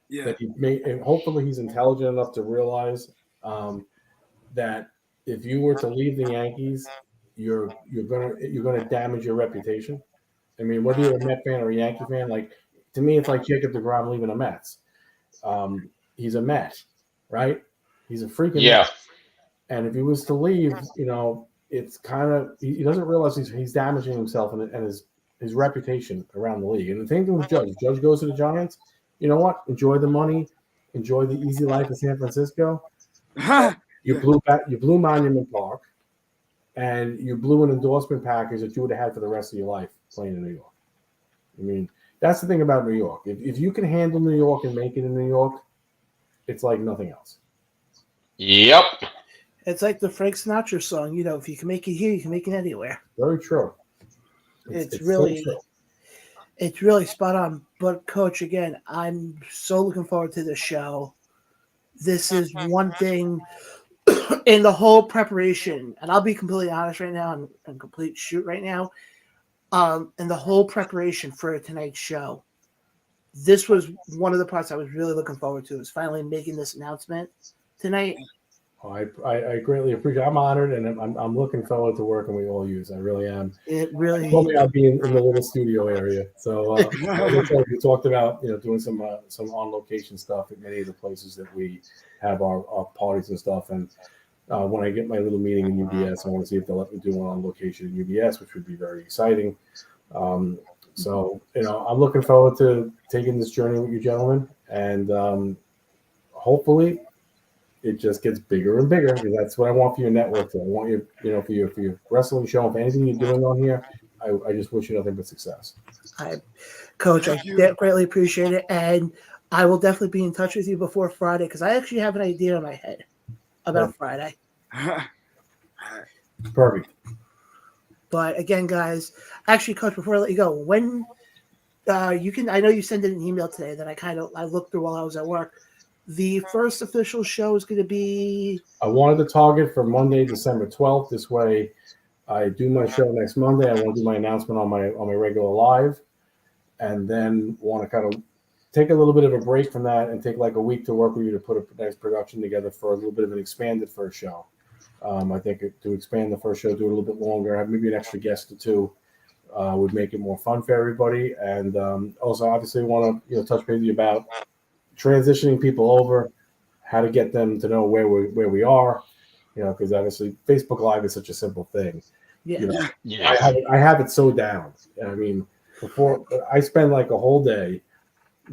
Yeah. That and hopefully he's intelligent enough to realize that if you were to leave the Yankees, you're gonna damage your reputation. I mean, whether you're a Met fan or a Yankee fan, like to me, it's like Jacob deGrom leaving the Mets. He's a Met, right? He's a freaking Met. And if he was to leave, it's kind of he doesn't realize he's damaging himself and his reputation around the league. And the same thing with Judge. Judge goes to the Giants. You know what? Enjoy the money, enjoy the easy life in San Francisco. You blew Monument Park, and you blew an endorsement package that you would have had for the rest of your life playing in New York. I mean, that's the thing about New York. If you can handle New York and make it in New York, it's like nothing else. Yep. It's like the Frank Sinatra song. If you can make it here, you can make it anywhere. Very true. It's really spot on. But Coach, again, I'm so looking forward to this show. This is one thing in the whole preparation, and I'll be completely honest right now and complete shoot right now. In the whole preparation for tonight's show, this was one of the parts I was really looking forward to, is finally making this announcement tonight. I greatly appreciate it. I'm honored, and I'm looking forward to working with all yous. I really am. It really. Hopefully, I'll be in the little studio area. So we talked about doing some on location stuff at many of the places that we have our parties and stuff. And when I get my little meeting in UBS, I want to see if they'll let me do one on location in UBS, which would be very exciting. So I'm looking forward to taking this journey with you gentlemen, and hopefully it just gets bigger and bigger, because that's what I want for your network. I want you, for your wrestling show, if anything you're doing on here, I just wish you nothing but success. Coach, I greatly appreciate it, and I will definitely be in touch with you before Friday, because I actually have an idea in my head about Friday. Perfect. But again, guys, actually, Coach, before I let you go, when you can, I know you sent in an email today that I looked through while I was at work. The first official show is going to be. I wanted to target for Monday, December 12th. This way, I do my show next Monday. I want to do my announcement on my regular live, and then want to kind of take a little bit of a break from that and take like a week to work with you to put a nice production together for a little bit of an expanded first show. I think to expand the first show, do it a little bit longer, have maybe an extra guest or two, would make it more fun for everybody. And also, obviously, want to touch base with you about transitioning people over, how to get them to know where we are. Because obviously, Facebook Live is such a simple thing. Yeah. I have it so down. I mean, before I spend like a whole day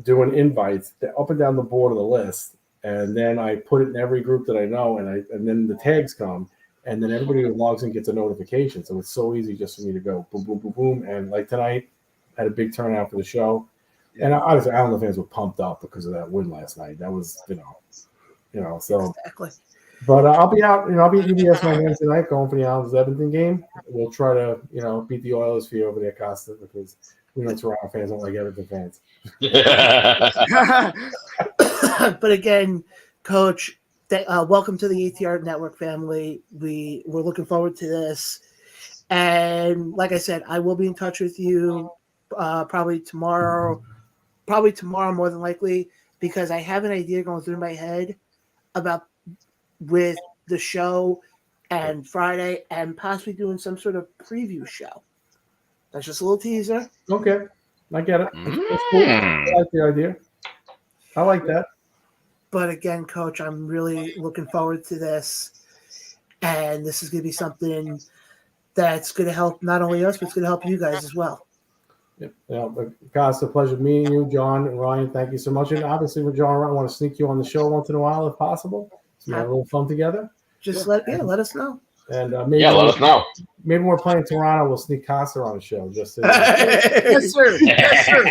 doing invites up and down the board of the list, and then I put it in every group that I know, and then the tags come, and then everybody who logs in gets a notification. So it's so easy just for me to go boom, boom, boom, boom, and like tonight, had a big turnout for the show, and obviously Islander fans were pumped up because of that win last night. That was so. Exactly. But I'll be out. I'll be at UBS Miami tonight, going for the Islanders Edmonton game. We'll try to beat the Oilers for you over there, Costa, because we know Toronto fans don't like Edmonton fans. But again, Coach, welcome to the ATR Network family. We're looking forward to this, and like I said, I will be in touch with you probably tomorrow more than likely, because I have an idea going through my head about with the show and Friday, and possibly doing some sort of preview show. That's just a little teaser. Okay, I get it. That's cool. I like the idea. I like that. But again, Coach, I'm really looking forward to this, and this is going to be something that's going to help not only us, but it's going to help you guys as well. Guys, it's a pleasure meeting you, John and Ryan. Thank you so much. And obviously, with John and Ryan, I want to sneak you on the show once in a while if possible. So we have a little fun together. Just let us know. And maybe let us know. Maybe we're playing Toronto. We'll sneak Costa on the show. Just to, Yes, sir. Yes, sir.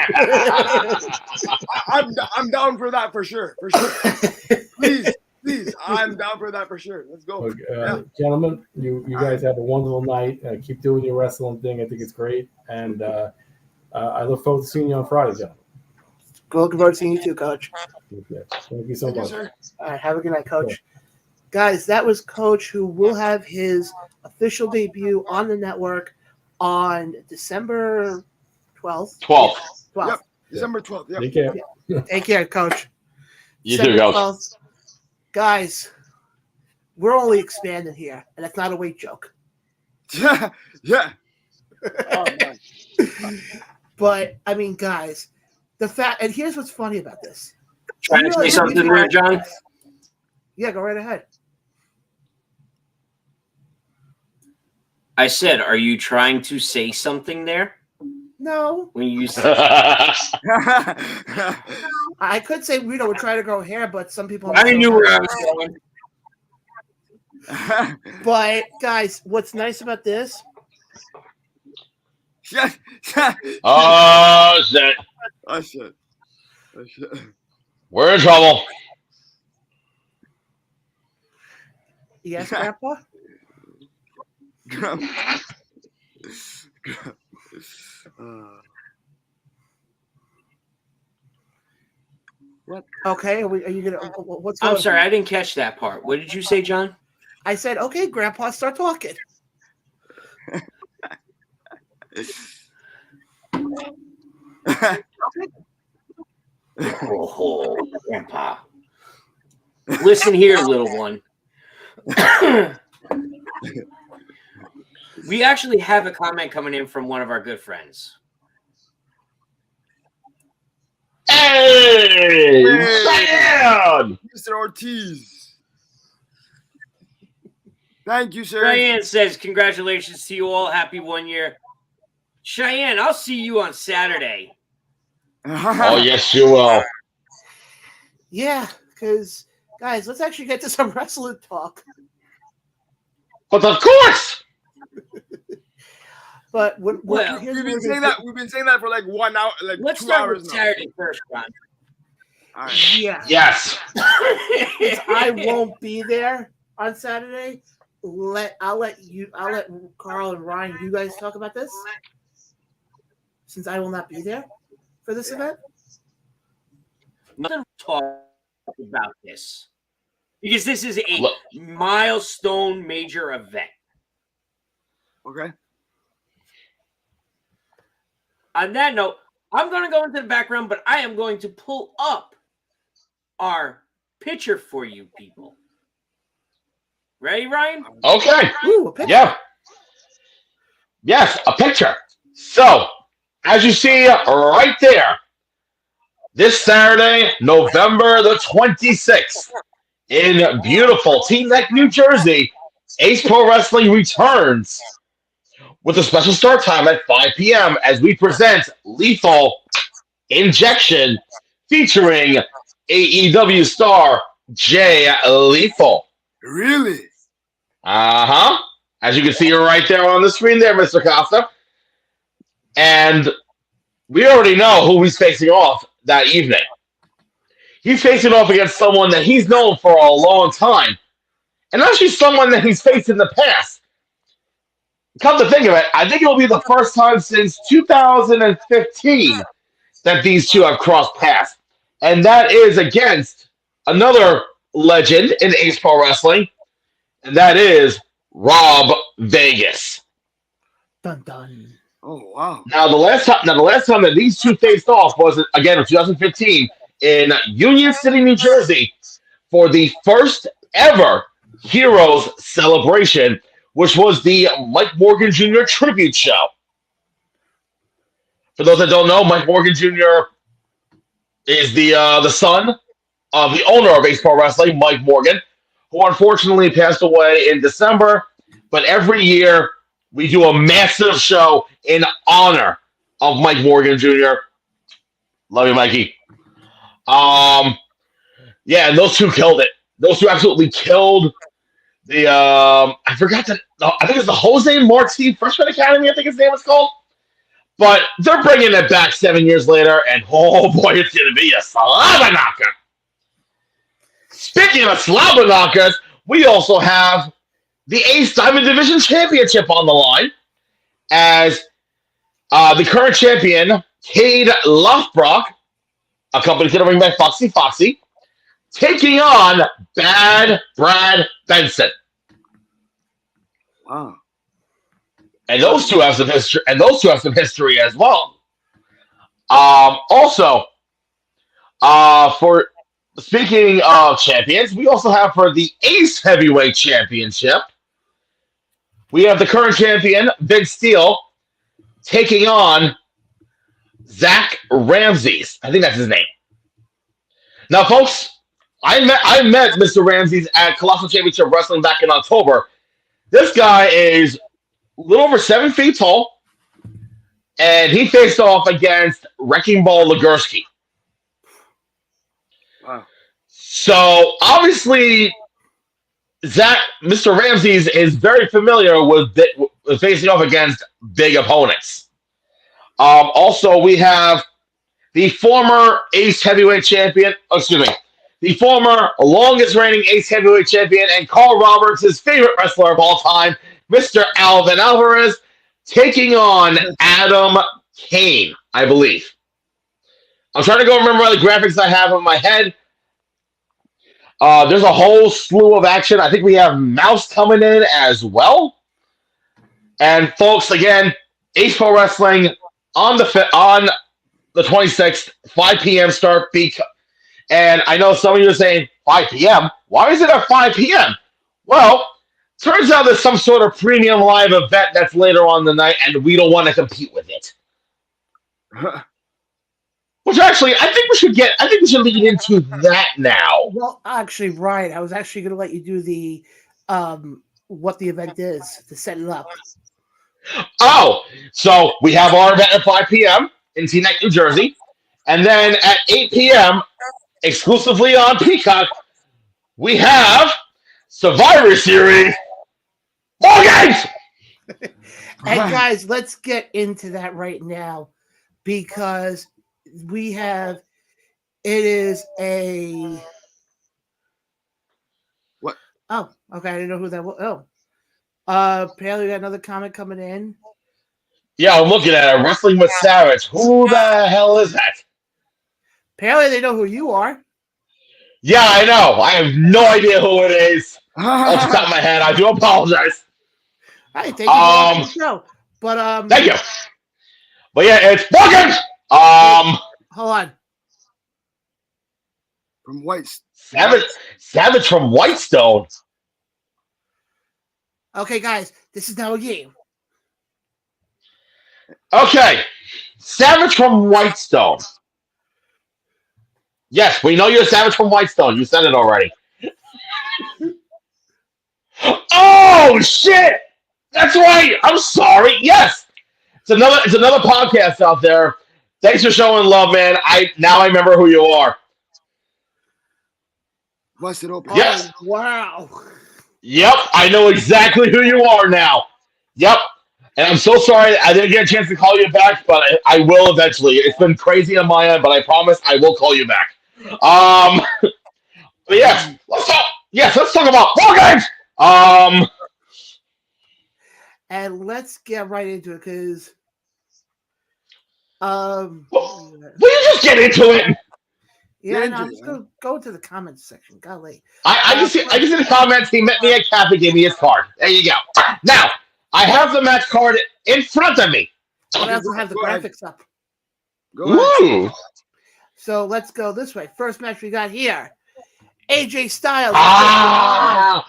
I'm down for that for sure. For sure. Please, I'm down for that for sure. Let's go. Gentlemen, you guys have a wonderful night. Keep doing your wrestling thing. I think it's great. And I look forward to seeing you on Friday, gentlemen. Looking forward to seeing you too, Coach. Okay. Thank you so much. All right, have a good night, Coach. Guys, that was Coach, who will have his official debut on the network on December 12th. 12th. Yep. December 12th. Yep. Take care. Take care, Coach. You too, guys. Guys, we're only expanding here, and that's not a weight joke. Yeah. Oh, but, I mean, guys, and here's what's funny about this. Trying to say something there, John? Yeah, go right ahead. I said, are you trying to say something there? No. When you I could say, we're trying to grow hair, but some people... I knew where I was going. But, guys, what's nice about this... Oh, shit. Oh, shit. We're in trouble. Yes, Grandpa? What? Okay, are you gonna? What's going I'm on? sorry, I didn't catch that part. What did you say, John? I said, okay, Grandpa, start talking. Oh, Grandpa. Listen here, little one. We actually have a comment coming in from one of our good friends. Hey! Diane! Mr. Ortiz. Thank you, sir. Cheyenne says, congratulations to you all. Happy 1 year. Cheyenne, I'll see you on Saturday. Oh, yes, you will. Yeah, because, guys, let's actually get to some wrestling talk. But of course! But we've been saying that for like 1 hour, like let's 2 start hours with now. Saturday first, Ron. All right. Yeah. Yes. I won't be there on Saturday. I'll let Carl and Ryan, you guys talk about this, since I will not be there for this event. Nothing to talk about this, because this is a milestone major event. Okay. On that note, I'm going to go into the background, but I am going to pull up our picture for you people. Ready, Ryan? Okay. Ooh, a picture. Yeah. Yes, a picture. So, as you see right there, this Saturday, November the 26th, in beautiful Team Neck, New Jersey, Ace Pro Wrestling returns with a special start time at 5 p.m. as we present Lethal Injection featuring AEW star Jay Lethal. Really? Uh-huh. As you can see right there on the screen there, Mr. Costa. And we already know who he's facing off that evening. He's facing off against someone that he's known for a long time. And actually someone that he's faced in the past. Come to think of it, I think it will be the first time since 2015 that these two have crossed paths. And that is against another legend in Ace Pro Wrestling, and that is Rob Vegas. Dun dun. Oh wow! Now the last time that these two faced off was again in 2015 in Union City, New Jersey, for the first ever Heroes celebration, which was the Mike Morgan Jr. tribute show. For those that don't know, Mike Morgan Jr. is the son of the owner of Ace Pro Wrestling, Mike Morgan, who unfortunately passed away in December. But every year we do a massive show in honor of Mike Morgan Jr. Love you, Mikey. Yeah, and those two killed it. Those two absolutely killed the I forgot that. I think it's the Jose Marti Freshman Academy. I think his name is called. But they're bringing it back 7 years later, and oh boy, it's going to be a slobber knocker. Speaking of slobber knockers, we also have the Ace Diamond Division Championship on the line, as the current champion, Cade Lofbrock, accompanied to the ring by Foxy, taking on Bad Brad Benson. Wow. And those two have some history, as well. Also, for speaking of champions, we also have for the Ace Heavyweight Championship, we have the current champion, Big Steel, taking on Zach Ramses. I think that's his name. Now, folks, I met Mr. Ramses at Colossal Championship Wrestling back in October. This guy is a little over 7 feet tall, and he faced off against Wrecking Ball Legursky. Wow. So, obviously, Mr. Ramses is very familiar with facing off against big opponents. Also, we have the former Ace Heavyweight Champion, the former longest reigning Ace Heavyweight Champion and Carl Roberts' favorite wrestler of all time, Mr. Alvin Alvarez, taking on Adam Kane, I believe. I'm trying to go remember all the graphics I have in my head. There's a whole slew of action. I think we have Mouse coming in as well. And folks, again, Ace Pro Wrestling on the 26th, 5 p.m. start. And I know some of you are saying 5 p.m. Why is it at 5 p.m.? Well, turns out there's some sort of premium live event that's later on the night, and we don't want to compete with it. Which actually, I think we should lead into that now. Well, actually, Ryan, I was actually going to let you do the what the event is to set it up. Oh, so we have our event at 5 p.m. in Teaneck, New Jersey, and then at 8 p.m. exclusively on Peacock, we have Survivor Series War Games. And guys, let's get into that right now, because we have, it is a, what? Oh, okay. I didn't know who that was. Oh, apparently we got another comment coming in. Yeah, I'm looking at it. Wrestling with Savage. Who the hell is that? Apparently they know who you are. Yeah, I know. I have no idea who it is. Off the top of my head, I do apologize. Hey, thank you for watching the show. But thank you. But yeah, it's Morgan. Hold on. From White. Savage from Whitestone. Okay, guys, this is now a game. Okay. Savage from Whitestone. Yes, we know you're Savage from Whitestone. You said it already. Oh shit! That's right. I'm sorry. Yes, it's another podcast out there. Thanks for showing love, man. I remember who you are. Bust it open. Yes. Oh, wow. Yep, I know exactly who you are now. Yep. And I'm so sorry I didn't get a chance to call you back, but I will eventually. It's been crazy on my end, but I promise I will call you back. But yes, let's talk. Yes, let's talk about war games. And let's get right into it because Will you just get into it? yeah, no, I'm just gonna go to the comments section. Golly. I just see the comments. He met me at Cap and gave me his card. There you go. Now I have the match card in front of me. But I also have the graphics up. Ooh. So let's go this way. First match we got here. AJ Styles. Oh,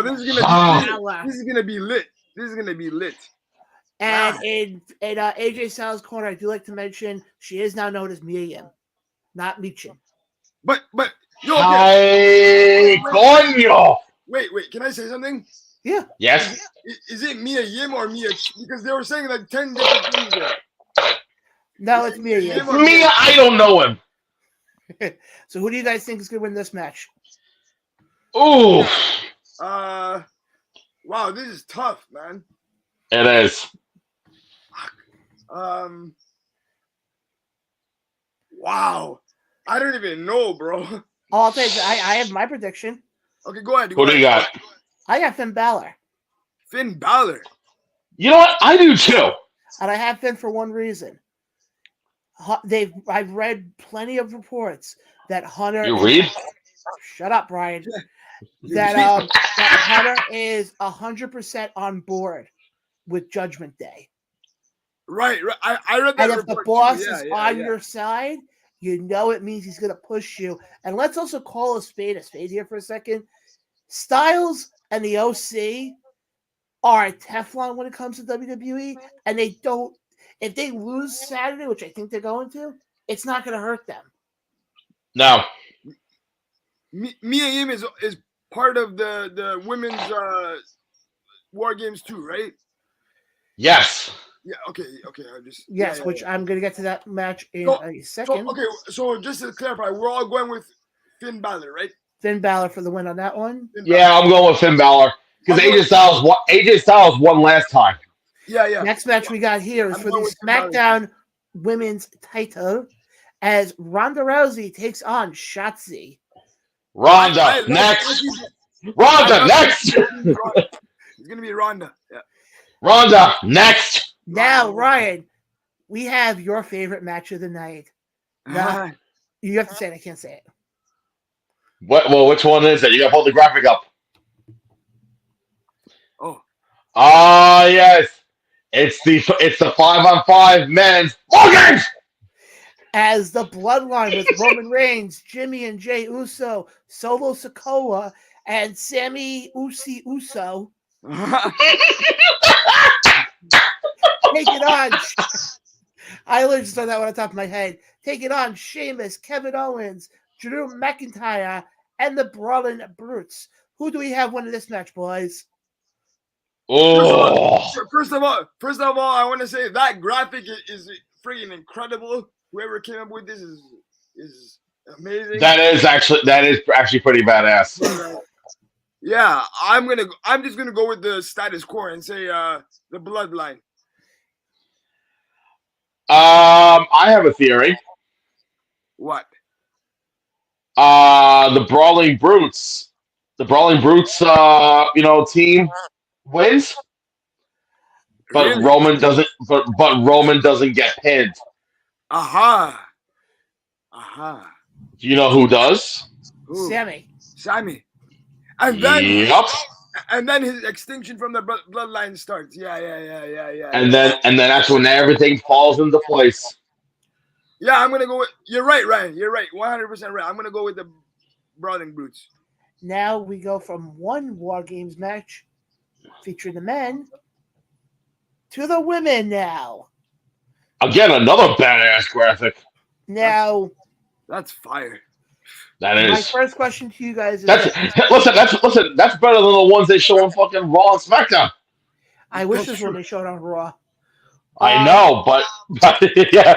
this is gonna be lit. This is gonna be lit. And in AJ Styles' corner, I do like to mention she is now known as Mia Yim, not Michin. But yo, Hey, coño. wait, can I say something? Yeah. Yes. Is it Mia Yim or Mia? Because they were saying like 10 different things there. No, it's Mia Yim. Mia, I don't know him. So who do you guys think is going to win this match? Ooh. Wow, this is tough, man. It is. Wow. I don't even know, bro. Oh, I'll tell you, I have my prediction. Okay, go ahead. Who do you got? I got Finn Balor. Finn Balor. You know what? I do too. And I have Finn for one reason. I've read plenty of reports that Hunter. You read? Shut up, Brian. That Hunter is 100% on board with Judgment Day. Right. I read that. And if the boss is on your side, you know it means he's going to push you. And let's also call a spade here for a second. Styles and the OC are a Teflon when it comes to WWE, and they don't. If they lose Saturday, which I think they're going to, it's not going to hurt them. No. Mia Yim is part of the women's war games too, right? Yes. Yeah. Okay. I just. Yes, yeah, which yeah. I'm going to get to that match in a second. So just to clarify, we're all going with Finn Balor, right? Finn Balor for the win on that one. Yeah, I'm going with Finn Balor because AJ Styles won last time. Yeah. Next match we got here is for the SmackDown Women's title as Ronda Rousey takes on Shotzi. Ronda next. Ronda next. It's gonna be Ronda. Yeah. Ronda next. Now, Ryan, we have your favorite match of the night. Now, you have to say it. I can't say it. What? Well, which one is it? You got to hold the graphic up. Oh. Ah, yes. It's the 5-on-5 men's war games. As the Bloodline with Roman Reigns, Jimmy and Jey Uso, Solo Sikoa, and Sammy Uso. Take it on. I literally just saw that one on top of my head. Take it on Sheamus, Kevin Owens, Drew McIntyre, and the Brawling Brutes. Who do we have winning this match, boys? Oh. First of all, I want to say that graphic is freaking incredible. Whoever came up with this is amazing. That is actually pretty badass. Yeah, I'm just gonna go with the status quo and say the Bloodline. I have a theory. What? The Brawling Brutes. The Brawling Brutes, team wins, but Really? Roman doesn't. But Roman doesn't get pinned. Aha. Do you know who does? Ooh. Sammy. And then Yep. And then his extinction from the bloodline starts. Yeah. And then that's when everything falls into place. Yeah, I'm gonna go with. You're right, Ryan. You're right. 100% right. I'm gonna go with the Brawling Brutes. Now we go from one War Games match featuring the men to the women now. Again, another badass graphic. Now, That's fire. That my is. first question to you guys is That's listen. That's better than the ones they show on fucking Raw and SmackDown. I wish this one they showed on Raw. I know, but yeah,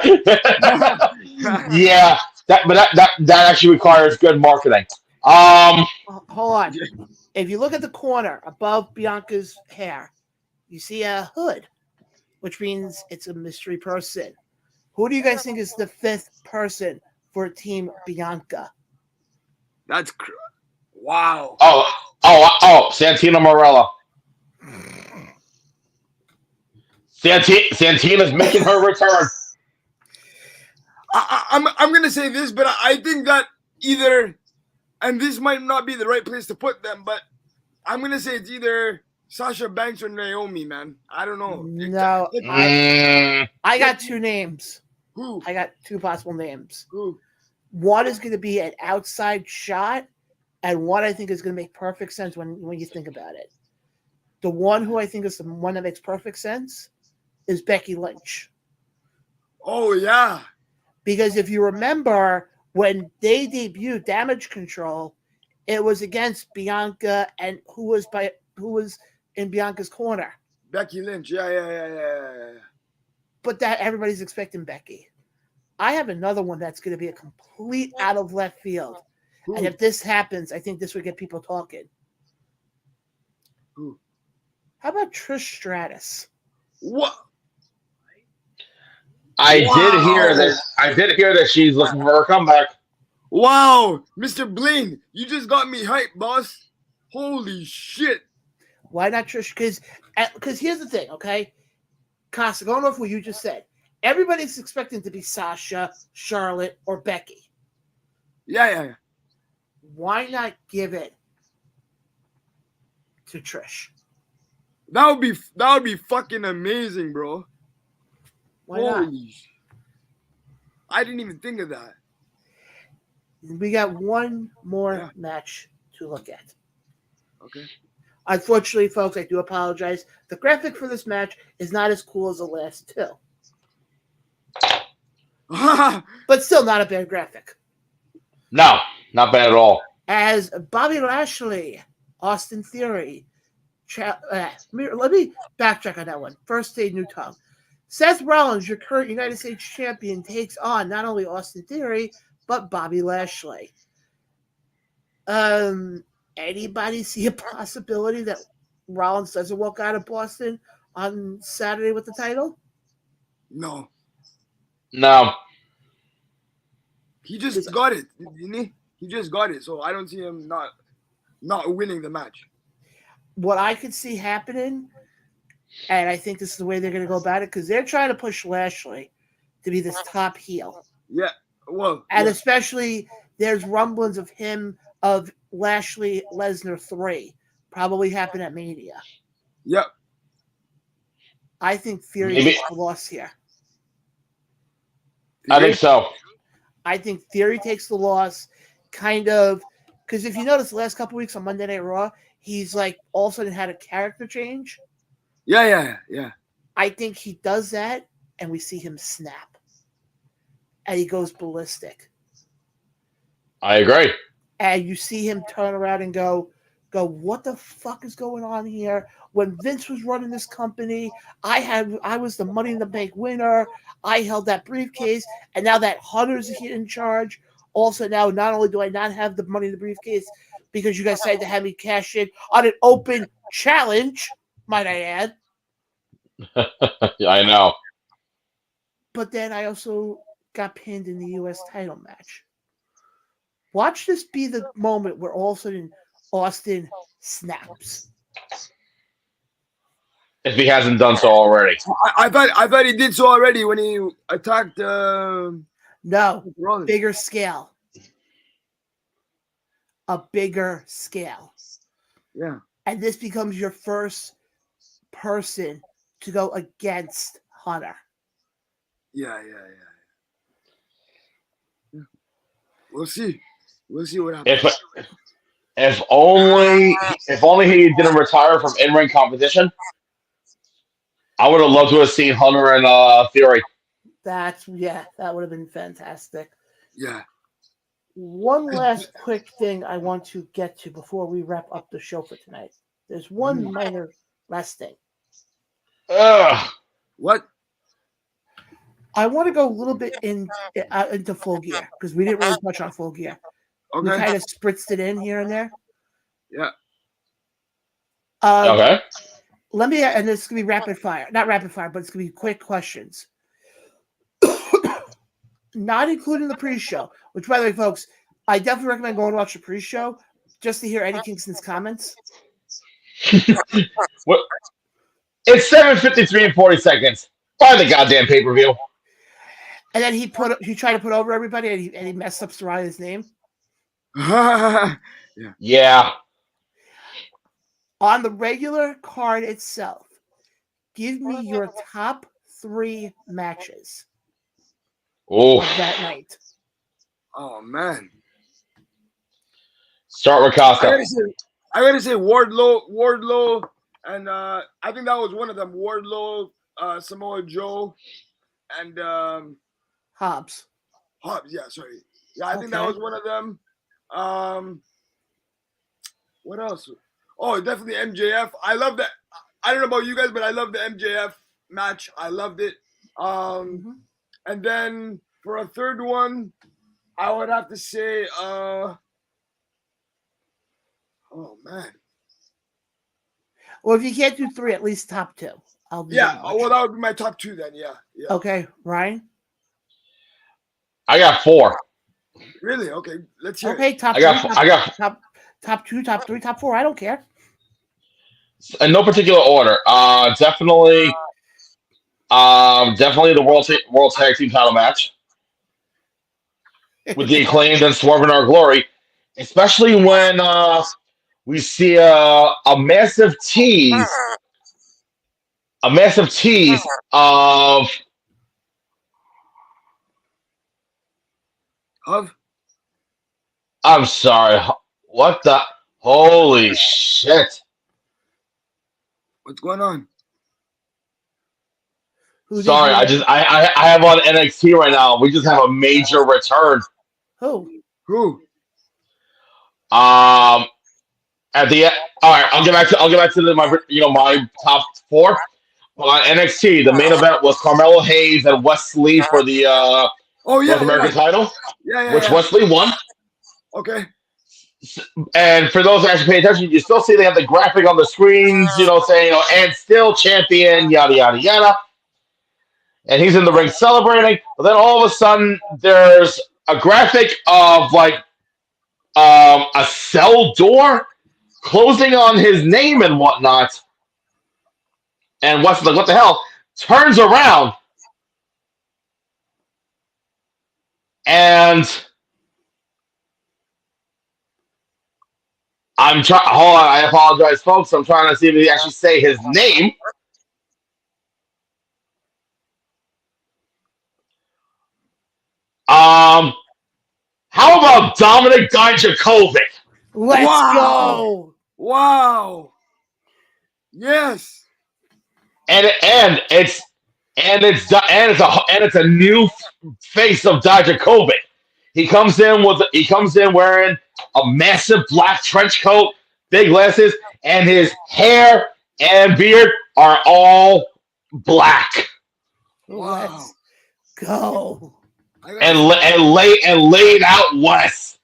yeah. That actually requires good marketing. Hold on. If you look at the corner above Bianca's hair, you see a hood, which means it's a mystery person. Who do you guys think is the fifth person for Team Bianca? That's wow. Oh, Santino Marella. Santina's making her return. I'm gonna say this, but I think that either, and this might not be the right place to put them, but I'm gonna say it's either Sasha Banks or Naomi, man. I don't know. No, I got two names. Who? I got two possible names. Who? One is going to be an outside shot, and one I think is going to make perfect sense when you think about it. The one who I think is the one that makes perfect sense is Becky Lynch. Oh, yeah. Because if you remember, when they debuted Damage Control, it was against Bianca and who was in Bianca's corner. Becky Lynch. Yeah. But that everybody's expecting Becky. I have another one that's going to be a complete out of left field. Who? And if this happens, I think this would get people talking. Who? How about Trish Stratus? What? I did hear that she's looking for her comeback. Wow, Mr. Blaine, you just got me hyped, boss. Holy shit. Why not Trish? Because here's the thing, okay? Costa, going off what you just said, everybody's expecting to be Sasha, Charlotte, or Becky. Yeah. Why not give it to Trish? That would be fucking amazing, bro. Why not? I didn't even think of that. We got one more match to look at. Okay. Unfortunately, folks, I do apologize. The graphic for this match is not as cool as the last two. But still not a bad graphic. No, not bad at all. As Bobby Lashley, Austin Theory, let me backtrack on that one. First day, new tongue. Seth Rollins, your current United States champion, takes on not only Austin Theory, but Bobby Lashley. Anybody see a possibility that Rollins doesn't walk out of Boston on Saturday with the title? No. He just got it, didn't he? He just got it, so I don't see him not winning the match. What I could see happening, and I think this is the way they're going to go about it, because they're trying to push Lashley to be this top heel. Yeah, well. And especially there's rumblings of Lashley Lesnar 3 probably happen at Mania. Yep. I think Theory takes the loss here. I think so. I think Theory takes the loss, kind of, because if you notice the last couple weeks on Monday Night Raw, he's like all of a sudden had a character change. Yeah. I think he does that, and we see him snap. And he goes ballistic. I agree. And you see him turn around and go, what the fuck is going on here? When Vince was running this company, I was the Money in the Bank winner. I held that briefcase, and now that Hunter's in charge. Also, now not only do I not have the Money in the briefcase because you guys decided to have me cash in on an open challenge, might I add. I know. But then I also got pinned in the U.S. title match. Watch this be the moment where all of a sudden Austin snaps. If he hasn't done so already. I thought he did so already when he attacked. No, bigger scale. A bigger scale. Yeah. And this becomes your first person to go against Hunter. Yeah. We'll see what happens. If only he didn't retire from in-ring competition, I would have loved to have seen Hunter and Theory. that would have been fantastic. Yeah. One last quick thing I want to get to before we wrap up the show for tonight. There's one minor last thing. What? I want to go a little bit into Full Gear because we didn't really touch on Full Gear. Okay. We kind of spritzed it in here and there. Yeah. Okay. Let me, and this is going to be rapid fire. Not rapid fire, but it's going to be quick questions. Not including the pre-show, which, by the way, folks, I definitely recommend going to watch the pre-show just to hear Eddie Kingston's comments. What? It's 7:53 and 40 seconds. Buy the goddamn pay-per-view. And then he tried to put over everybody, and he messed up Soraya's name. Yeah. On the regular card itself, give me your top 3 matches Oh. of that night. Oh man. Start with Costa. I gotta say Wardlow, and I think that was one of them. Wardlow, Samoa Joe, and Hobbs. Yeah, sorry. Yeah, I think that was one of them. What else? Oh, definitely MJF. I love that. I don't know about you guys, but I love the MJF match. I loved it. And then for a third one, I would have to say, oh man. Well, if you can't do 3, at least top 2. Yeah, well, that would be my top 2 then. Yeah. Okay, Ryan. I got 4. Really? Okay, let's hear. Okay, it. top 2, top 3, top 4. I don't care. In no particular order. Definitely the World Tag Team title match with the Acclaimed and Swerve in Our Glory, especially when we see a massive tease of I'm sorry. What the holy shit? What's going on? Sorry, I have on NXT right now. We just have a major return. Who? At the all right, I'll get back to my top 4. Well, on NXT, the main event was Carmelo Hayes and Wesley for the North American title. Which Wesley won. Okay. And for those that actually pay attention, you still see they have the graphic on the screens, saying, and still champion, yada, yada, yada. And he's in the ring celebrating. But then all of a sudden, there's a graphic of a cell door closing on his name and whatnot. And Wes like, what the hell? Turns around. And hold on, I apologize, folks. I'm trying to see if he actually say his name. How about Dominic Dijakovic? Let's go! Wow! Yes. And it's a new face of Dijakovic. He comes in wearing a massive black trench coat, big glasses, and his hair and beard are all black. Let's go. And laid out Wes.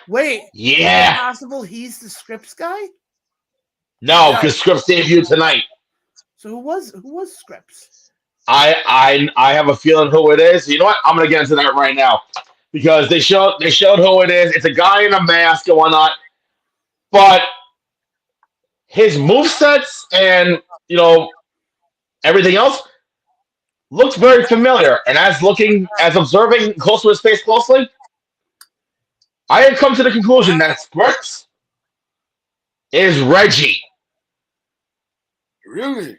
Wait. Yeah. Is it possible he's the Scripps guy? No, because Scripps debuted tonight. So who was Scripps? I have a feeling who it is. You know what? I'm gonna get into that right now because they showed who it is. It's a guy in a mask and whatnot, but his movesets and everything else looks very familiar. And as observing close to his face closely, I have come to the conclusion that Scripps is Reggie. Really?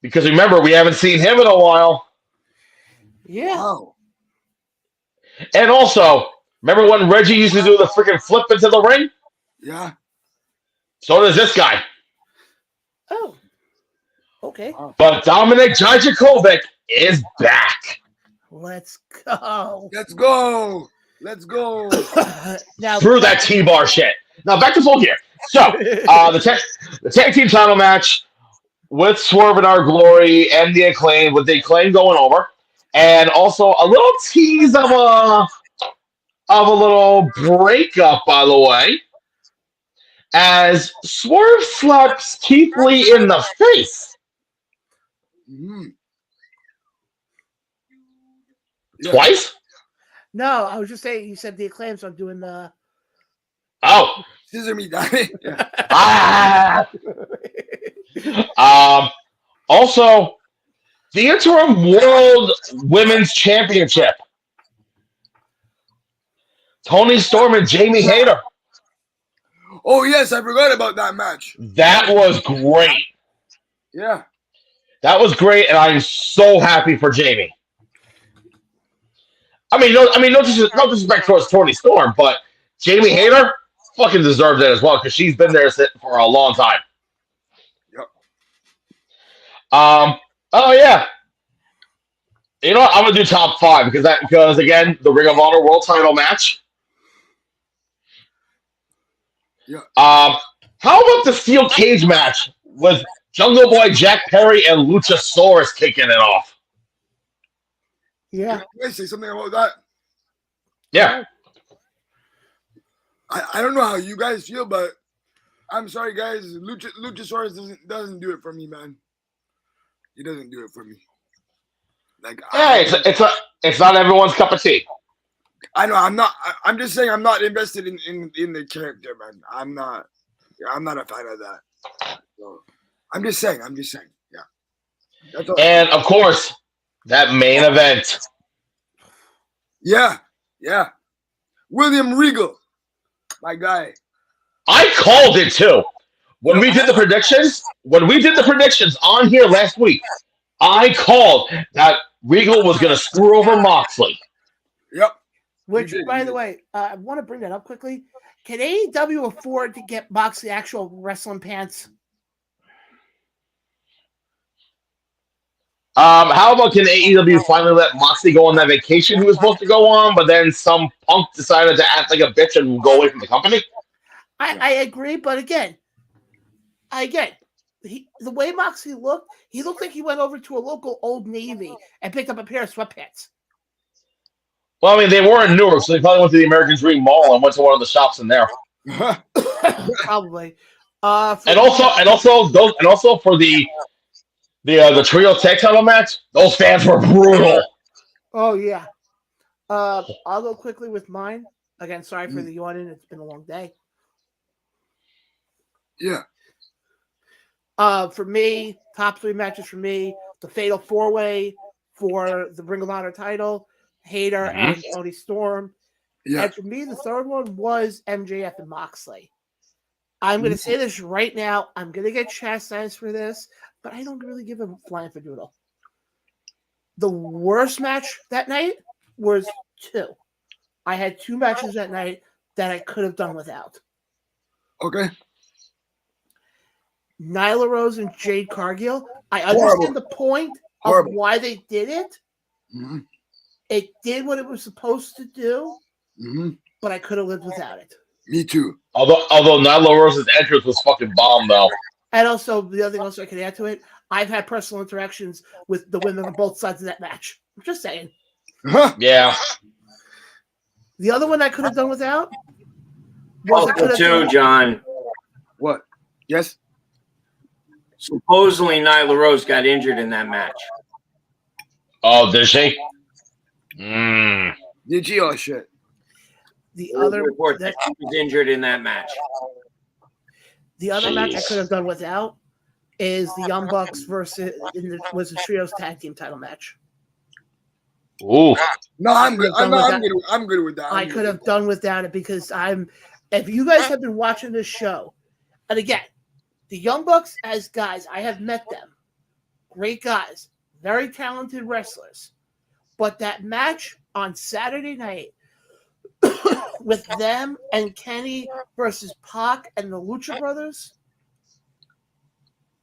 Because remember, we haven't seen him in a while. Yeah. Wow. And also, Remember when Reggie used to do the freaking flip into the ring? Yeah. So does this guy. Oh, okay. But Dominic Dijakovic is back. Let's go. Let's go. Let's go. Now, Through that T-bar shit. Now back to full gear. So the tag team title match with Swerve and Our Glory and the Acclaim, with the Acclaim going over, and also a little tease of a little breakup, by the way, as Swerve slaps Keith Lee in the face. Mhm. Twice? No, I was just saying. You said the Acclaim, so I'm doing the. Oh. Scissor me, Daddy. Yeah. Also, the interim World Women's Championship. Tony Storm and Jamie Hayter. Oh yes, I forgot about that match. That was great. Yeah. That was great, and I'm so happy for Jamie. No disrespect towards Tony Storm, but Jamie Hayter fucking deserves it as well because she's been there for a long time. Yep. Oh yeah. You know what? I'm gonna do top 5 because again, the Ring of Honor World Title match. Yeah. How about the steel cage match with Jungle Boy Jack Perry and Luchasaurus kicking it off? Yeah. Can I say something about that? Yeah. I don't know how you guys feel, but I'm sorry, guys. Luchasaurus doesn't do it for me, man. He doesn't do it for me. Like, it's not everyone's cup of tea. I know I'm not. I'm just saying I'm not invested in the character, man. I'm not a fan of that. So, I'm just saying. Yeah. That's all. And of course, that main event. Yeah. William Regal, my guy. I called it too. When we did the predictions on here last week, I called that Regal was going to screw over Moxley. Yep. Which, by the way, I want to bring that up quickly. Can AEW afford to get Moxley actual wrestling pants? How about can AEW finally let Moxley go on that vacation he was supposed to go on, but then some punk decided to act like a bitch and go away from the company? I agree, but again, the way Moxley looked, he looked like he went over to a local Old Navy and picked up a pair of sweatpants. Well, I mean, they were in Newark, so they probably went to the American Dream Mall and went to one of the shops in there. Probably. And also for the trio tag title match, those fans were brutal. Oh yeah. I'll go quickly with mine. Again, sorry for the yawning. It's been a long day. Yeah. For me, top 3 matches for me: the Fatal 4-Way for the Ring of Honor title, Hayter and Tony Storm. Yeah. And for me, the third one was MJF and Moxley. I'm going to say this right now. I'm going to get chastised for this, but I don't really give a flying for doodle. The worst match that night was 2. I had 2 matches that night that I could have done without. Okay. Nyla Rose and Jade Cargill. I understand the point of why they did it. Mm-hmm. It did what it was supposed to do, but I could have lived without it. Me too. Although Nyla Rose's entrance was fucking bomb, though. And also, the other thing also I could add to it, I've had personal interactions with the women on both sides of that match. I'm just saying. Yeah. The other one I could have done without was John. What? Yes? Supposedly Nyla Rose got injured in that match. Oh, did she? Did she? Oh, shit. The other report that she was injured in that match. The other match I could have done without is the Young Bucks was the Trios Tag Team title match. Ooh. No, I'm good. I'm good with that. I could have done without it because if you guys have been watching this show, and again, the Young Bucks as guys, I have met them. Great guys, very talented wrestlers. But that match on Saturday night with them and Kenny versus Pac and the Lucha Brothers.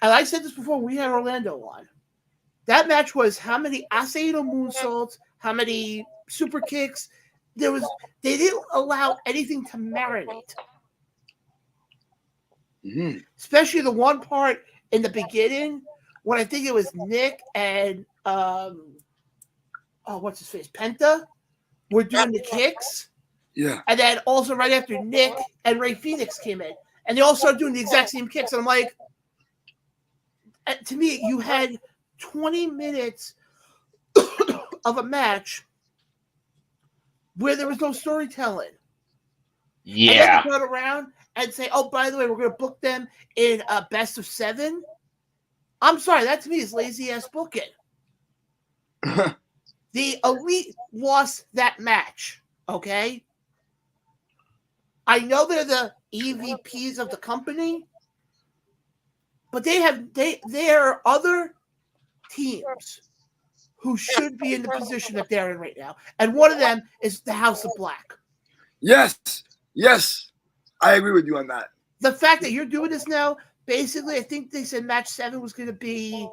And I said this before, we had Orlando on. That match was how many Asahito moonsaults, how many super kicks. They didn't allow anything to marinate. Mm-hmm. Especially the one part in the beginning when I think it was Nick and what's his face? Penta were doing the kicks. Yeah. And then also right after Nick and Ray Phoenix came in. And they all started doing the exact same kicks. And I'm like, to me, you had 20 minutes of a match where there was no storytelling. Yeah. And then you turn around and say, oh, by the way, we're going to book them in a best of 7. I'm sorry, that to me is lazy-ass booking. The Elite lost that match, okay? I know they're the EVPs of the company, but there are other teams who should be in the position that they're in right now. And one of them is the House of Black. Yes. I agree with you on that. The fact that you're doing this now, basically, I think they said match 7 was going to be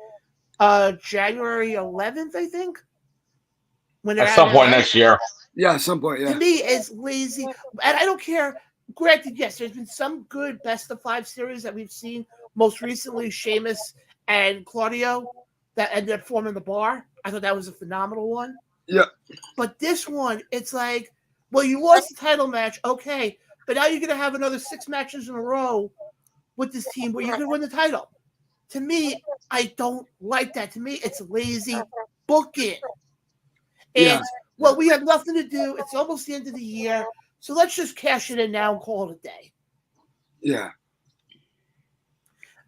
January 11th, I think. At some point next year. Yeah, at some point, yeah. To me, it's lazy. And I don't care. Granted, yes, there's been some good best of 5 series that we've seen. Most recently, Sheamus and Claudio that ended up forming the Bar. I thought that was a phenomenal one. Yeah. But this one, it's like, well, you lost the title match, okay, but now you're going to have another 6 matches in a row with this team where you can win the title. To me, I don't like that. To me, it's lazy booking. It's, well, we have nothing to do. It's almost the end of the year, so let's just cash it in now and call it a day. Yeah.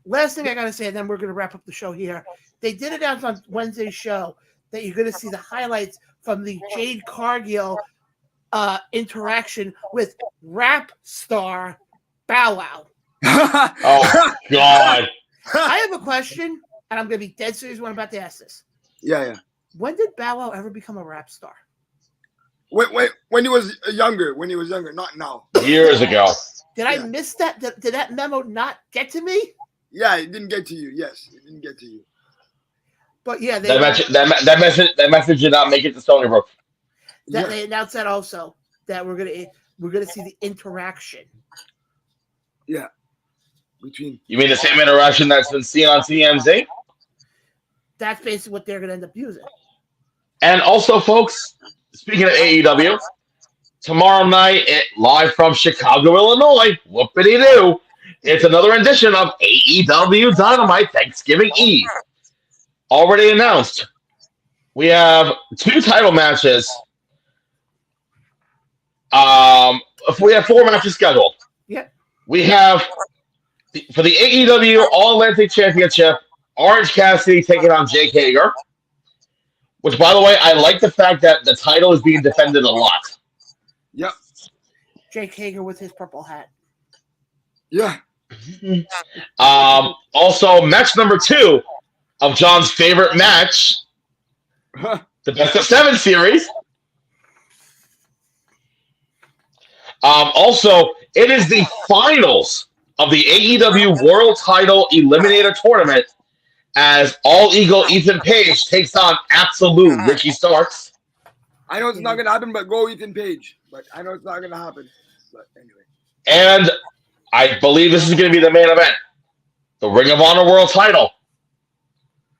Last thing I got to say, and then we're going to wrap up the show here. They did announce on Wednesday's show that you're going to see the highlights from the Jade Cargill interaction with rap star Bow Wow. Oh, God. I have a question, and I'm going to be dead serious when I'm about to ask this. Yeah. When did Bow Wow ever become a rap star? Wait, when he was younger, not now. Years ago. Did I miss that? Did that memo not get to me? Yeah, it didn't get to you. Yes, it didn't get to you. But yeah, that message did not make it to Stony Brook. They announced that also, that we're gonna see the interaction. Yeah. Between. You mean the same interaction that's been seen on TMZ? That's basically what they're gonna end up using. And also, folks, speaking of AEW, tomorrow night, live from Chicago, Illinois, whoopity-doo, it's another edition of AEW Dynamite Thanksgiving Eve. Already announced. We have 2 title matches. We have 4 matches scheduled. Yep. We have, for the AEW All-Atlantic Championship, Orange Cassidy taking on Jake Hager. Which, by the way, I like the fact that the title is being defended a lot. Yep. Jake Hager with his purple hat. Yeah. Also, match number 2 of John's favorite match, the Best of 7 series. Also, it is the finals of the AEW World Title Eliminator Tournament as All Eagle Ethan Page takes on Absolute Ricky Starks. I know it's not going to happen, but go Ethan Page. But I know it's not going to happen. But anyway. And I believe this is going to be the main event. The Ring of Honor World Title.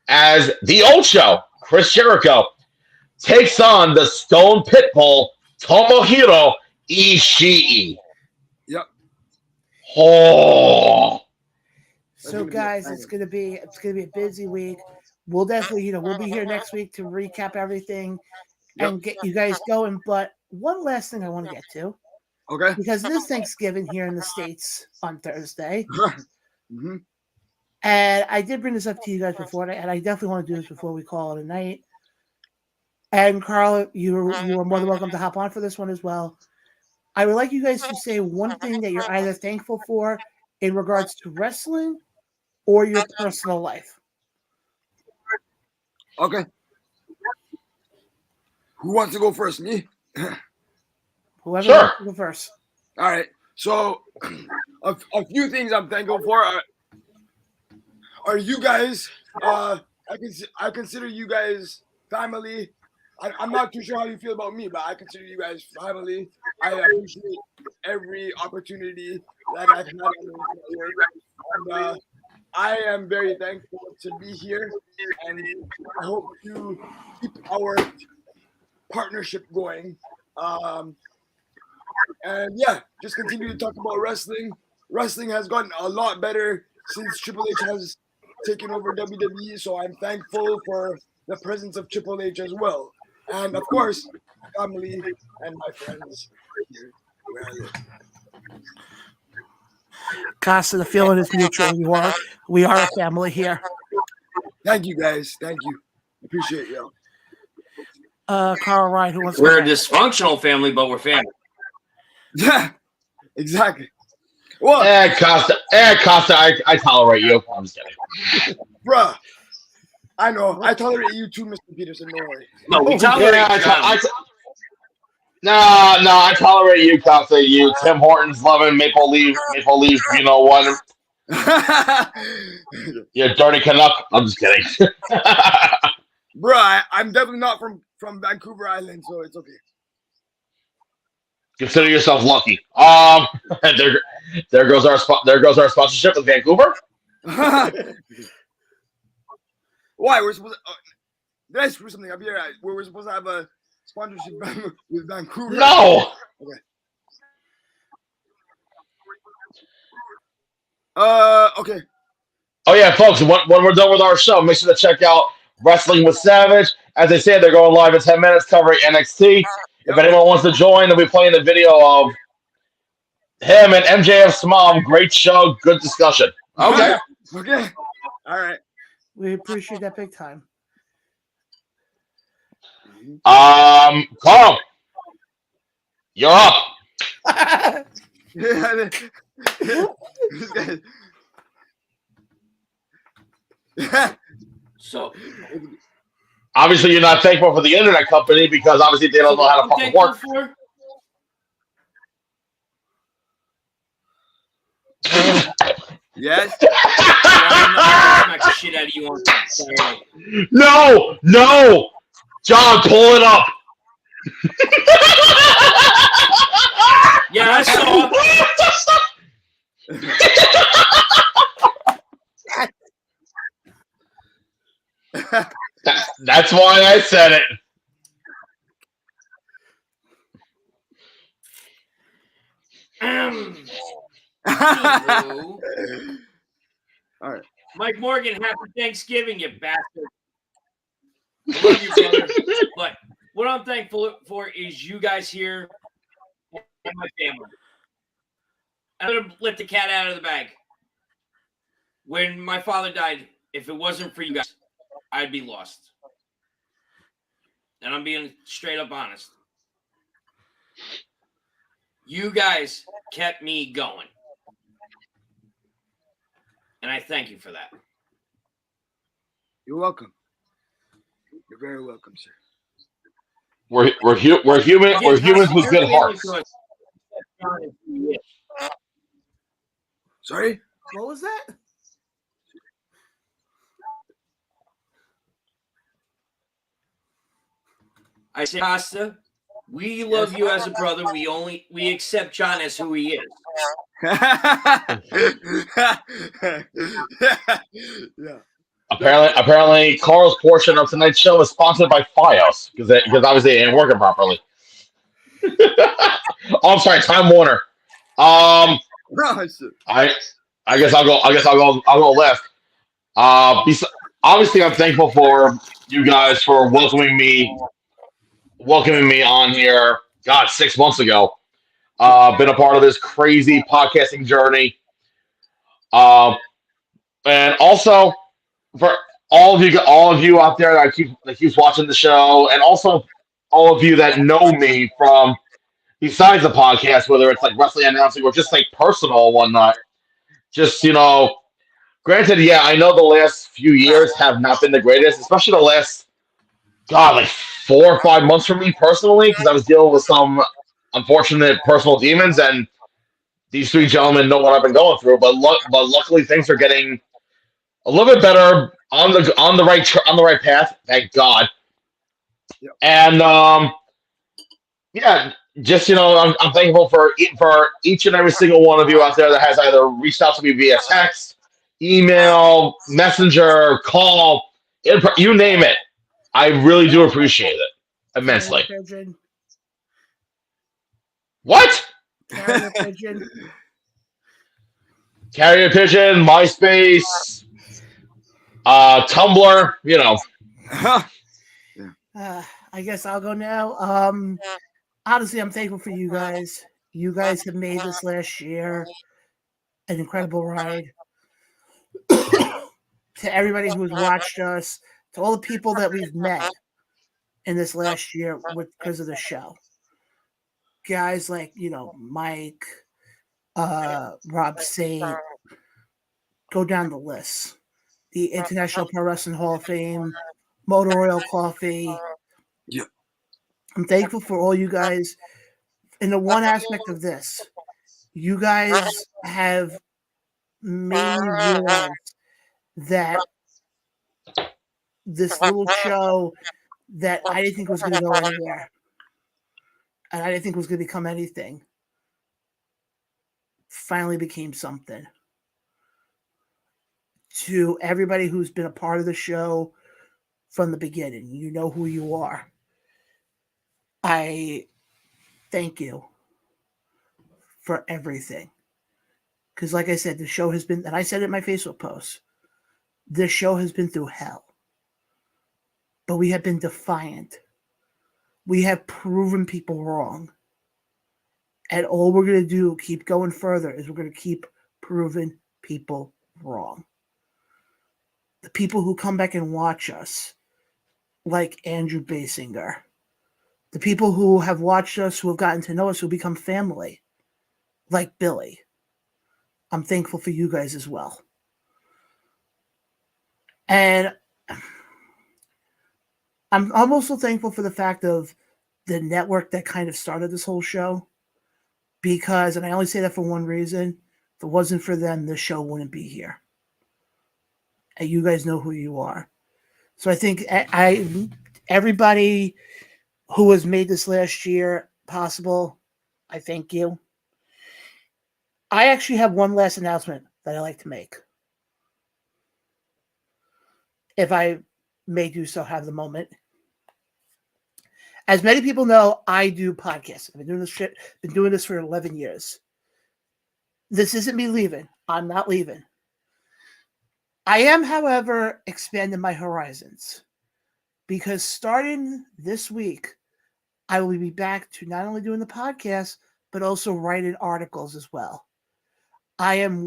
As the Ocho, Chris Jericho, takes on the Stone Pitbull, Tomohiro Ishii. Yep. Oh. So guys, it's gonna be a busy week. We'll definitely, we'll be here next week to recap everything and get you guys going. But one last thing I want to get to. Okay. Because it is Thanksgiving here in the States on Thursday. Mm-hmm. And I did bring this up to you guys before, and I definitely want to do this before we call it a night. And Carl, you are more than welcome to hop on for this one as well. I would like you guys to say one thing that you're either thankful for in regards to wrestling or your personal life. Okay. Who wants to go first? Me? Whoever Sure. wants to go first. All right. So, a few things I'm thankful for are you guys. I consider you guys family. I'm not too sure how you feel about me, but I consider you guys family. I appreciate every opportunity that I've had on this career. And I am very thankful to be here, and I hope to keep our partnership going. And yeah, just continue to talk about wrestling. Wrestling has gotten a lot better since Triple H has taken over WWE, so I'm thankful for the presence of Triple H as well. And of course, my family and my friends here where I live. Costa, the feeling is mutual. We are a family here. Thank you, guys. Thank you. Appreciate you. Carl Ryan, who wants We're a to dysfunctional family, but we're family. Yeah, exactly. Well, Costa, I tolerate you. I'm just kidding. bruh, I know. I tolerate you too, Mr. Peterson. Don't worry. No, we tolerate Yeah, John. I tolerate you, Costa. You, Tim Hortons loving Maple Leaf, you know what? You dirty Canuck. I'm just kidding. Bruh, I'm definitely not from Vancouver Island, so it's okay. Consider yourself lucky. There goes our sponsorship with Vancouver. Why? We're supposed to. Did I screw something up here? We're supposed to have a sponsorship with Vancouver. No. Okay. Okay. Oh yeah, folks. When we're done with our show, make sure to check out Wrestling with Savage. As I said, they're going live in 10 minutes covering NXT. If anyone wants to join, they'll be playing the video of him and MJF's mom. Great show, good discussion. Okay. Okay. All right. We appreciate that big time. Carl, you're up. Yeah, this guy. So Obviously, you're not thankful for the internet company because obviously they don't know how to fucking work. For? Yes. Smack the shit out of you on Saturday. No, John, pull it up. Yeah, I saw. That's why I said it. Anywho. All right. Mike Morgan, happy Thanksgiving, you bastard. I love you, brother. But what I'm thankful for is you guys here and my family. I'm going to let the cat out of the bag. When my father died, if it wasn't for you guys, I'd be lost. And I'm being straight up honest. You guys kept me going. And I thank you for that. You're welcome. You're very welcome, sir. We're humans with good hearts. Sorry? What was that? I said, Costa, we love you as a brother. We accept John as who he is. Yeah. Apparently, Carl's portion of tonight's show is sponsored by FiOS because obviously it ain't working properly. Oh, I'm sorry, Time Warner. I guess I'll go left. Obviously, I'm thankful for you guys for welcoming me on here. God, 6 months ago. Been a part of this crazy podcasting journey. And also for all of you out there that keeps watching the show, and also all of you that know me from besides the podcast, whether it's like wrestling announcing or just like personal and whatnot. Just, granted, yeah, I know the last few years have not been the greatest, especially the last, like 4 or 5 months for me personally, because I was dealing with some unfortunate personal demons, and these three gentlemen know what I've been going through. But luckily, things are getting a little bit better on the right path. Thank God. Yep. And yeah, just I'm thankful for each and every single one of you out there that has either reached out to me via text, email, messenger, call, you name it. I really do appreciate it immensely. Carrier pigeon. What? Carrier pigeon. Carrier pigeon, MySpace, Tumblr, I guess I'll go now. Honestly, I'm thankful for you guys. You guys have made this last year an incredible ride. To everybody who's watched us, to all the people that we've met in this last year because of the show. Guys like, Mike, Rob Saint, go down the list. The International Pro Wrestling Hall of Fame, Motor Oil Coffee. Yeah. I'm thankful for all you guys. In the one aspect of this, you guys have made me realize that this little show that I didn't think was going to go anywhere, and I didn't think was going to become anything, finally became something. To everybody who's been a part of the show from the beginning, you know who you are. I thank you for everything. Because like I said, the show has been, and I said it in my Facebook post, this show has been through hell. But we have been defiant. We have proven people wrong. And all we're going to do, keep going further, is we're going to keep proving people wrong. The people who come back and watch us, like Andrew Basinger, the people who have watched us, who have gotten to know us, who become family, like Billy. I'm thankful for you guys as well. And I'm also thankful for the fact of the network that kind of started this whole show. Because, and I only say that for one reason, if it wasn't for them, the show wouldn't be here. And you guys know who you are. So I think everybody who has made this last year possible, I thank you. I actually have one last announcement that I like to make. If I may do so, have the moment. As many people know, I do podcasts. I've been doing this for 11 years. This isn't me leaving. I'm not leaving. I am, however, expanding my horizons. Because starting this week, I will be back to not only doing the podcast, but also writing articles as well. I am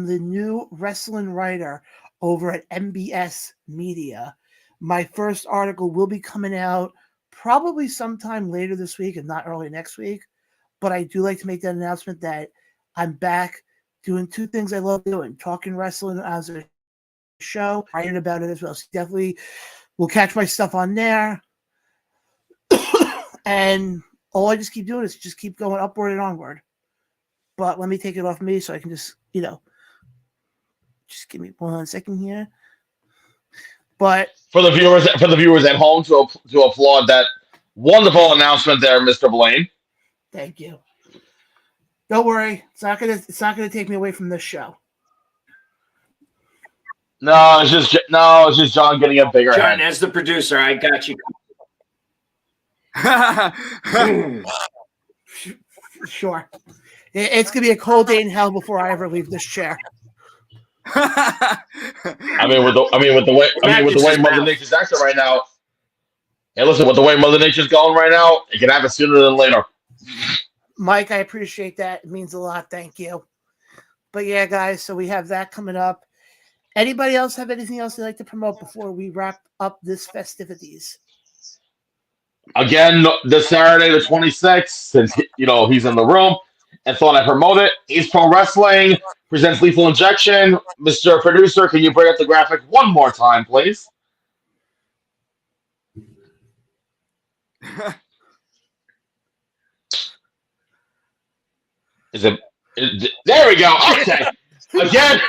the new wrestling writer over at MBS Media. My first article will be coming out probably sometime later this week and not early next week. But I do like to make that announcement that I'm back doing two things I love doing: talking wrestling as a show, writing about it as well. So definitely will catch my stuff on there. And all I just keep doing is just keep going upward and onward. But let me take it off me so I can just, just give me 1 second here. But for the viewers at home to applaud that wonderful announcement there, Mr. Blaine. Thank you. Don't worry, it's not gonna take me away from this show. No, it's just John getting a bigger John, head. as the producer, I got you. Sure. It's gonna be a cold day in hell before I ever leave this chair. I mean, with the way Mother Nature's acting right now. Hey, listen, with the way Mother Nature's going right now, it can happen sooner than later. Mike, I appreciate that. It means a lot. Thank you. But yeah, guys, so we have that coming up. Anybody else have anything else they'd like to promote before we wrap up this festivities? Again, this Saturday, the 26th, since he's in the room and thought I'd promote it. Ace Pro Wrestling presents Lethal Injection. Mr. Producer, can you bring up the graphic one more time, please? Is it? There we go. Okay. Again,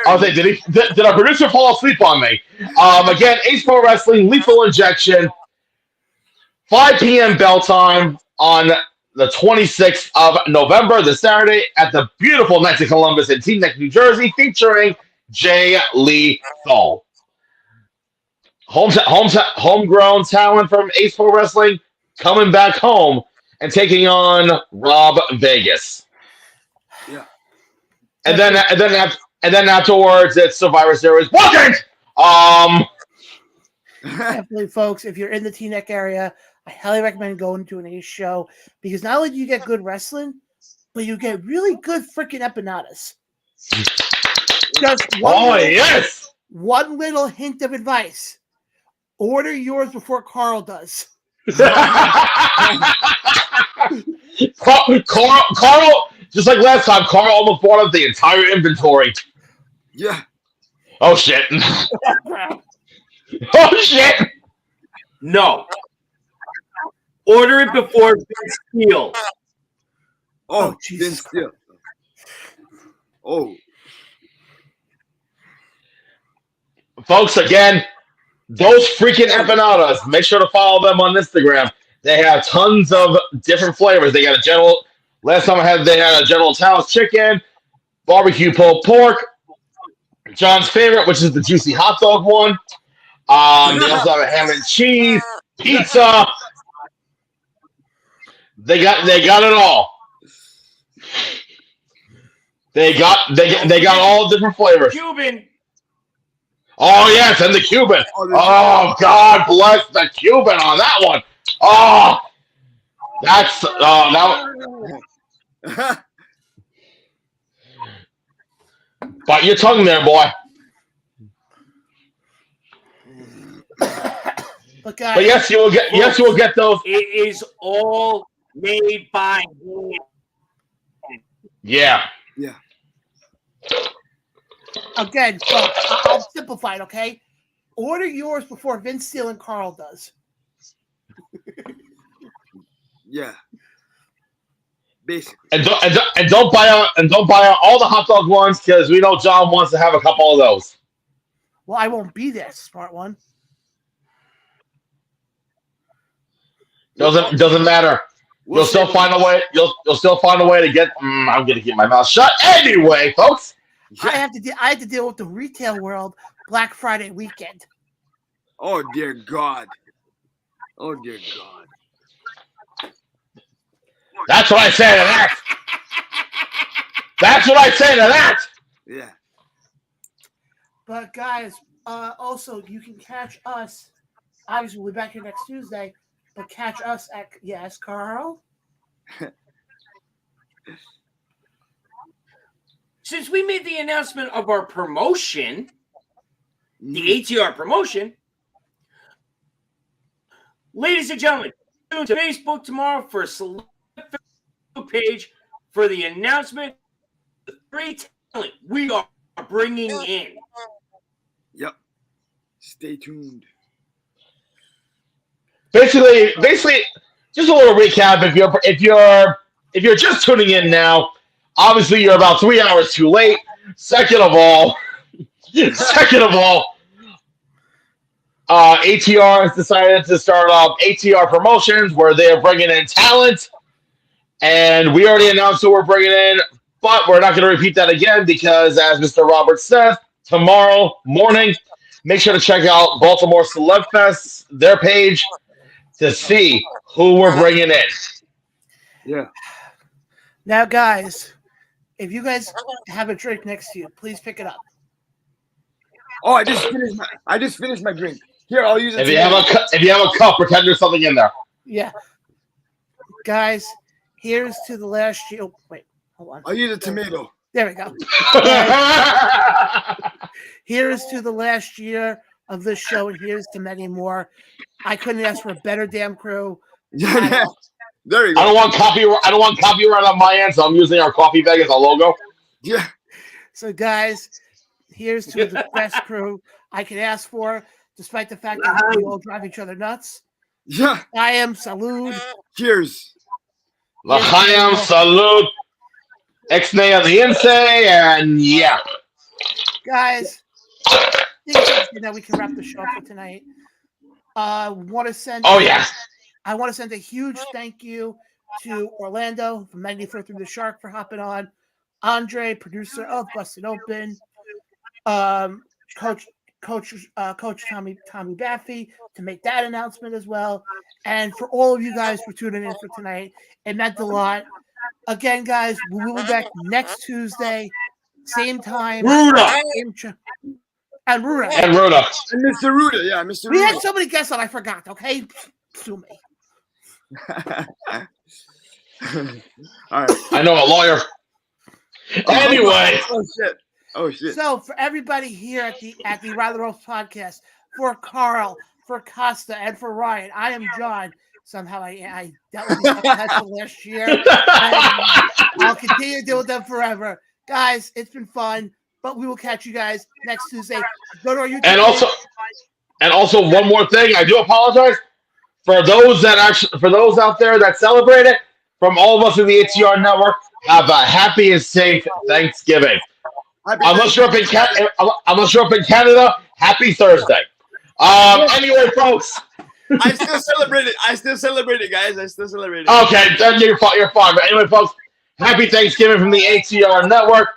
I was like, did our producer fall asleep on me? Again, Ace Pro Wrestling, Lethal Injection, 5 p.m. bell time on the 26th of November, this Saturday, at the beautiful Knights of Columbus in Teaneck, New Jersey, featuring Jay Lethal. Homegrown talent from Ace Pro Wrestling coming back home and taking on Rob Vegas. Yeah. And then afterwards, it's Survivor Series weekend. Definitely, folks, if you're in the Teaneck area, I highly recommend going to an Ace show because not only do you get good wrestling, but you get really good freaking empanadas. Just one little hint of advice. Order yours before Carl does. Carl, just like last time, Carl almost bought up the entire inventory. Yeah. Oh, shit. Oh, shit. No. Order it before Vince Steele. Oh, Jesus Vince Steele. Oh. Folks, again, those freaking empanadas, make sure to follow them on Instagram. They have tons of different flavors. They got last time they had a General Tso's chicken, barbecue pulled pork, John's favorite, which is the juicy hot dog one. They also have a ham and cheese, pizza. They got it all. They got all different flavors. Cuban. Oh yes, and the Cuban. Oh, God bless the Cuban on that one. Oh, that's Bite your tongue there, boy. But guys, But yes, you will get those. It is all made by hand. Yeah. Yeah. again, folks, I'll simplify it, okay? Order yours before Vince Steele and Carl does. Yeah. Basically. And don't buy out all the hot dog ones because we know John wants to have a couple of those. Well, I won't be there, smart one. Doesn't matter. You'll still find a way. You'll still find a way to get. I'm gonna keep my mouth shut anyway, folks. I have to deal with the retail world Black Friday weekend. Oh dear God. Oh dear God. That's what I say to that. That's what I say to that. Yeah. But guys, also you can catch us. Obviously, we'll be back here next Tuesday. But catch us at yes, Carl. Since we made the announcement of our promotion, the ATR promotion, ladies and gentlemen, tune to Facebook tomorrow for a select page for the announcement of the 3 talent we are bringing in. Yep. Stay tuned. Basically, just a little recap. If you're just tuning in now, obviously you're about 3 hours too late. Second of all, ATR has decided to start up ATR Promotions where they are bringing in talent, and we already announced who we're bringing in, but we're not going to repeat that again because, as Mr. Roberts says, tomorrow morning, make sure to check out Baltimore Celeb Fest, their page, to see who we're bringing in. Yeah. Now, guys, if you guys have a drink next to you, please pick it up. Oh, I just finished my drink. Here, I'll use it. If you have a cup, pretend there's something in there. Yeah. Guys, here's to the last year. Oh, wait, hold on. I'll use a tomato. There we go. Here's to the last year of this show, and here's to many more. I couldn't ask for a better damn crew. Yeah. There you go. I don't want copyright on my end, so I'm using our coffee bag as a logo. Yeah. So, guys, here's to the best crew I could ask for, despite the fact that we all drive each other nuts. Yeah. I am Salud. Cheers. L'chaim, salute. Ixnay on the Insay, and yeah. Guys, I think that we can wrap the show for tonight. I want to send a huge thank you to Orlando from 94 Through the Shark for hopping on, Andre, producer of Busted Open, Coach Tommy Baffy to make that announcement as well, and for all of you guys for tuning in for tonight. It meant a lot. Again, guys, we will be back next Tuesday, same time. Ruda. And Ruda. And Ruda. And Mr. Ruda, yeah, Mr. We Ruda. had so many guests that I forgot, okay? Sue me. All right. I know a lawyer. Anyway. Oh shit. So for everybody here at the Rather Roast podcast, for Carl, for Costa, and for Ryan, I am John. Somehow I dealt with these podcasts last year. And I'll continue to deal with them forever. Guys, it's been fun, but we will catch you guys next Tuesday. Go to our YouTube page. And also one more thing, I do apologize for those out there that celebrate it. From all of us in the ATR network, have a happy and safe Thanksgiving. Unless you're up in Canada, happy Thursday. Anyway, folks. I still celebrate it, guys. I still celebrate it. Okay, then you're fine. But anyway, folks, happy Thanksgiving from the ATR network.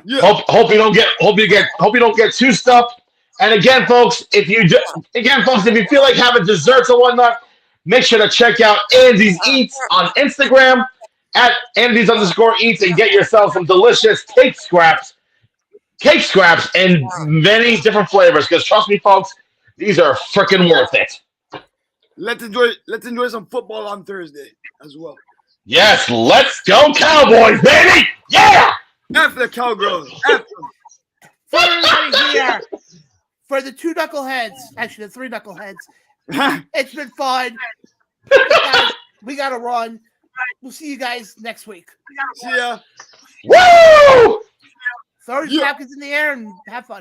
Yeah. Hope you don't get too stuffed. And again, folks, if you feel like having desserts and whatnot, make sure to check out Andy's Eats on Instagram at Andy's_Eats and get yourself some delicious cake scraps in many different flavors. Because trust me, folks, these are freaking worth it. Let's enjoy some football on Thursday as well. Yes, let's go Cowboys, baby! Yeah! F the Cowgirls. For everybody here, for the two knuckleheads, actually the three knuckleheads, it's been fun. Guys, we gotta run. We'll see you guys next week. See ya. Woo! Throw your napkins in the air and have fun.